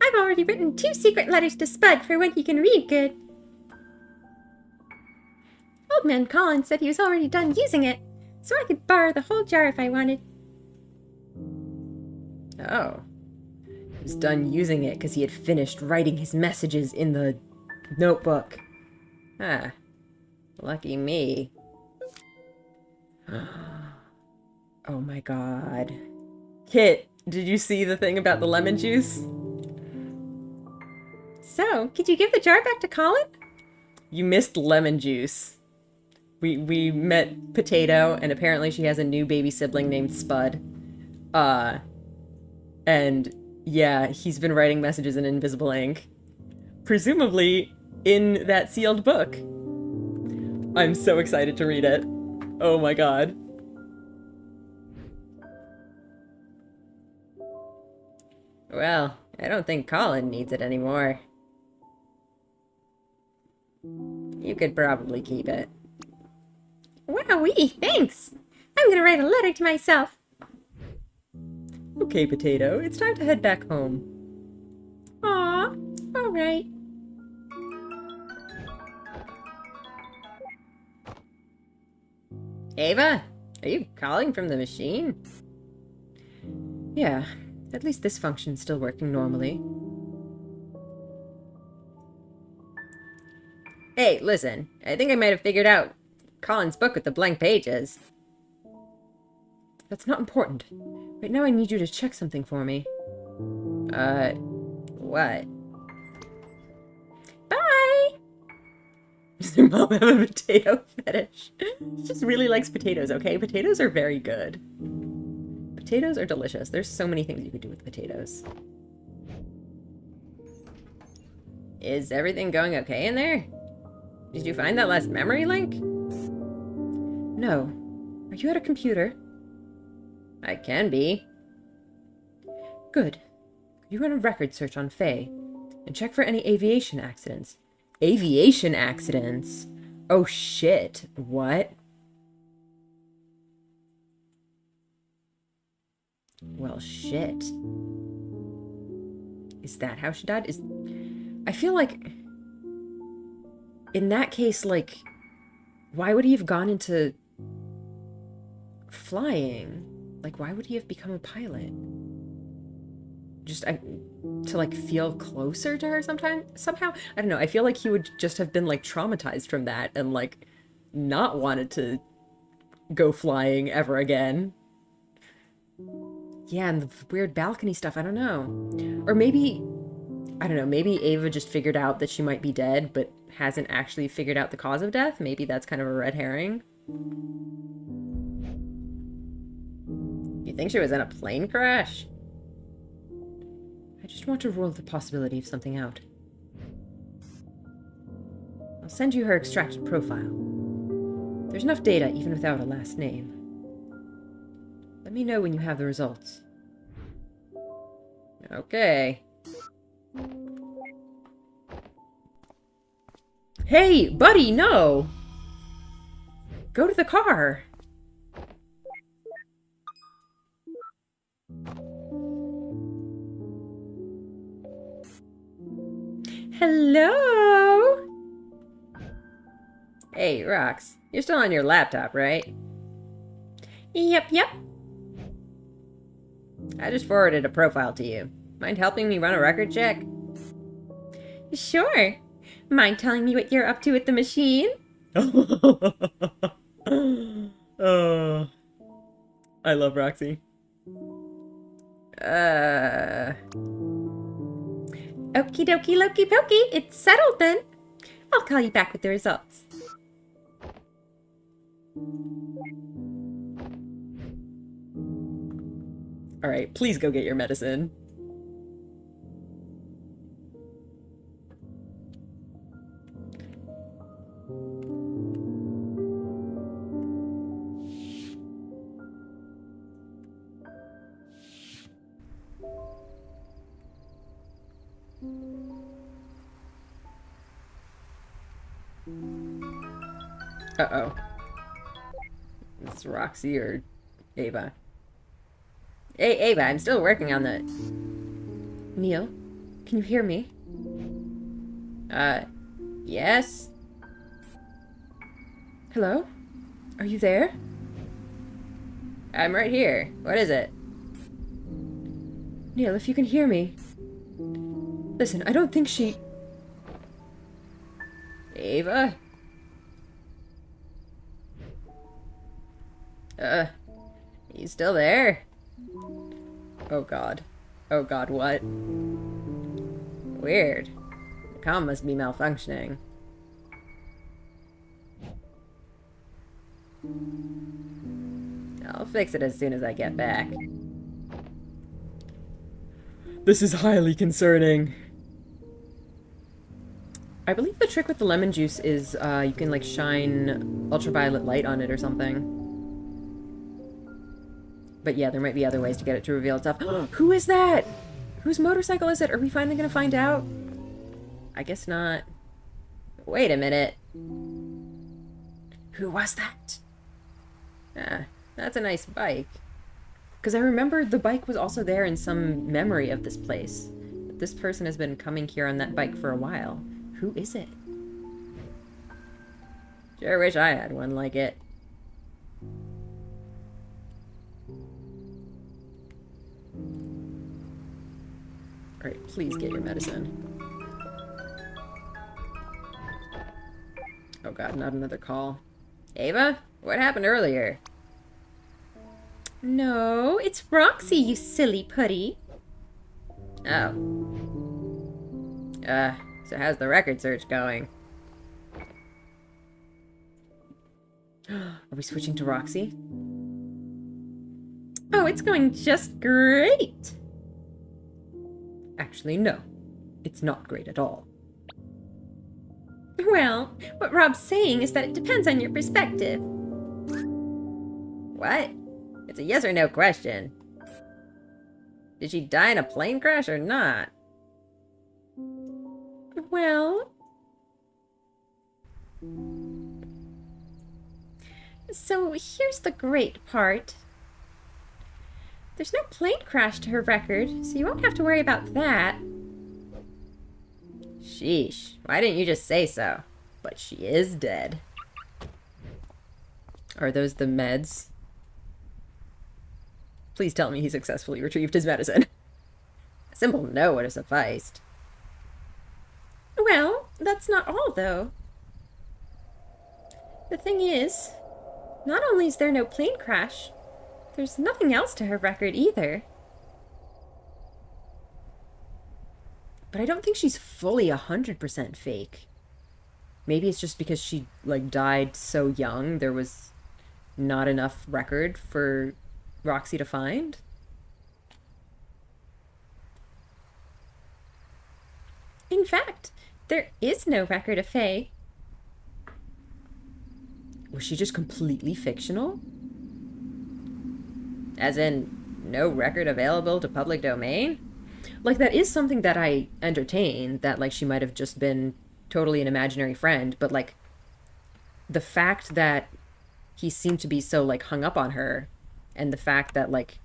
[SPEAKER 3] I've already written 2 secret letters to Spud for when he can read good. Old Man Colin said he was already done using it, so I could borrow the whole jar if I wanted.
[SPEAKER 1] Oh. He was done using it because he had finished writing his messages in the notebook. Ah. Lucky me. Oh my god. Kit, did you see the thing about the lemon juice?
[SPEAKER 3] So, could you give the jar back to Colin?
[SPEAKER 1] You missed lemon juice. We met Potato, and apparently she has a new baby sibling named Spud. And yeah, he's been writing messages in invisible ink. Presumably in that sealed book. I'm so excited to read it. Oh my god. Well, I don't think Colin needs it anymore. You could probably keep it.
[SPEAKER 3] Wowee, thanks. I'm gonna write a letter to myself.
[SPEAKER 1] Okay, Potato, it's time to head back home.
[SPEAKER 3] Aw, alright.
[SPEAKER 1] Ava, are you calling from the machine? Yeah, at least this function's still working normally. Hey, listen, I think I might have figured out Colin's book with the blank pages. That's not important. Right now I need you to check something for me. What?
[SPEAKER 3] Bye!
[SPEAKER 1] Does your mom have a potato fetish? She just really likes potatoes, okay? Potatoes are very good. Potatoes are delicious. There's so many things you could do with potatoes. Is everything going okay in there? Did you find that last memory link? No. Are you at a computer? I can be. Good. You run a record search on Faye and check for any aviation accidents. Aviation accidents? Oh shit. What? Well, shit. Is that how she died? I feel like in that case, like, why would he have gone into flying? Like, why would he have become a pilot? Just to, like, feel closer to her somehow? I don't know. I feel like he would just have been, like, traumatized from that and, like, not wanted to go flying ever again. Yeah, and the weird balcony stuff, I don't know. Or maybe, I don't know, maybe Ava just figured out that she might be dead, but hasn't actually figured out the cause of death. Maybe that's kind of a red herring. You think she was in a plane crash? I just want to rule the possibility of something out. I'll send you her extracted profile. There's enough data even without a last name. Let me know when you have the results. Okay. Hey, buddy, no! Go to the car!
[SPEAKER 3] Hello?
[SPEAKER 1] Hey, Rox, you're still on your laptop, right?
[SPEAKER 3] Yep, yep.
[SPEAKER 1] I just forwarded a profile to you. Mind helping me run a record check?
[SPEAKER 3] Sure. Mind telling me what you're up to with the machine?
[SPEAKER 2] Oh, I love Roxy.
[SPEAKER 3] Okie dokie lokey pokey, it's settled then. I'll call you back with the results.
[SPEAKER 2] Alright, please go get your medicine.
[SPEAKER 1] Uh-oh. It's Roxy or Ava. Hey, Ava, I'm still working on the...
[SPEAKER 3] Neil, can you hear me?
[SPEAKER 1] Yes?
[SPEAKER 3] Hello? Are you there?
[SPEAKER 1] I'm right here. What is it?
[SPEAKER 3] Neil, if you can hear me. Listen, I don't think she...
[SPEAKER 1] Ava? You still there?
[SPEAKER 2] Oh god. Oh god, what?
[SPEAKER 1] Weird. The comm must be malfunctioning. I'll fix it as soon as I get back.
[SPEAKER 2] This is highly concerning.
[SPEAKER 1] I believe the trick with the lemon juice is you can like shine ultraviolet light on it or something. But yeah, there might be other ways to get it to reveal itself. Who is that? Whose motorcycle is it? Are we finally gonna find out? I guess not. Wait a minute. Who was that? Ah, that's a nice bike. Because I remember the bike was also there in some memory of this place. This person has been coming here on that bike for a while. Who is it? Sure wish I had one like it. Alright, please get your medicine. Oh god, not another call. Ava? What happened earlier?
[SPEAKER 3] No, it's Roxy, you silly putty.
[SPEAKER 1] Oh. So how's the record search going? Are we switching to Roxy?
[SPEAKER 3] Oh, it's going just great.
[SPEAKER 1] Actually, no. It's not great at all.
[SPEAKER 3] Well, what Rob's saying is that it depends on your perspective.
[SPEAKER 1] What? It's a yes or no question. Did she die in a plane crash or not?
[SPEAKER 3] Well... So here's the great part. There's no plane crash to her record, so you won't have to worry about that.
[SPEAKER 1] Sheesh. Why didn't you just say so? But she is dead.
[SPEAKER 2] Are those the meds? Please tell me he successfully retrieved his medicine.
[SPEAKER 1] A simple no would have sufficed.
[SPEAKER 3] Well, that's not all, though. The thing is, not only is there no plane crash, there's nothing else to her record either.
[SPEAKER 1] But I don't think she's fully 100% fake. Maybe it's just because she, like, died so young, there was not enough record for Roxy to find?
[SPEAKER 3] In fact, there is no record of Faye.
[SPEAKER 1] Was she just completely fictional? As in, no record available to public domain? Like, that is something that I entertain, that, like, she might have just been totally an imaginary friend, but, like, the fact that he seemed to be so, like, hung up on her, and the fact that, like,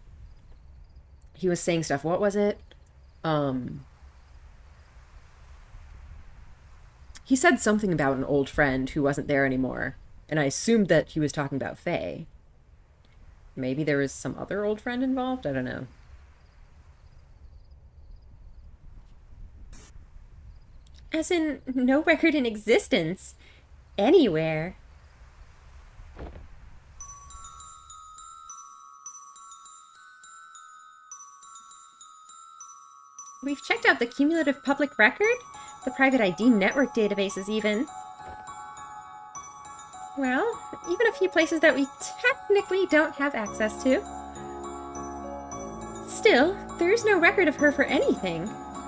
[SPEAKER 1] he was saying stuff, He said something about an old friend who wasn't there anymore, and I assumed that he was talking about Faye. Maybe there was some other old friend involved? I don't know.
[SPEAKER 3] As in, no record in existence. Anywhere. We've checked out the cumulative public record, the private ID network databases even. Well, even a few places that we technically don't have access to. Still, there's no record of her for anything.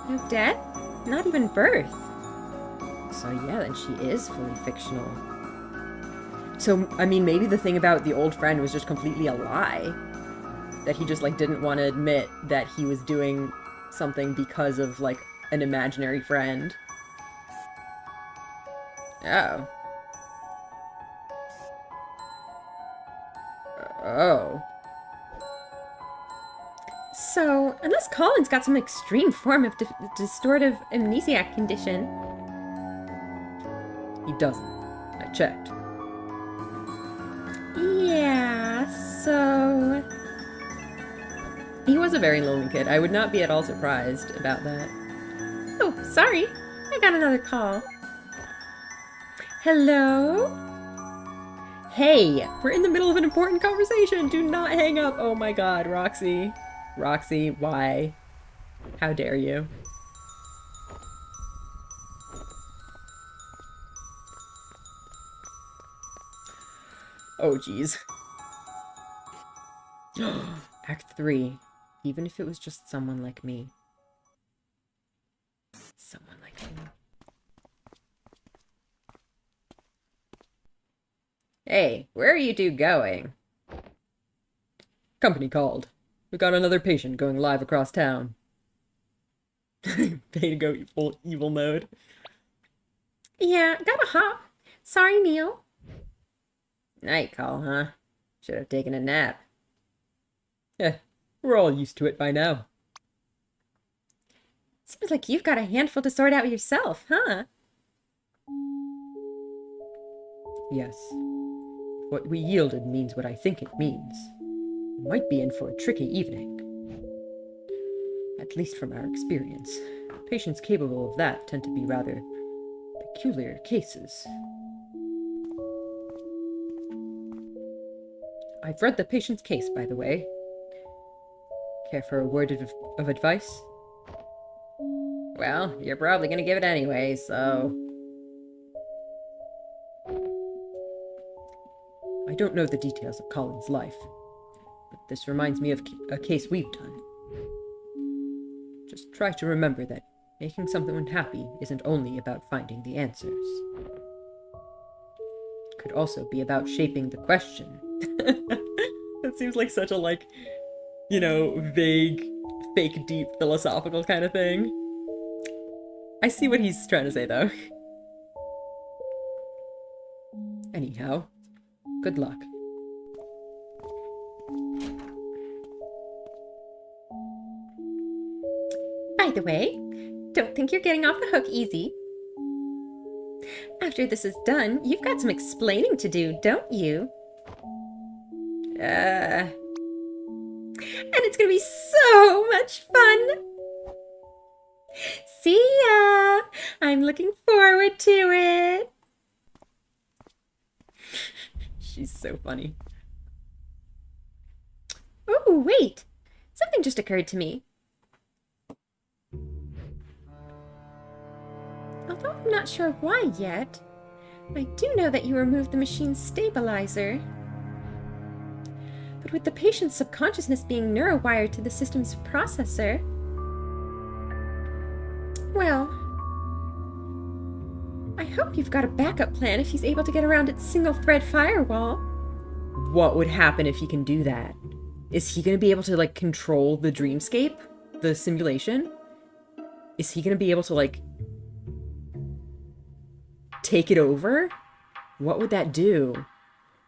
[SPEAKER 3] No death, not even birth.
[SPEAKER 1] So yeah, then she is fully fictional. So, I mean, maybe the thing about the old friend was just completely a lie. That he just, like, didn't want to admit that he was doing something because of, like, an imaginary friend. Oh. Oh.
[SPEAKER 3] So, unless Colin's got some extreme form of distortive amnesiac condition.
[SPEAKER 1] He doesn't. I checked.
[SPEAKER 3] Yeah, so...
[SPEAKER 1] He was a very lonely kid. I would not be at all surprised about that.
[SPEAKER 3] Oh, sorry. I got another call. Hello?
[SPEAKER 1] Hey! We're in the middle of an important conversation! Do not hang up! Oh my god, Roxy. Roxy, why? How dare you? Oh, jeez. Act 3. Even if it was just someone like me. Someone like me. Hey, where are you two going? Company called. We got another patient going live across town. Pay to go evil mode.
[SPEAKER 3] Yeah, gotta hop. Sorry, Neil.
[SPEAKER 1] Night call, huh? Should have taken a nap. Yeah, we're all used to it by now.
[SPEAKER 3] Seems like you've got a handful to sort out yourself, huh?
[SPEAKER 1] Yes. What we yielded means what I think it means. We might be in for a tricky evening. At least from our experience. Patients capable of that tend to be rather peculiar cases. I've read the patient's case, by the way. Care for a word of advice? Well, you're probably gonna give it anyway, so... I don't know the details of Colin's life, but this reminds me of a case we've done. Just try to remember that making someone happy isn't only about finding the answers. It could also be about shaping the question. That seems like such a, like, you know, vague, fake, deep, philosophical kind of thing. I see what he's trying to say, though. Anyhow, good luck.
[SPEAKER 3] By the way, don't think you're getting off the hook easy. After this is done, you've got some explaining to do, don't you? And it's gonna be so much fun! See ya! I'm looking forward to it!
[SPEAKER 1] She's so funny.
[SPEAKER 3] Oh, wait! Something just occurred to me. Although I'm not sure why yet, I do know that you removed the machine's stabilizer. But with the patient's subconsciousness being neurowired to the system's processor... Well... I hope you've got a backup plan if he's able to get around its single-thread firewall.
[SPEAKER 1] What would happen if he can do that? Is he going to be able to, like, control the dreamscape? The simulation? Is he going to be able to, like, take it over? What would that do?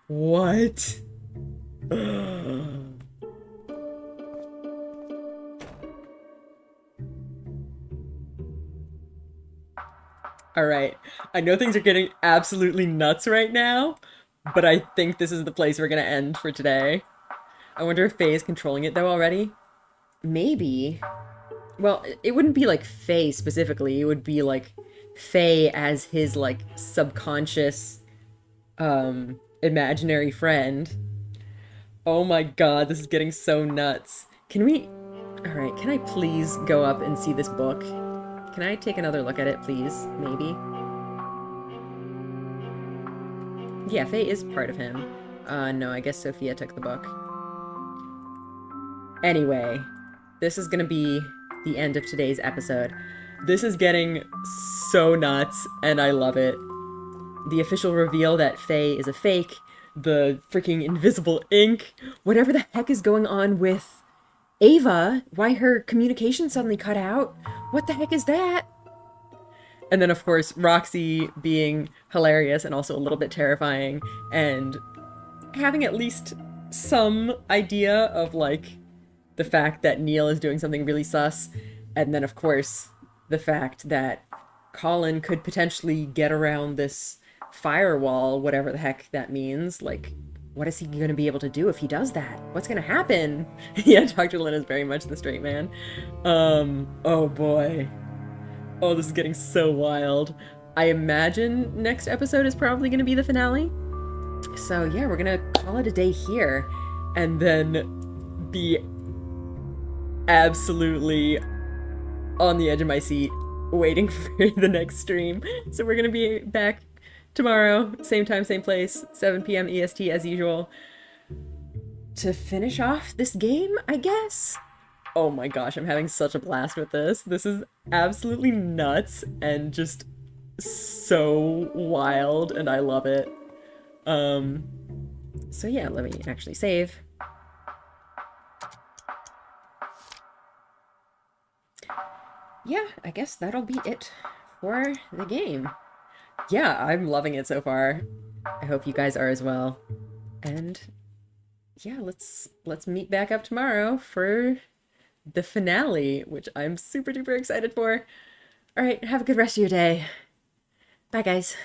[SPEAKER 1] What?
[SPEAKER 2] All right. I know things are getting absolutely nuts right now, but I think this is the place we're gonna end for today. I wonder if Faye is controlling it though already.
[SPEAKER 1] Maybe. Well, it wouldn't be like Faye specifically. It would be like Faye as his like subconscious imaginary friend. Oh my god, this is getting so nuts. Can we All right, can I please go up and see this book? Can I take another look at it, please? Maybe. Yeah, Faye is part of him. No, I guess Sophia took the book. Anyway, this is gonna be the end of today's episode. This is getting so nuts, and I love it. The official reveal that Faye is a fake, the freaking invisible ink, whatever the heck is going on with Ava, why her communication suddenly cut out. What the heck is that? And then, of course, Roxy being hilarious and also a little bit terrifying, and having at least some idea of, like, the fact that Neil is doing something really sus. And then, of course, the fact that Colin could potentially get around this firewall, whatever the heck that means. Like, what is he going to be able to do if he does that? What's going to happen? Yeah, Dr. Lin is very much the straight man. Oh boy. Oh, this is getting so wild. I imagine next episode is probably going to be the finale. So yeah, we're going to call it a day here. And then be absolutely on the edge of my seat waiting for the next stream. So we're going to be back tomorrow, same time, same place, 7 p.m. EST as usual, to finish off this game, I guess? Oh my gosh, I'm having such a blast with this. This is absolutely nuts and just so wild, and I love it. So yeah, let me actually save. Yeah, I guess that'll be it for the game. Yeah, I'm loving it so far. I hope you guys are as well. And yeah, let's meet back up tomorrow for the finale, which I'm super duper excited for. All right, have a good rest of your day. Bye, guys.